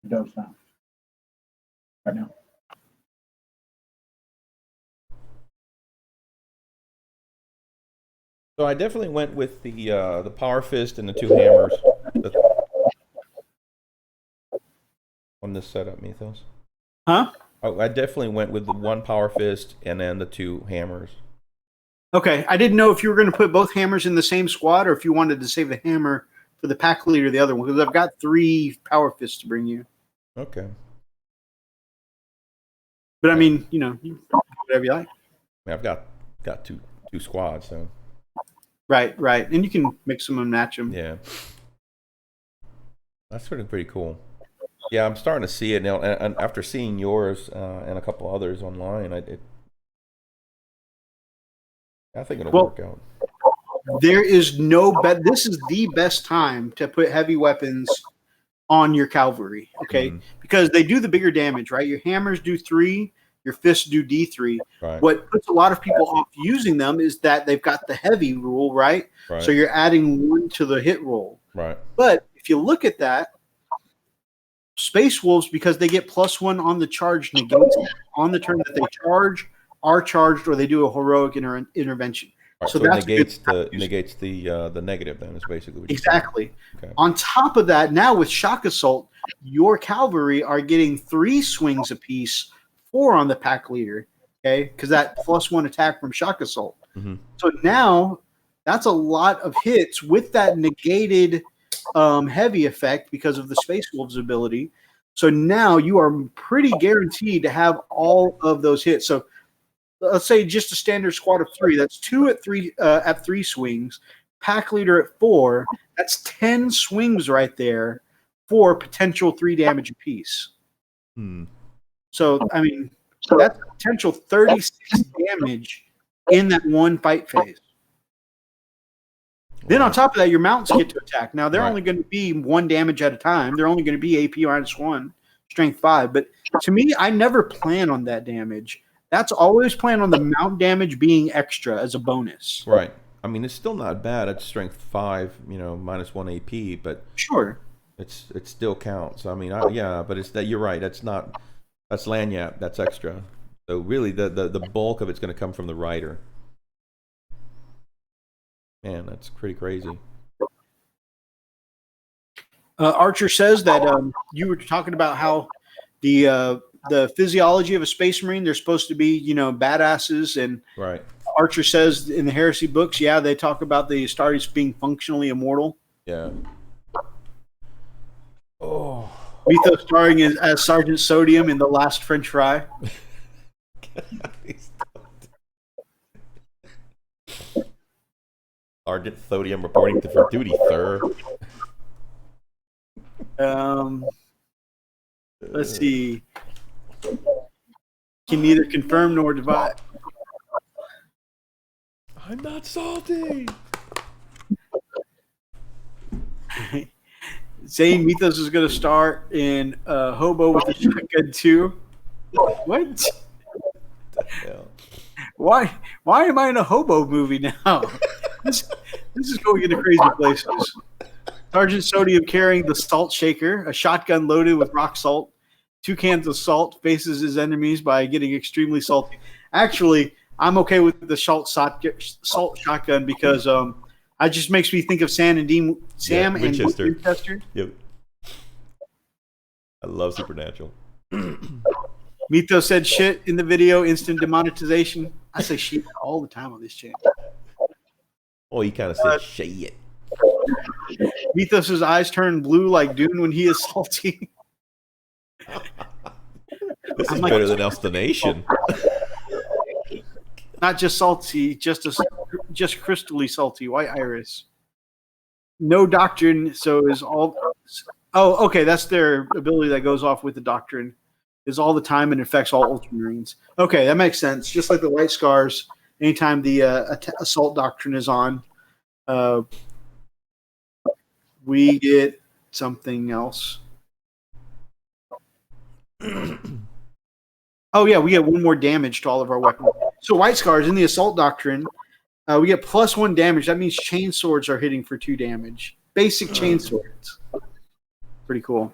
It does now. Right now. So I definitely went with the Power Fist and the 2 hammers on this setup, Mythos. Huh? I definitely went with the 1 Power Fist and then the 2 hammers. Okay. I didn't know if you were going to put both hammers in the same squad or if you wanted to save the hammer for the pack leader, the other one, because I've got 3 Power Fists to bring you. Okay. But I mean, you can do whatever you like. I mean, I've got two squads, so Right. And you can mix them and match them. yeah. That's pretty cool. Yeah, I'm starting to see it now, and after seeing yours and a couple others online, I think it'll work out. There is this is the best time to put heavy weapons on your cavalry, okay? Mhm. Because they do the bigger damage, right? Your hammers do 3, your fists do D3. Right. What puts a lot of people off using them is that they've got the heavy rule, right? Right. So you're adding 1 to the hit roll. Right. But if you look at that, Space Wolves, because they get +1 on the charge, negates on the turn that they are charged, or they do a heroic intervention. Right, So so it that's negates the negative. Then is basically what you're Exactly. saying. Okay. On top of that, now with Shock Assault, your cavalry are getting 3 swings apiece, 4 on the pack leader, okay? Because that +1 attack from Shock Assault. Mhm. So now that's a lot of hits with that negated heavy effect because of the Space Wolves ability. So now you are pretty guaranteed to have all of those hits. So let's say just a standard squad of 3. That's 2 at 3 swings. Pack leader at 4. That's 10 swings right there for potential 3 damage apiece. Hmm. So I mean, that's potential 36 damage in that one fight phase. Then on top of that, your mounts get to attack. Now they're Right. only going to be 1 damage at a time. They're only going to be AP -1. strength 5. But to me, I never plan on that damage. That's always planned on the mount damage being extra as a bonus. Right. I mean, it's still not bad. It's strength 5, minus 1 AP, but Sure. it still counts. I mean, but it's that you're right. That's lanyap. That's extra. So really, the bulk of it's going to come from the rider. Man, that's pretty crazy. Archer says that you were talking about how the physiology of a Space Marine, they're supposed to be, badasses. And Right. Archer says in the Heresy books, they talk about the Astartes being functionally immortal. Yeah. Oh. Mythos starring as Sergeant Sodium in The Last French Fry. Sergeant Sodium reporting for duty, sir. Let's see. Can neither confirm nor divide. I'm not salty. Saying Mythos is going to start in Hobo with a Shotgun 2. What? Hell. Why am I in a Hobo movie now? This is going into crazy places. Sergeant Sodium carrying the salt shaker, a shotgun loaded with rock salt. 2 cans of salt, faces his enemies by getting extremely salty. Actually, I'm okay with the salt shotgun because it just makes me think of Sam and Dean Winchester. Yep. I love Supernatural. Mythos said shit in the video, instant demonetization. I say shit all the time on this channel. Oh, he kind of said shit. Mythos's eyes turn blue like Dune when he is salty. This I'm is like- better than Elstonation. Not just salty, just crystally salty. White iris. No doctrine, so is all. Oh, okay. That's their ability that goes off with the doctrine. Is all the time and affects all Ultramarines. Okay, that makes sense. Just like the White Scars, anytime the assault doctrine is on, we get something else. Oh yeah, we get 1 more damage to all of our weapons. So White Scars in the assault doctrine, we get +1 damage. That means chain swords are hitting for 2 damage. Basic chain swords. Pretty cool.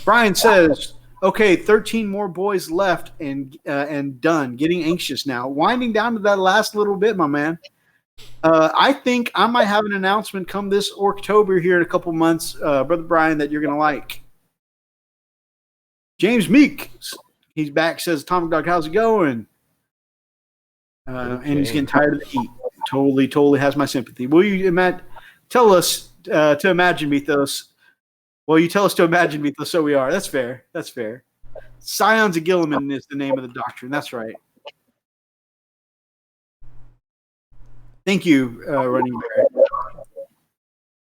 Brian says, okay, 13 more boys left and done. Getting anxious now. Winding down to that last little bit, my man. I think I might have an announcement come this October here in a couple months, Brother Brian, that you're going to like. James Meek, he's back, says, Atomic Dog, how's it going? And he's getting tired of the heat. Totally has my sympathy. Will you, Matt, tell us to imagine Mythos? Well, you tell us to imagine Mythos, so we are. That's fair. Scions of Gilliman is the name of the doctrine. That's right. Thank you, Running Bear.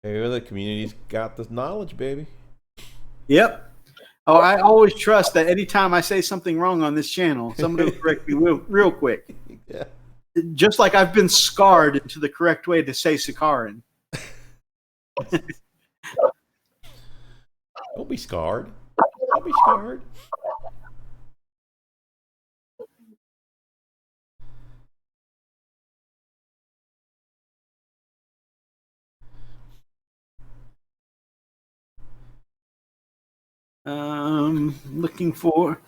Hey, the community's got this knowledge, baby. Yep. Oh, I always trust that anytime I say something wrong on this channel, somebody will correct me real quick. Yeah. Just like I've been scarred into the correct way to say Sakaran. Don't be scarred. Don't be scarred. Looking for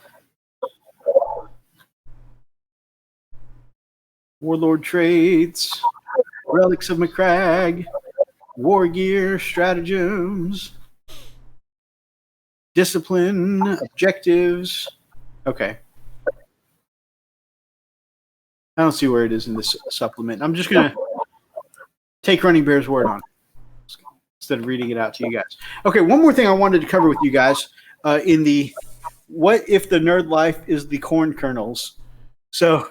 Warlord traits, relics of McCrag, war gear, stratagems, discipline, objectives. Okay. I don't see where it is in this supplement. I'm just going to take Running Bear's word on it instead of reading it out to you guys. Okay, one more thing I wanted to cover with you guys in the what if the nerd life is the corn kernels. So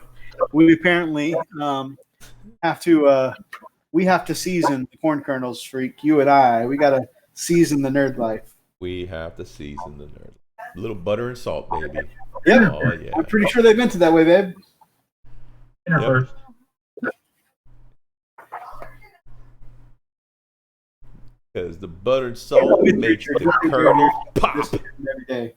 we apparently have to season the corn kernels, Freak. You and I, we got to season the nerd life. We have to season the nerd. A little butter and salt, baby. Yeah, Oh, yeah. I'm pretty sure they meant it that way, babe. Dinner Yep. first. Because the buttered salt makes the kernel pop. Every day.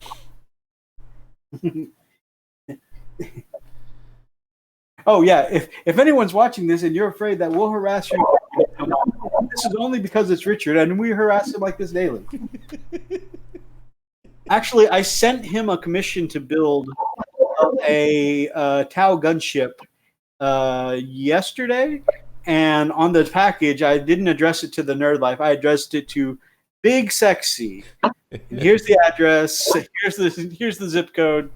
Oh yeah, if anyone's watching this and you're afraid that we'll harass you, this is only because it's Richard, and we harass him like this daily. Actually, I sent him a commission to build a Tau gunship yesterday, and on the package, I didn't address it to the Nerd Life. I addressed it to Big Sexy. And here's the address. Here's the zip code.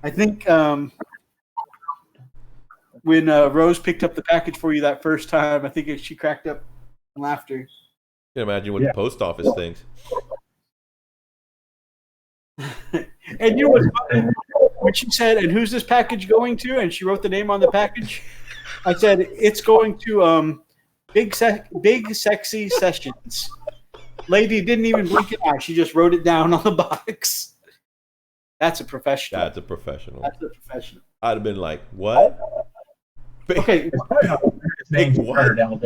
I think when Rose picked up the package for you that first time, I think she cracked up in laughter. You can imagine what the post office thinks. And you know what's funny? When she said, "And who's this package going to?" and she wrote the name on the package, I said, "It's going to Big Sexy Sessions." Lady didn't even blink an eye. She just wrote it down on the box. That's a professional. That's a professional. That's a professional. I'd have been like, what? Okay. His name's Carter Dell.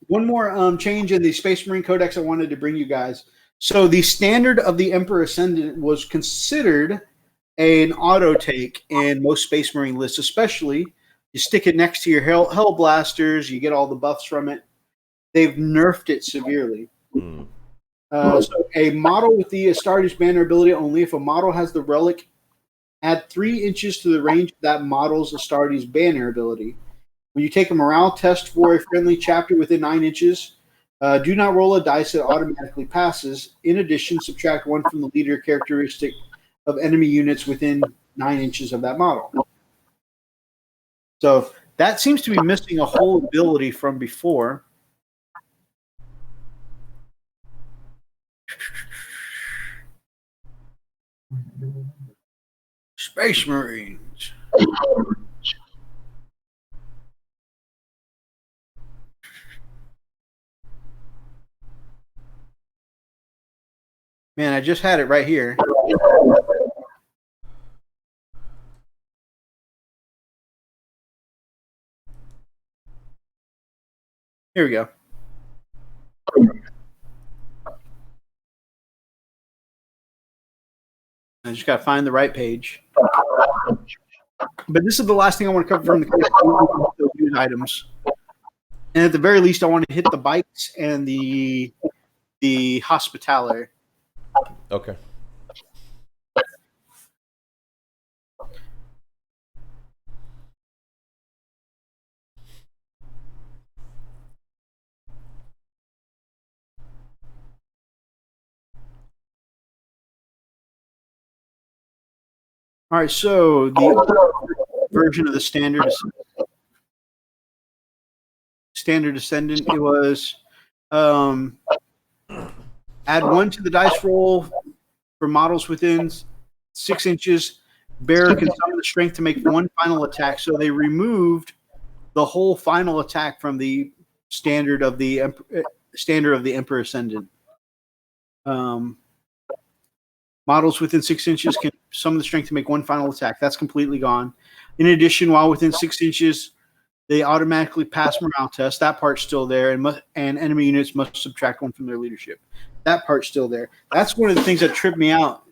One more change in the Space Marine Codex I wanted to bring you guys. So the standard of the Emperor Ascendant was considered an auto take in most Space Marine lists, especially you stick it next to your Hell Blasters, you get all the buffs from it. They've nerfed it severely. So a model with the Astartes banner ability only, if a model has the relic, add 3 inches to the range of that model's Astartes banner ability. When you take a morale test for a friendly chapter within 9 inches, do not roll a dice that automatically passes. In addition, subtract 1 from the leader characteristic of enemy units within 9 inches of that model. So that seems to be missing a whole ability from before. Space Marines. Man, I just had it right here. Here we go. I just got to find the right page. But this is the last thing I want to cover from the news items. And at the very least, I want to hit the bikes and the hospitaller. Okay. All right, so the version of the standard Ascendant, it was add 1 to the dice roll for models within 6 inches. Bearer can summon the strength to make 1 final attack. So they removed the whole final attack from the standard of the Emperor Ascendant. Models within 6 inches can summon the strength to make 1 final attack. That's completely gone. In addition, while within 6 inches, they automatically pass morale test. That part's still there, and enemy units must subtract 1 from their leadership. That part's still there. That's one of the things that tripped me out,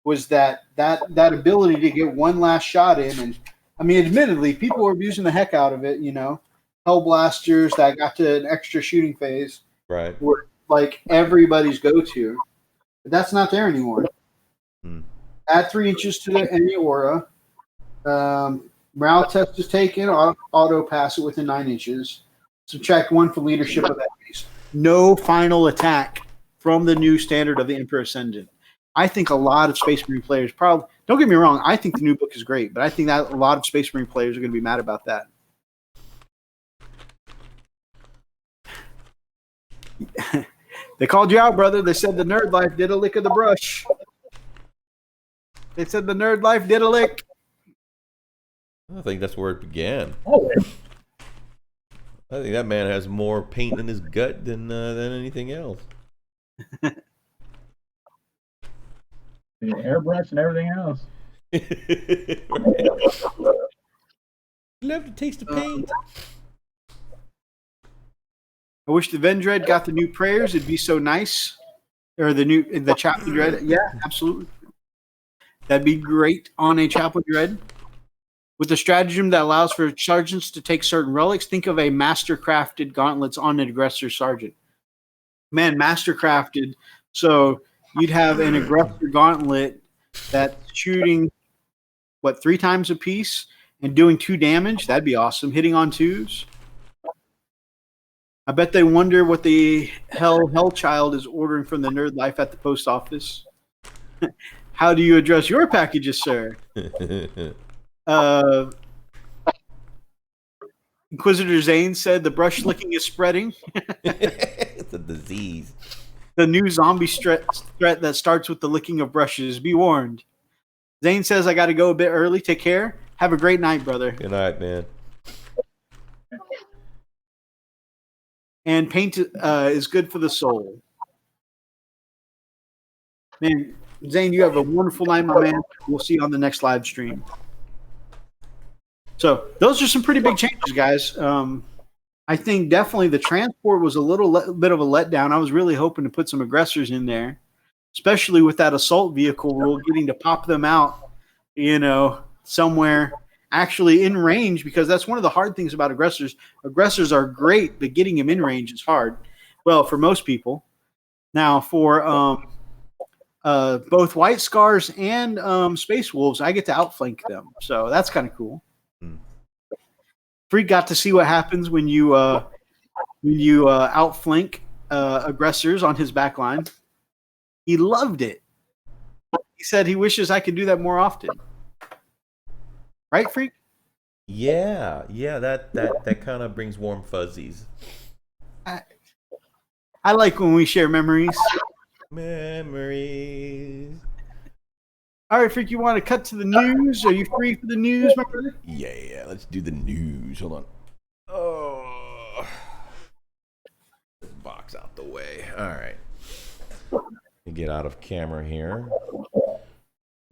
was that ability to get 1 last shot in. And I mean, admittedly, people were abusing the heck out of it. You know, Hell Blasters that got to an extra shooting phase, Right. were like everybody's go-to. But that's not there anymore. Add 3 inches to the enemy aura. Morale test is taken. Auto pass it within 9 inches. Subtract 1 for leadership of enemies. No final attack from the new standard of the Emperor Ascendant. I think a lot of Space Marine players probably, don't get me wrong, I think the new book is great, but I think that a lot of Space Marine players are going to be mad about that. They called you out, brother. They said the Nerd Life did a lick of the brush. They said the Nerd Life did a lick. I think that's where it began. Oh, I think that man has more paint in his gut than anything else. the airbrush and everything else. Love to taste the paint. I wish the Vendread got the new prayers. It'd be so nice. Or the Chaplain Dread. Yeah, absolutely. That'd be great on a Chaplain Dread. With a stratagem that allows for sergeants to take certain relics, think of a master-crafted gauntlets on an aggressor sergeant. Man, master-crafted. So you'd have an aggressor gauntlet that's shooting, 3 times a piece and doing 2 damage? That'd be awesome. Hitting on 2s. I bet they wonder what the Hellchild is ordering from the Nerd Life at the post office. How do you address your packages, sir? Inquisitor Zane said the brush licking is spreading. It's a disease. The new zombie threat that starts with the licking of brushes. Be warned. Zane says I got to go a bit early. Take care. Have a great night, brother. Good night, man. And paint is good for the soul. Man, Zane, you have a wonderful night, my man. We'll see you on the next live stream. So those are some pretty big changes, guys. I think definitely the transport was a little bit of a letdown. I was really hoping to put some aggressors in there, especially with that assault vehicle rule, getting to pop them out, somewhere actually in range, because that's one of the hard things about aggressors. Aggressors are great, but getting them in range is hard. Well, for most people. Now, for both White Scars and Space Wolves, I get to outflank them, so that's kind of cool. Freak got to see what happens when you outflank aggressors on his back line. He loved it. He said he wishes I could do that more often. Right, Freak? Yeah, that kind of brings warm fuzzies. I like when we share memories. Memories. All right, Freak, you want to cut to the news? Are you free for the news, my brother? Yeah, let's do the news. Hold on. Oh, box out the way. All right. Let me get out of camera here.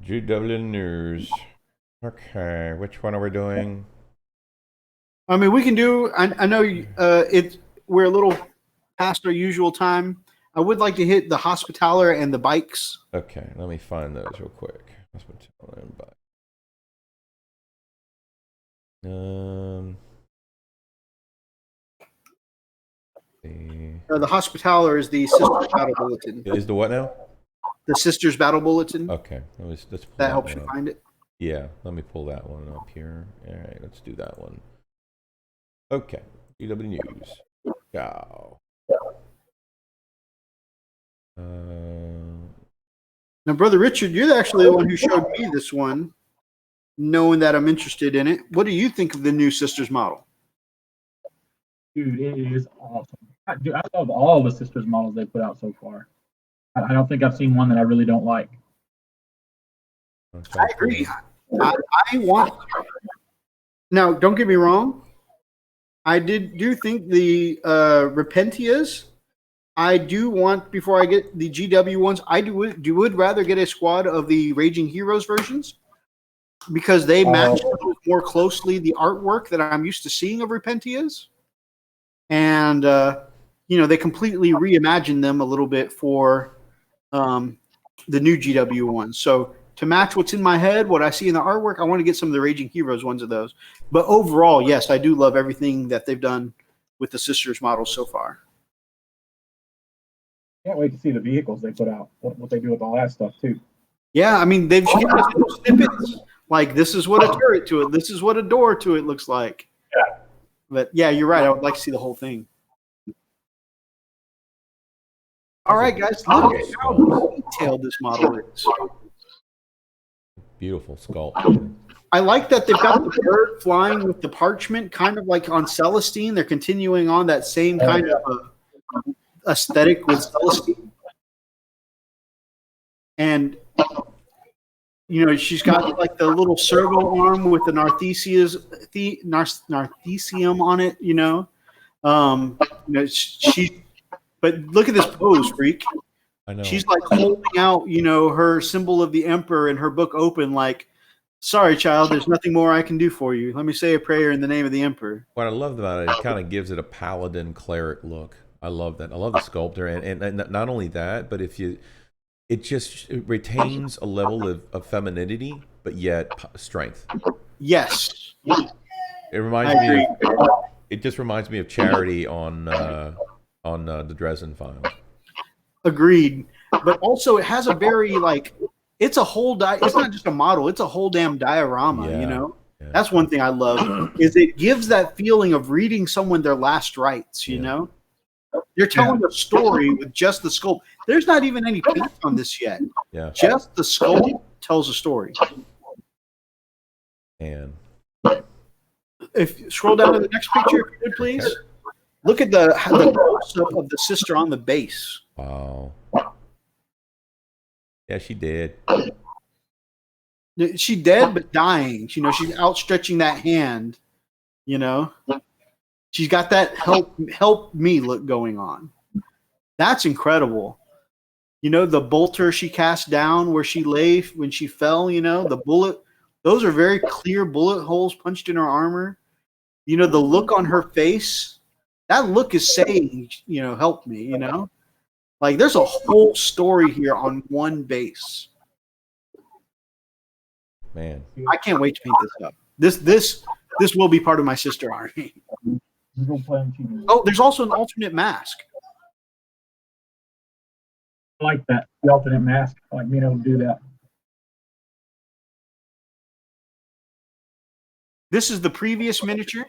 GW News. Okay, which one are we doing? I mean, we can do. I know we're a little past our usual time. I would like to hit the Hospitaller and the bikes. Okay, let me find those real quick. Hospitaller and bike. The Hospitaller is the Sisters Battle Bulletin. Is the what now? The Sisters Battle Bulletin. Okay, let's pull that helps one you up. find it. Yeah, let me pull that one up here. All right, let's do that one. Okay, GW News. Go. Now, Brother Richard, you're actually the one who showed me this one, knowing that I'm interested in it. What do you think of the new Sisters model? Dude, it is awesome. I love all the Sisters models they put out so far. I don't think I've seen one that I really don't like. I agree. I want. Now, don't get me wrong. I do think the Repentias. I do want, before I get the GW ones, I would rather get a squad of the Raging Heroes versions, because they match more closely the artwork that I'm used to seeing of Repentias, and they completely reimagined them a little bit for the new GW ones. So to match what's in my head, what I see in the artwork, I want to get some of the Raging Heroes ones of those. But overall, yes, I do love everything that they've done with the Sisters models so far. Can't wait to see the vehicles they put out, what they do with all that stuff too. Yeah, I mean, they've given us little snippets. Like, this is what a turret to it. This is what a door to it looks like. Yeah. But yeah, you're right. I would like to see the whole thing. All right, guys. Look at how detailed this model is. Beautiful sculpt. I like that they've got the bird flying with the parchment, kind of like on Celestine. They're continuing on that same kind of aesthetic with Celestine. And she's got like the little servo arm with the Narthesium on it. But look at this pose, Freak. I know. She's like holding out, her symbol of the Emperor and her book open, like, sorry, child, there's nothing more I can do for you. Let me say a prayer in the name of the Emperor. What I loved about it, it kind of gives it a paladin cleric look. I love that. I love the sculptor, and not only that, but it retains a level of femininity, but yet strength. Yes, It reminds I me agree. of. It just reminds me of Charity on the Dresden Files. Agreed. But also, it has a very like, it's a whole it's not just a model; it's a whole damn diorama. You Yeah. know, Yeah. that's one thing I love is it gives that feeling of reading someone their last rites. You Yeah. know, you're telling a story with just the sculpt. There's not even any paint on this yet. Yeah. Just the sculpt tells a story. And If scroll down to the next picture, if you could, please. Okay. Look at the close-up of the sister on the base. wow. Yeah, she did. She dead but dying. You know, she's outstretching that hand. You know, she's got that help me look going on. That's incredible. You know, the bolter she cast down where she lay when she fell. You know, the bullet. Those are very clear bullet holes punched in her armor. You know, the look on her face. That look is saying, you know, help me. You know, like there's a whole story here on one base. Man. I can't wait to paint this up. This will be part of my sister army. We're gonna play on TV. Oh, there's also an alternate mask. I like that, the alternate mask. I like being able to do that. This is the previous miniature,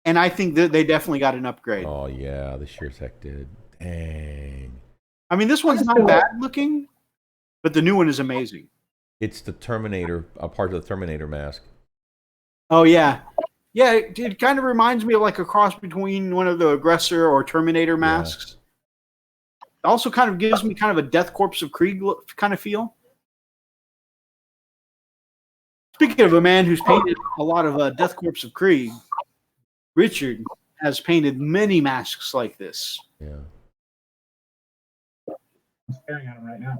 and I think that they definitely got an upgrade. Oh yeah, the sheer tech did. Dang. I mean, this one's not bad looking, but the new one is amazing. It's the Terminator, a part of the Terminator mask. Oh yeah, yeah. It kind of reminds me of like a cross between one of the Aggressor or Terminator masks. Also, kind of gives me kind of a Death Corps of Krieg kind of feel. Speaking of a man who's painted a lot of Death Corps of Krieg, Richard has painted many masks like this. Yeah. I'm staring at him right now.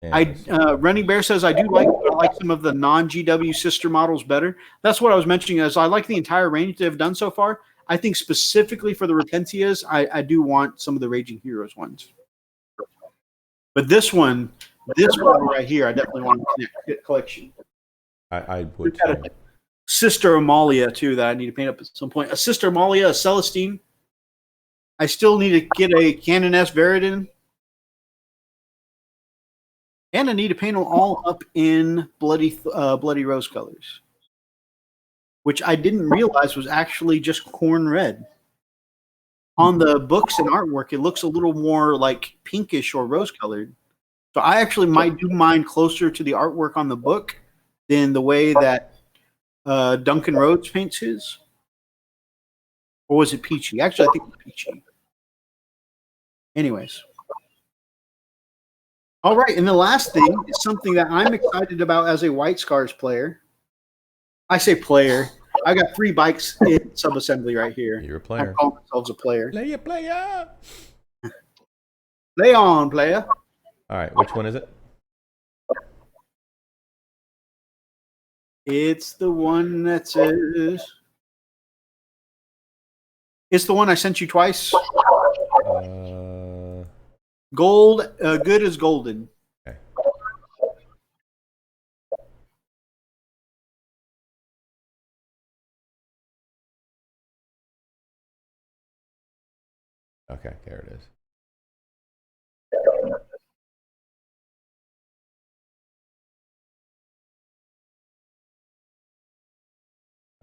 And Running Bear says I like some of the non-GW sister models better. That's what I was mentioning. As I like the entire range they've done so far. I think specifically for the Repentias, I do want some of the Raging Heroes ones. But this one right here, I definitely want to collection. I would We've got too. a Sister Amalia too that I need to paint up at some point. A Sister Amalia, a Celestine. I still need to get a Canoness Veridin. And I need to paint them all up in bloody rose colors, which I didn't realize was actually just corn red. On the books and artwork, it looks a little more like pinkish or rose colored. So I actually might do mine closer to the artwork on the book than the way that Duncan Rhodes paints his. Or was it peachy? Actually, I think it was peachy. Anyways. All right, and the last thing is something that I'm excited about as a White Scars player. I say player. I got 3 bikes in sub-assembly right here. You're a I player. call themselves a player. Player. Lay on, player. All right, which one is it? It's the one that says... It's the one I sent you twice. Gold, good as golden. Okay. Okay, there it is.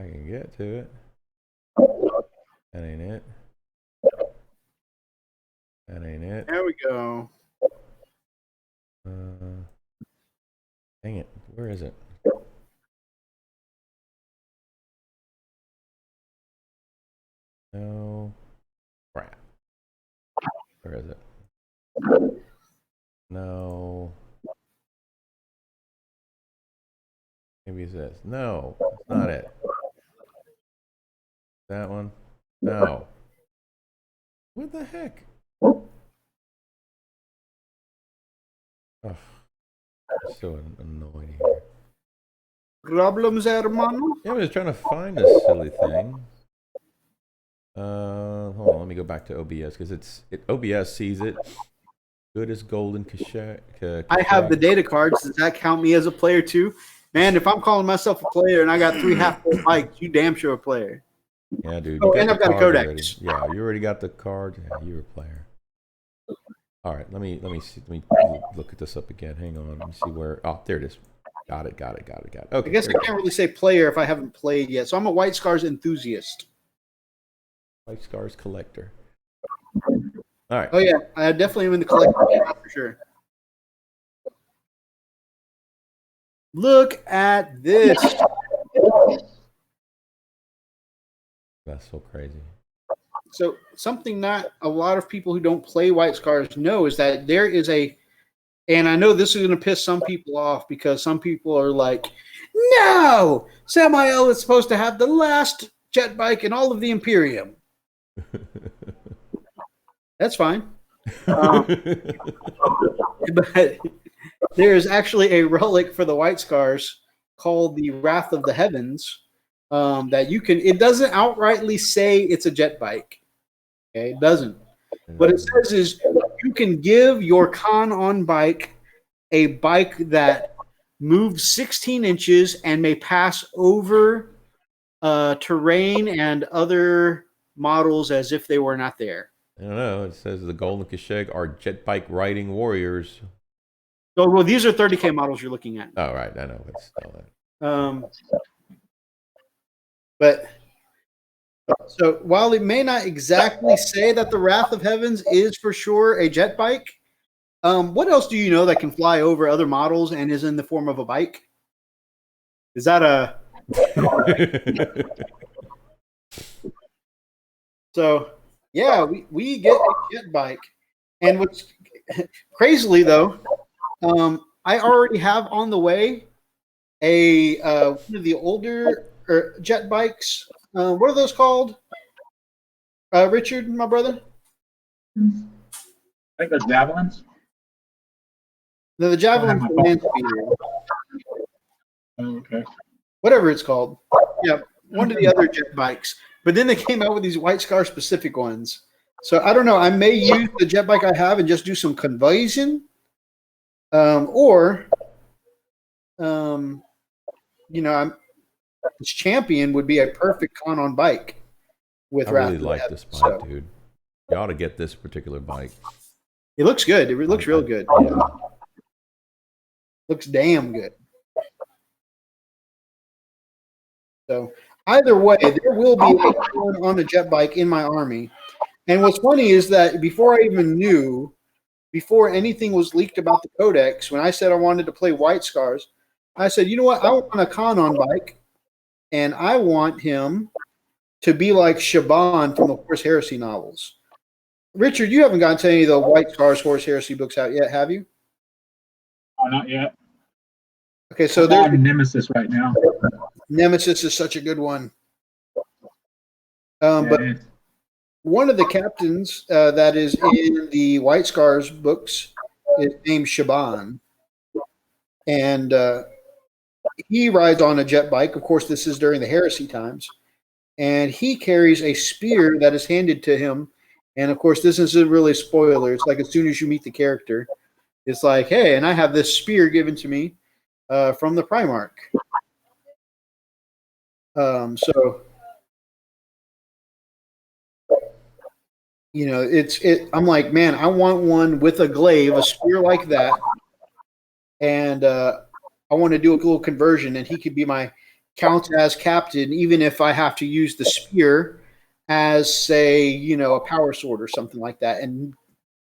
I can get to it. That ain't it. That ain't it. There we go. Dang it. Where is it? No. Crap. Where is it? No. Maybe it's this. No, it's not it. That one? No. What the heck? Oh, it's so annoying here. Problems, hermano? Yeah, I was trying to find this silly thing. Hold on, let me go back to OBS because OBS sees it. Good as golden cachet. I have the data cards. Does that count me as a player too? Man, if I'm calling myself a player and I got 3 half-full bikes, you damn sure a player. Yeah, dude. Oh, you and the I've got a card codex. already. Yeah, you already got the card. Yeah, you're a player. All right, let me see. Let me look at this up again. Hang on. Let me see where. Oh, there it is. Got it. Okay. I guess I can't really say player if I haven't played yet. So I'm a White Scars enthusiast. White Scars collector. All right. Oh yeah, I definitely am in the collector for sure. Look at this. That's so crazy. So something not a lot of people who don't play White Scars know is that there is a, and I know this is going to piss some people off because some people are like, no, Samael is supposed to have the last jet bike in all of the Imperium. That's fine. But there is actually a relic for the White Scars called the Wrath of the Heavens that you can, it doesn't outrightly say it's a jet bike. Okay, it doesn't. What it says is you can give your Khan on bike a bike that moves 16 inches and may pass over terrain and other models as if they were not there. I don't know. It says the Golden Kasheg are jet bike riding warriors. So, well, these are 30K models you're looking at. Oh, right. I know. It's all that. But so while it may not exactly say that the Wrath of Heavens is for sure a jet bike, what else do you know that can fly over other models and is in the form of a bike? Is that a so? Yeah, we get a jet bike, and what's crazily though, I already have on the way a one of the older jet bikes. What are those called? Richard, my brother? I think they're javelins. No, the Javelin's the land speeder. Oh, okay. Whatever it's called. Yeah, one of the other jet bikes. But then they came out with these White Scar specific ones. So I don't know. I may use the jet bike I have and just do some conversion. Or this champion would be a perfect con on bike with I really like this bike, dude. You ought to get this particular bike. It looks good. It looks real good. Yeah. Looks damn good. So either way, there will be a con on a jet bike in my army. And what's funny is that before I even knew, before anything was leaked about the Codex, when I said I wanted to play White Scars, I said, you know what? I want a con on bike, and I want him to be like Shaban from the Horus Heresy novels. Richard, you haven't gotten to any of the White Scars Horus Heresy books out yet, have you? Oh, not yet. Okay, so I'm there's on Nemesis right now. Nemesis is such a good one. Yeah, But one of the captains that is in the White Scars books is named Shaban. And he rides on a jet bike. Of course, this is during the heresy times. And he carries a spear that is handed to him. And of course, this isn't really a spoiler. It's like as soon as you meet the character, it's like, hey, and I have this spear given to me from the Primarch. So, you know, I'm like, man, I want one with a glaive, a spear like that. And I want to do a little conversion, and he could be my count as captain, even if I have to use the spear as, say, you know, a power sword or something like that. And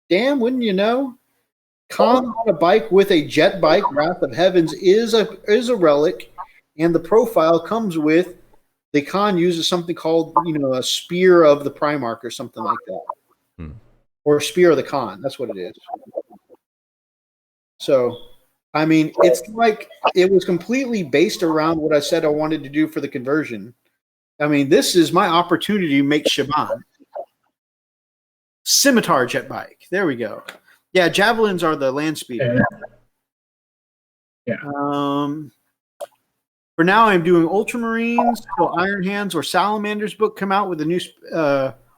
damn, wouldn't you know, Khan on a bike with a jet bike, Wrath of Heavens, is a relic, and the profile comes with the Khan uses something called, you know, a spear of the Primarch or something like that, or spear of the Khan. That's what it is. So, I mean, it's like it was completely based around what I said I wanted to do for the conversion. I mean, this is my opportunity to make Shaban. Scimitar jet bike. There we go. Yeah, javelins are the land speeder. Yeah. For now, I'm doing Ultramarines till Iron Hands or Salamander's book come out with a new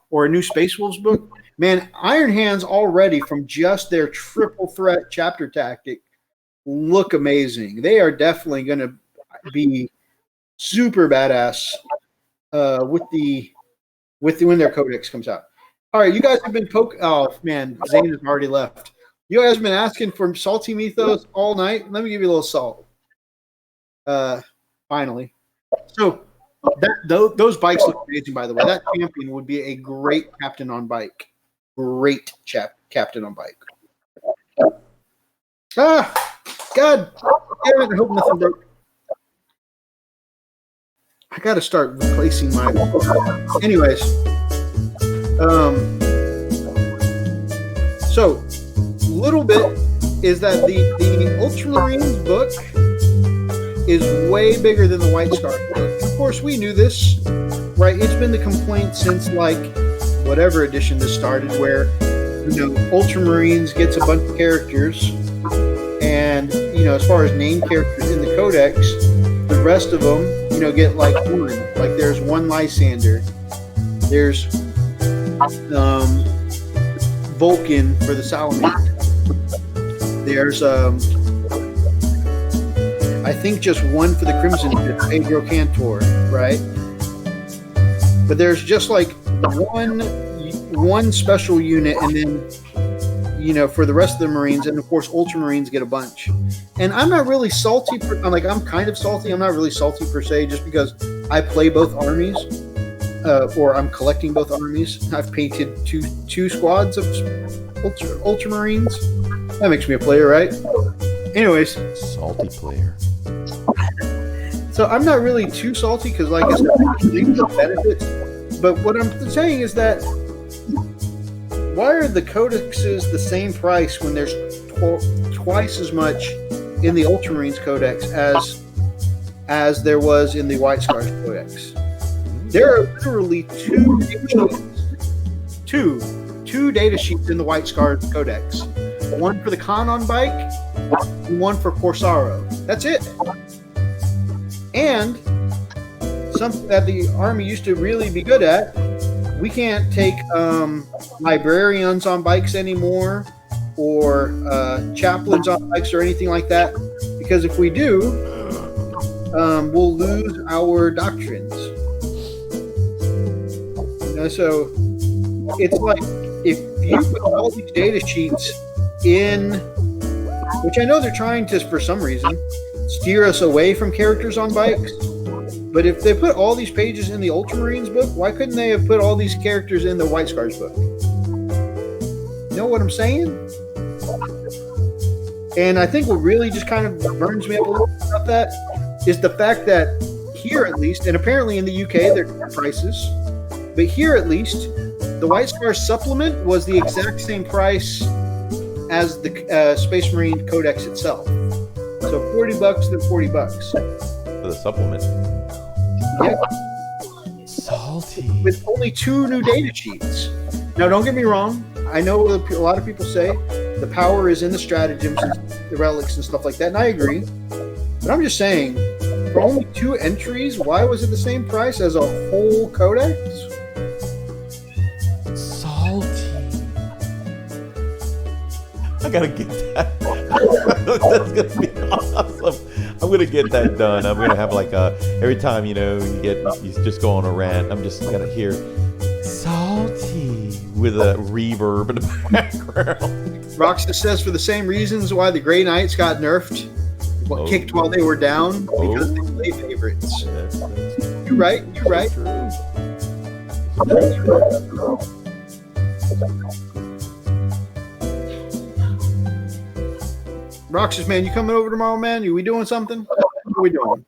or a new Space Wolves book. Man, Iron Hands already from just their triple threat chapter tactic look amazing. They are definitely going to be super badass when their codex comes out. All right, you guys have been oh man, Zane has already left. You guys have been asking for salty mythos all night. Let me give you a little salt. Finally. So those bikes look amazing, by the way. That champion would be a great captain on bike. Great captain on bike. Ah, God damn it, I hope nothing broke. I got to start replacing my. Anyways, so little bit is that the Ultramarines book is way bigger than the White Scar book. Of course, we knew this, right? It's been the complaint since like whatever edition this started, where Ultramarines gets a bunch of characters, and as far as named characters in the Codex, the rest of them get like one. Like there's one Lysander, there's Vulcan for the Salamander, there's I think just one for the Crimson Fist, Pedro Cantor, right? But there's just like one special unit, and then for the rest of the Marines, and of course Ultramarines get a bunch. And I'm not really salty. I'm kind of salty. I'm not really salty per se, just because I play both armies, or I'm collecting both armies. I've painted two squads of Ultramarines. That makes me a player, right? Anyways, salty player. So I'm not really too salty because, like I said, there's benefits. But what I'm saying is that why are the codexes the same price when there's twice as much in the Ultramarines Codex as there was in the White Scars Codex? There are literally two data sheets in the White Scars Codex. One for the Kanon bike and one for Corsaro. That's it. And something that the Army used to really be good at, we can't take librarians on bikes anymore, or chaplains on bikes or anything like that, because if we do, we'll lose our doctrines. So it's like if you put all these data sheets in, which I know they're trying to, for some reason, steer us away from characters on bikes. But if they put all these pages in the Ultramarines book, why couldn't they have put all these characters in the White Scars book? You know what I'm saying? And I think what really just kind of burns me up a little bit about that is the fact that here at least, and apparently in the UK they're different prices, but here at least, the White Scars supplement was the exact same price as the Space Marine Codex itself. So $40 then $40 for the supplement. Yeah. Salty. With only 2 new data sheets. Now, don't get me wrong. I know a lot of people say the power is in the stratagems, and the relics, and stuff like that, and I agree. But I'm just saying, for only 2 entries, why was it the same price as a whole codex? Salty. I gotta get that. That's gonna be awesome. I'm gonna get that done. I'm gonna have like every time you just go on a rant, I'm just gonna hear salty with a reverb in the background. Roxas says for the same reasons why the Grey Knights got nerfed, kicked while they were down, because they play favorites. You're right. Roxas, man, you coming over tomorrow, man? Are we doing something? What are we doing?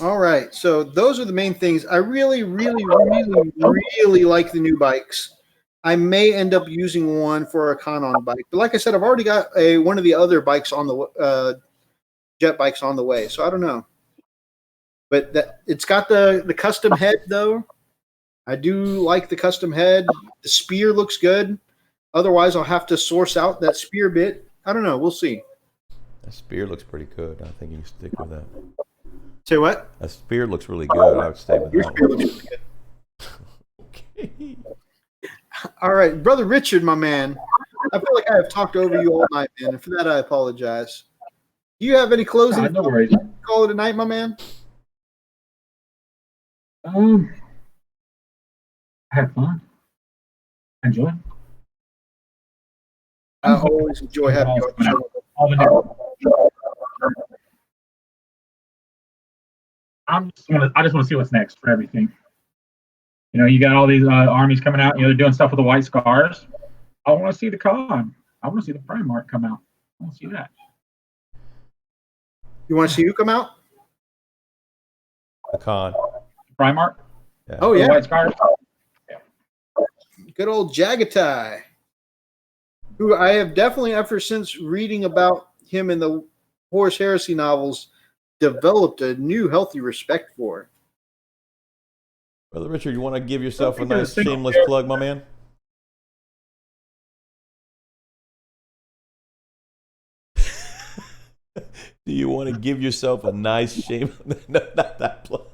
All right, so those are the main things. I really, really, really, really like the new bikes. I may end up using one for a Kanon bike, but like I said, I've already got one of the other bikes on the jet bikes on the way, so I don't know. But it's got the custom head though. I do like the custom head. The spear looks good. Otherwise, I'll have to source out that spear bit I don't know. We'll see. That spear looks pretty good. I think you can stick with that. Say what? That spear looks really good. I would stay with Your that spear one. looks really good. Okay. All right, brother Richard, my man. I feel like I have talked over you all night, man, and for that I apologize. Do you have any closing? No worries. Call it a night, my man. I had fun. Enjoy. I always enjoy having you on the show. All the new- I just want to see what's next for everything. You know, you got all these armies coming out. You know, they're doing stuff with the white scars. I want to see the Khan. I want to see the Primarch come out. I want to see that. You want to see who come out? The con. Primarch. Yeah. Oh The yeah, white scars. good old Jagatai, who I have definitely, ever since reading about him in the Horus Heresy novels, developed a new healthy respect for. Brother Richard, you want to give yourself a think there's nice a single- shameless plug, my man? Do you want to give yourself a nice shame? No, not that plug.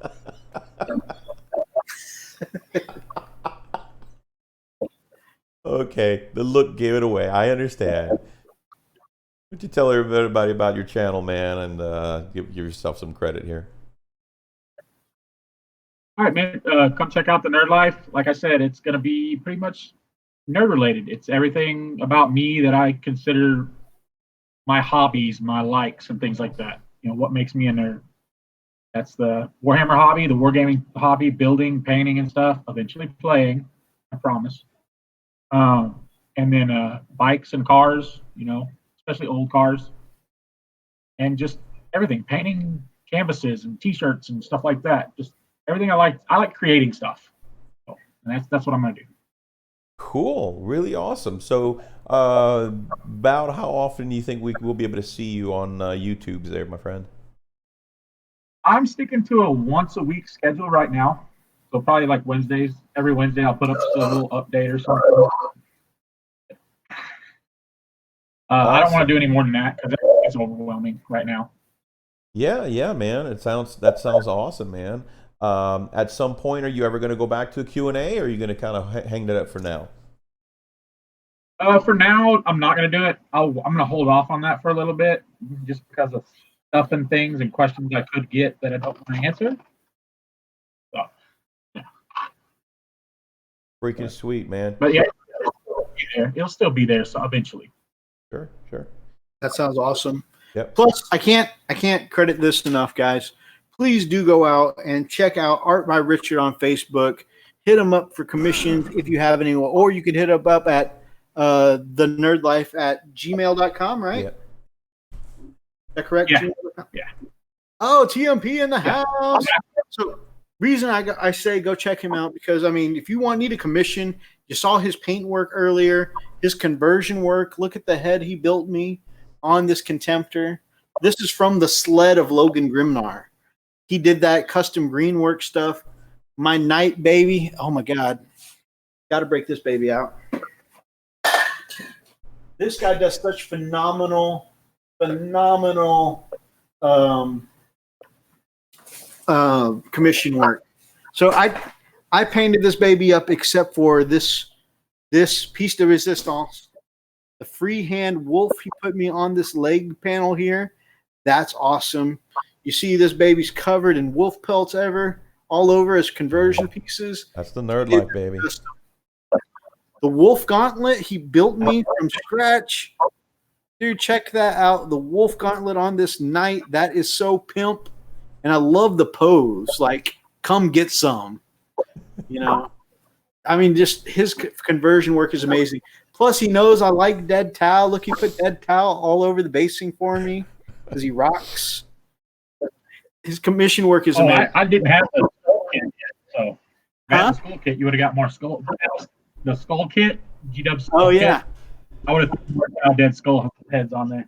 Okay, the look gave it away. I understand. Why don't you tell everybody about your channel, man, and give yourself some credit here? All right, man. Come check out the Nerd Life. Like I said, it's going to be pretty much nerd related. It's everything about me that I consider my hobbies, my likes, and things like that. You know, what makes me a nerd. That's the Warhammer hobby, the wargaming hobby, building, painting, and stuff. Eventually playing, I promise. And then bikes and cars, you know, especially old cars, and just everything, painting canvases and T-shirts and stuff like that. Just everything I like. I like creating stuff, so, and that's what I'm gonna do. Cool, really awesome. So, about how often do you think we will be able to see you on YouTube there, my friend? I'm sticking to a once a week schedule right now, so probably like Wednesdays. Every Wednesday, I'll put up a little update or something. I don't want to do any more than that because it's overwhelming right now. Yeah, man. That sounds awesome, man. At some point, are you ever going to go back to a Q&A, or are you going to kind of hang that up for now? For now, I'm not going to do it. I'm going to hold off on that for a little bit, just because of stuff and things and questions I could get that I don't want to answer. So, yeah. Freaking sweet, man. But yeah, it'll still be there. So eventually. Sure. That sounds awesome. Yep. Plus, I can't credit this enough, guys. Please do go out and check out Art by Richard on Facebook. Hit him up for commissions if you have any, or you can hit him up at thenerdlife@gmail.com, right? Yeah. Is that correct? Yeah. gmail.com? Yeah. Oh, TMP in the Yeah. house. So, reason I say go check him out because, I mean, if you need a commission, you saw his paint work earlier, his conversion work. Look at the head he built me on this Contemptor. This is from the sled of Logan Grimnar. He did that custom green work stuff. My Knight baby. Oh my God. Got to break this baby out. This guy does such phenomenal commission work. So I painted this baby up except for this piece de resistance. The freehand wolf he put me on this leg panel here. That's awesome. You see this baby's covered in wolf pelts all over as conversion pieces. That's the Nerd Life, baby. The wolf gauntlet he built me from scratch. Dude, check that out. The wolf gauntlet on this knight. That is so pimp. And I love the pose. Like, come get some. You know? I mean, just his conversion work is amazing. Plus, he knows I like Dead Tau. Look, he put Dead Tau all over the basing for me because he rocks. His commission work is amazing. I didn't have the skull kit yet, so if I had the skull kit, you would have got more skull. The skull kit, GW skull Oh, yeah. kit, I would have worked out dead skull heads on there.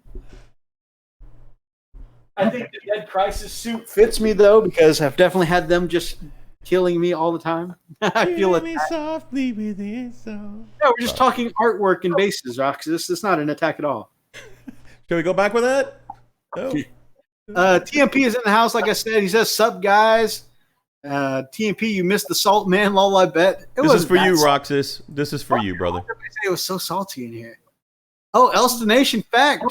I think the Dead Crisis suit fits me, though, because I've definitely had them just killing me all the time. I feel it. Softly with his song. No, we're just talking artwork and bases, Rox. This is not an attack at all. Can we go back with that? No. TMP is in the house, like I said. He says, "Sup, guys." TMP, you missed the salt man. Lol, I bet. This is for you, Roxas. This is for you, brother. It was so salty in here. Oh, Elston Nation fact.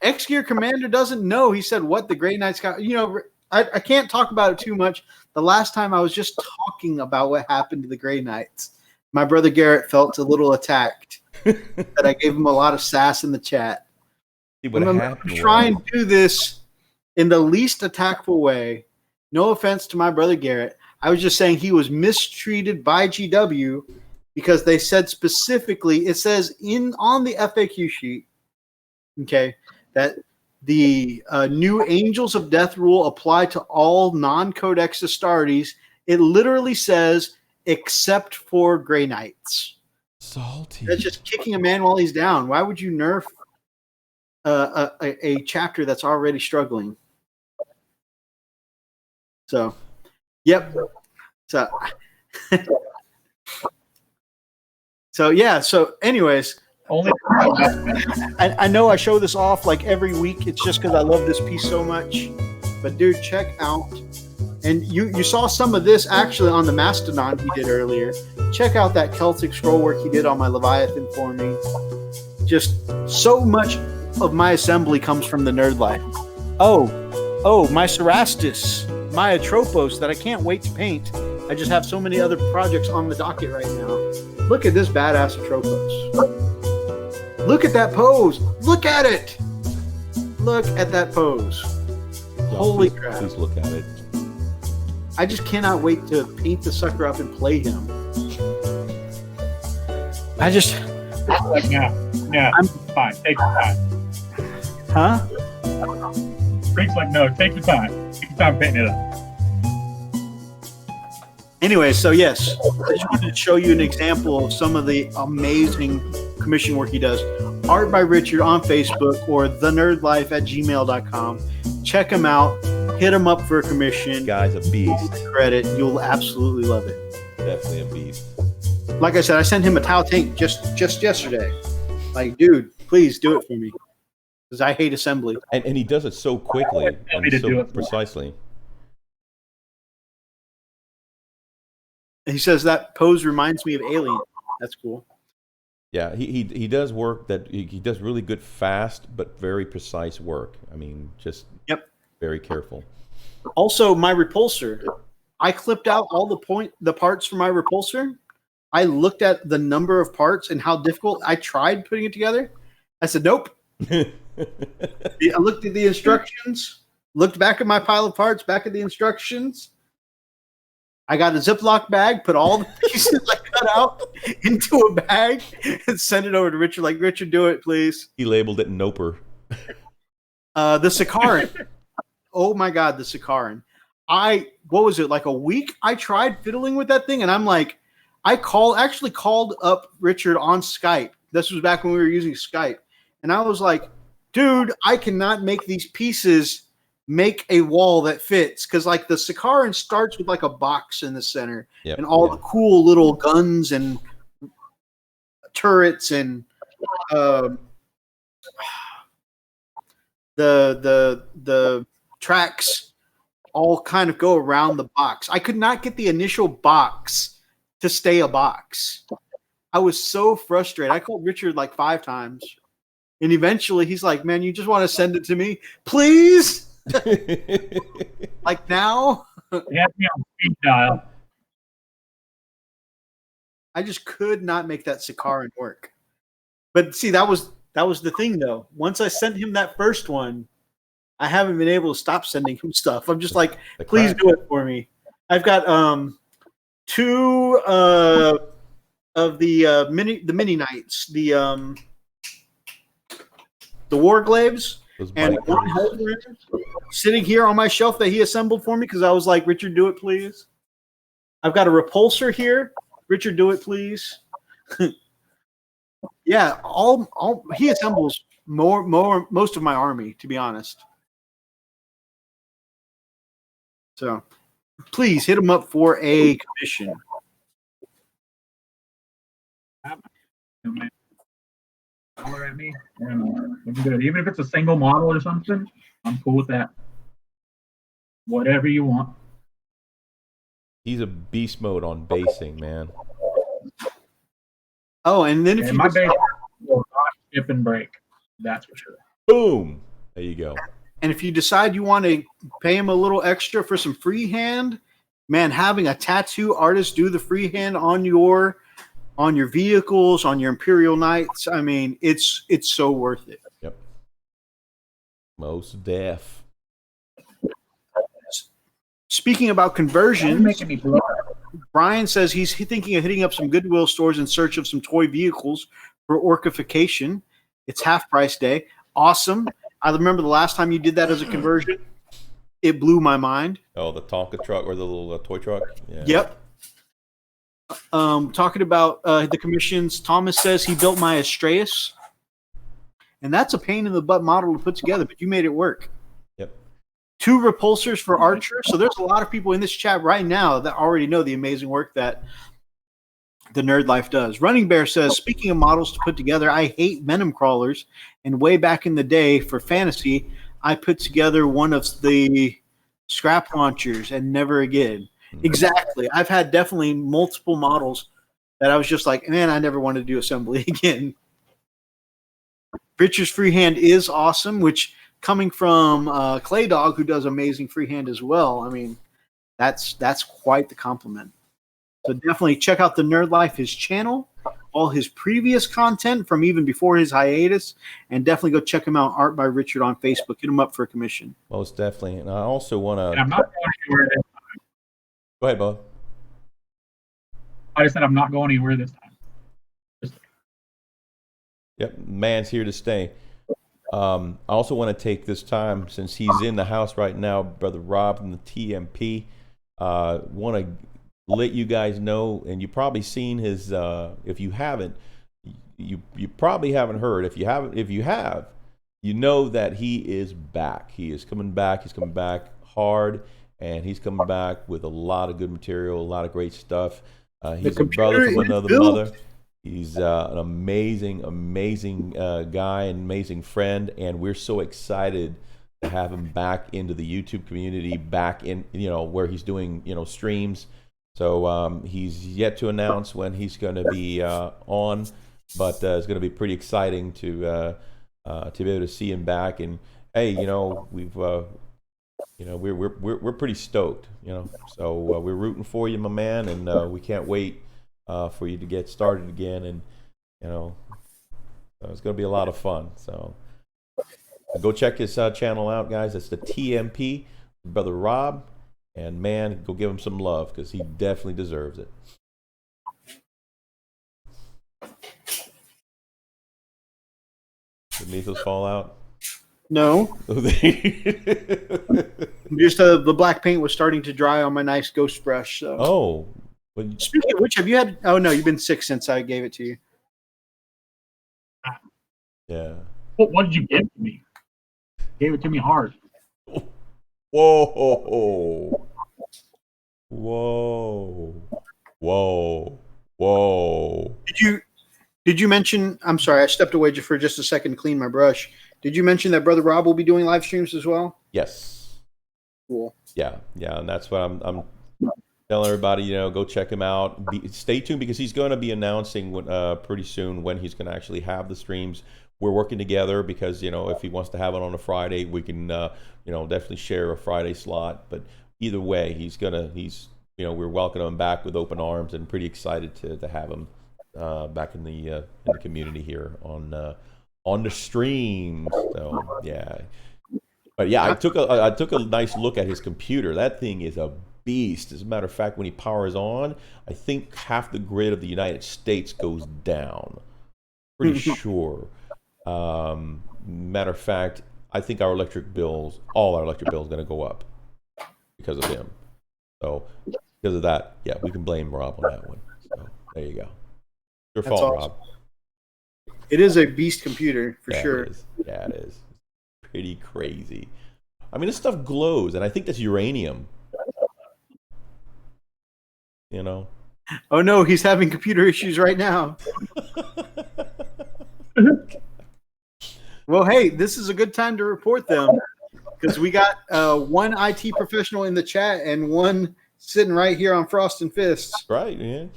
X Gear Commander doesn't know. He said, "What the Grey Knights got?" You know, I can't talk about it too much. The last time I was just talking about what happened to the Grey Knights. My brother Garrett felt a little attacked that I gave him a lot of sass in the chat. See what I'm happened. trying to do this in the least attackful way. No offense to my brother Garrett. I was just saying he was mistreated by GW because they said specifically, it says on the FAQ sheet, okay, that the new Angels of Death rule apply to all non-Codex Astartes. It literally says, except for Grey Knights. Salty. That's just kicking a man while he's down. Why would you nerf a chapter that's already struggling? So, yep. So, yeah. So, anyways, Only I know I show this off like every week. It's just because I love this piece so much. But dude, check out, and you saw some of this actually on the Mastodon he did earlier. Check out that Celtic scroll work he did on my Leviathan for me. Just so much of my assembly comes from the Nerd Life. Oh, my Cerastus, my Atropos that I can't wait to paint. I just have so many other projects on the docket right now. Look at this badass Atropos. Look at that pose. Look at it. Look at that pose. Holy crap. Please look at it. I just cannot wait to paint the sucker up and play him. like, yeah, I'm fine. Take your time. Huh? Frank's like, no, take your time. Take your time painting it up. Anyway, so yes, I just wanted to show you an example of some of the amazing commission work he does. Art by Richard on Facebook or thenerdlife@gmail.com. Check him out. Hit him up for a commission. Guy's a beast. Credit. You'll absolutely love it. Definitely a beast. Like I said, I sent him a Tau tank just yesterday. Like, dude, please do it for me. Because I hate assembly. And he does it so quickly me to and do so it. precisely. He says that pose reminds me of Alien. That's cool. Yeah, he does work that he does really good, fast but very precise work. I mean, just very careful. Also, my repulsor. I clipped out all the parts for my repulsor. I looked at the number of parts and how difficult. I tried putting it together. I said, nope. I looked at the instructions, looked back at my pile of parts, back at the instructions. I got a Ziploc bag, put all the pieces I cut out into a bag, and sent it over to Richard. Like, Richard, do it, please. He labeled it Noper. The Sakaran. Oh my God, the Sakaran. What was it, like a week? I tried fiddling with that thing, and I'm like, I actually called up Richard on Skype. This was back when we were using Skype. And I was like, dude, I cannot make these pieces make a wall that fits. Because like the Sakaran starts with like a box in the center. Yep, and all the cool little guns and turrets and the tracks all kind of go around the box. I could not get the initial box to stay a box. I was so frustrated. I called Richard like 5 times. And eventually he's like, man, you just want to send it to me? Please? Like now? You have me on speed dial. I just could not make that Sakaran work. But see, that was the thing though. Once I sent him that first one, I haven't been able to stop sending him stuff. I'm just like, please do it for me. I've got 2 of the mini knights, the Warglaves, and one Holder sitting here on my shelf that he assembled for me because I was like, Richard, do it, please. I've got a repulsor here. Richard, do it, please. Yeah, all he assembles most of my army, to be honest. So please hit him up for a commission. holler at me, and it's good. Even if it's a single model or something, I'm cool with that. Whatever you want. He's a beast mode on basing, man. Oh, and then if And you my decide, base will not skip and break. That's for sure. Boom. There you go. and if you decide you want to pay him a little extra for some freehand, man, having a tattoo artist do the freehand on your vehicles, on your Imperial Knights, I mean, it's so worth it. Yep. Most deaf. Speaking about You're conversions, making me blow. Brian says he's thinking of hitting up some Goodwill stores in search of some toy vehicles for orcification. It's half price day. Awesome. I remember the last time you did that as a conversion. It blew my mind. Oh, the Tonka truck or the little toy truck? Yeah. Yep. Talking about the commissions, Thomas says he built my Astraeus. And that's a pain in the butt model to put together, but you made it work. Yep. 2 repulsors for Archer. So there's a lot of people in this chat right now that already know the amazing work that the Nerd Life does. Running Bear says, speaking of models to put together, I hate Venom crawlers. And way back in the day for fantasy, I put together one of the scrap launchers and never again. Exactly. I've had definitely multiple models that I was just like, man, I never want to do assembly again. Richard's freehand is awesome, which coming from Clay Dog, who does amazing freehand as well. I mean, that's quite the compliment. So definitely check out the Nerd Life, his channel, all his previous content from even before his hiatus, and definitely go check him out, Art by Richard on Facebook. Hit him up for a commission. Most definitely. And I also want And to. I'm not going anywhere. Go ahead, Bo. I just said I'm not going anywhere this time. Yep, man's here to stay. I also want to take this time, since he's in the house right now, Brother Rob from the TMP. Want to let you guys know, and you've probably seen his. If you haven't, you probably haven't heard. If you have, you know that he is back. He is coming back. He's coming back hard, and he's coming back with a lot of good material, a lot of great stuff. He's a brother from another mother. He's an amazing, amazing guy, an amazing friend, and we're so excited to have him back into the YouTube community, back in, where he's doing, streams. So he's yet to announce when he's going to be on, but it's going to be pretty exciting to be able to see him back. And hey, we've we're pretty stoked, So we're rooting for you, my man, and we can't wait for you to get started again, and so it's going to be a lot of fun. So go check his channel out, guys. It's the TMP, Brother Rob, and man, go give him some love because he definitely deserves it. Did Mythos fall out? No. Just the black paint was starting to dry on my nice ghost brush. So. Oh. Speaking of which, have you had? Oh no, you've been sick since I gave it to you. Yeah. What did you give to me? Gave it to me hard. Whoa. Whoa. Whoa. Whoa. Did you mention? I'm sorry, I stepped away for just a second to clean my brush. Did you mention that Brother Rob will be doing live streams as well? Yes. Cool. Yeah, and that's what I'm telling everybody. Go check him out. Stay tuned because he's going to be announcing pretty soon when he's going to actually have the streams. We're working together because if he wants to have it on a Friday, we can definitely share a Friday slot. But either way, we're welcoming him back with open arms and pretty excited to have him back in the community here on the stream. So yeah, but yeah, I took a nice look at his computer. That thing is a beast. As a matter of fact, when he powers on, I think half the grid of the United States goes down. Pretty sure. Matter of fact, I think all our electric bills, are going to go up because of him. So because of that, yeah, we can blame Rob on that one. So there you go. Your fault, awesome. Rob. It is a beast computer for sure. It is. Yeah, it is. Pretty crazy. I mean, this stuff glows, and I think that's uranium. Oh no, he's having computer issues right now. Well, hey, this is a good time to report them because we got one IT professional in the chat and one sitting right here on Frost and Fists. Right, man.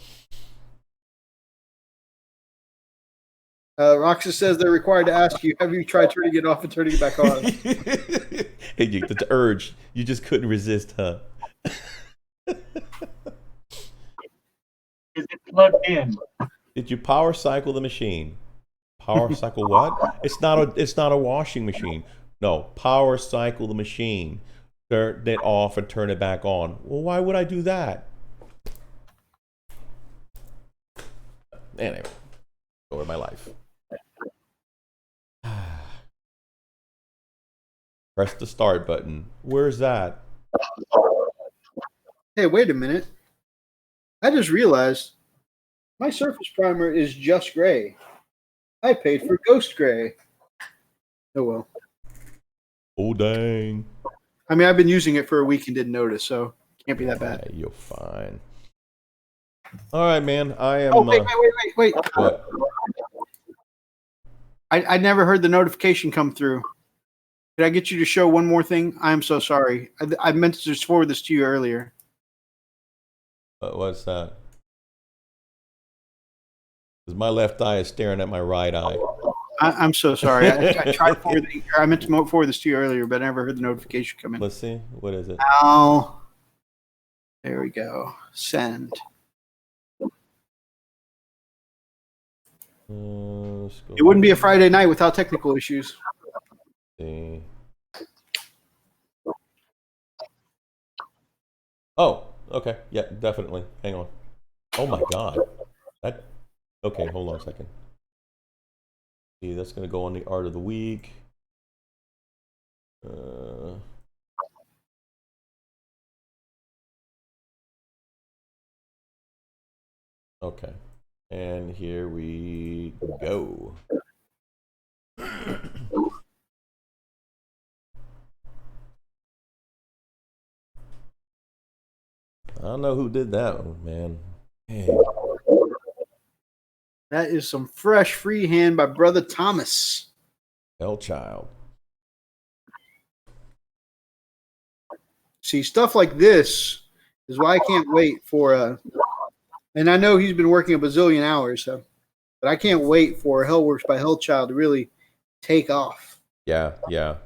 Roxas says they're required to ask you, have you tried turning it off and turning it back on? Hey, the urge. You just couldn't resist, huh? Is it plugged in? Did you power cycle the machine? Power cycle what? It's not a washing machine. No, power cycle the machine. Turn it off and turn it back on. Well, why would I do that? Anyway, over my life. Press the start button. Where's that? Hey, wait a minute. I just realized my Surface Primer is just gray. I paid for Ghost Gray. Oh, well. Oh, dang. I mean, I've been using it for a week and didn't notice, so can't be that bad. Yeah, you're fine. All right, man. I am. Oh, wait. What? I never heard the notification come through. Did I get you to show one more thing? I'm so sorry. I meant to just forward this to you earlier. What's that? Because my left eye is staring at my right eye. I'm so sorry. I tried forwarding. I meant to forward this to you earlier, but I never heard the notification come in. Let's see. What is it? Oh, there we go. Send. Let's go It wouldn't be a Friday night without technical issues. see. Oh, okay. Yeah, definitely. Hang on. Oh my God. That. Okay, hold on a second. See, that's gonna go on the art of the week. Okay, and here we go. I don't know who did that one, man. Hey. That is some fresh freehand by Brother Thomas. Hell child. See, stuff like this is why I can't wait for and I know he's been working a bazillion hours, so, but I can't wait for Hellworks by Hellchild to really take off. Yeah.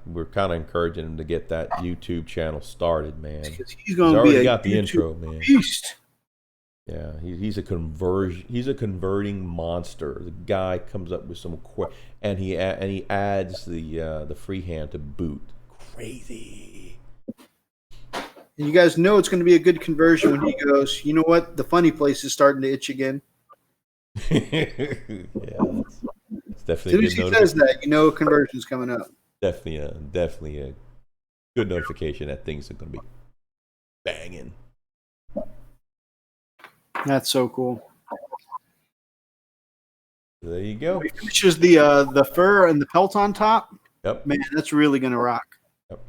We're kind of encouraging him to get that YouTube channel started, man. Because he's He's going to be already a got the YouTube intro, man. beast. Yeah, he's a converting monster. The guy comes up with some and he adds the freehand to boot. Crazy. And you guys know it's going to be a good conversion when he goes, you know what? The funny place is starting to itch again. Yeah, it's definitely As soon a as good he says that, you know conversion's coming up. definitely a good notification that things are going to be banging. That's so cool. There you go. It finishes the fur and the pelt on top. Yep. Man, that's really going to rock. Yep.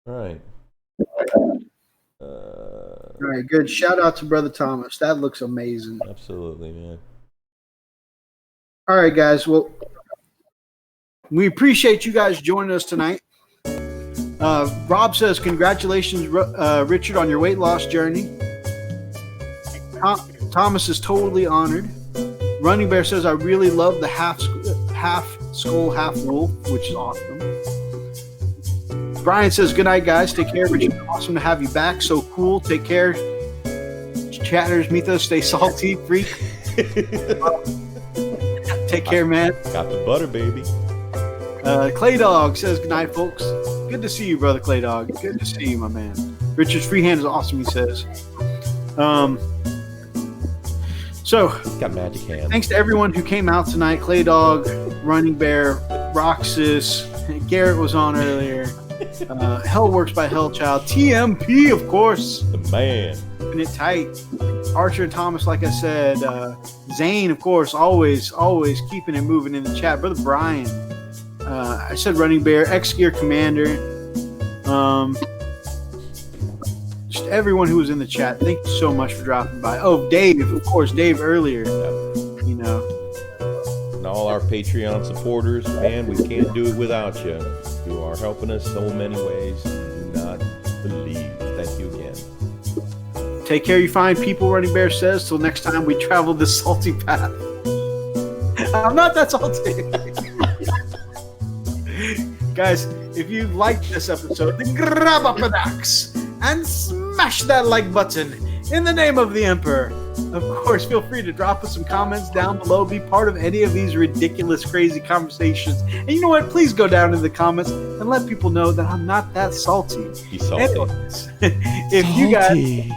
All right. All right, good. Shout out to Brother Thomas. That looks amazing. Absolutely, man. All right, guys. Well, we appreciate you guys joining us tonight. Rob says, congratulations, Richard, on your weight loss journey. Thomas is totally honored. Running Bear says, I really love the half skull, half wolf, which is awesome. Brian says, good night, guys. Take care, Richard. Awesome to have you back. So cool. Take care. Chatters, Mythos, stay salty, freak. Take care, man. Got the butter, baby. Clay Dog says, good night, folks. Good to see you, brother Clay Dog. Good to see you, my man. Richard's freehand is awesome, he says. So, Got magic hands. thanks to everyone who came out tonight. Clay Dog, Running Bear, Roxas, Garrett was on earlier. Hellworks by Hellchild. TMP, of course. The man. Keeping it tight. Archer and Thomas, like I said. Zane, of course, always keeping it moving in the chat. Brother Brian. I said Running Bear, X-Gear Commander. Just everyone who was in the chat. Thank you so much for dropping by. Oh, Dave, of course, Dave earlier. You our Patreon supporters. Man, we can't do it without you. You are helping us so many ways. Do not believe. Thank you again. Take care, you fine people. Running Bear says. Till next time, we travel this salty path. I'm not that salty. Guys, if you liked this episode, then grab up an axe and smash that like button in the name of the Emperor. Of course, feel free to drop us some comments down below. Be part of any of these ridiculous, crazy conversations. And you know what? Please go down in the comments and let people know that I'm not that salty. He's salty. Anyways, if you guys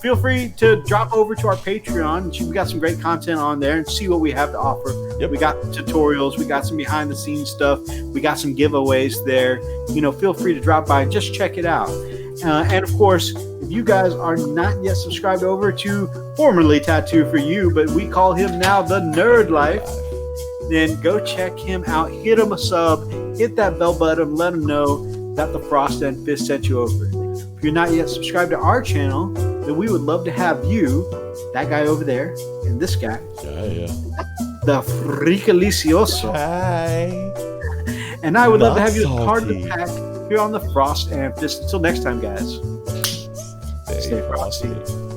feel free to drop over to our Patreon. We got some great content on there and see what we have to offer. Yep. We got tutorials. We got some behind the scenes stuff. We got some giveaways there. Feel free to drop by and just check it out. And of course, if you guys are not yet subscribed over to formerly Tattoo for You, but we call him now the Nerd Life, then go check him out. Hit him a sub. Hit that bell button. Let him know that the Frost and Fist sent you over. If you're not yet subscribed to our channel, then we would love to have you, that guy over there, and this guy, the Freakalicioso. Hi. And I would love to Not have you as part of the salty. pack here on the Frost and Fist. Until next time, guys. Stay Stay frosty. frosty.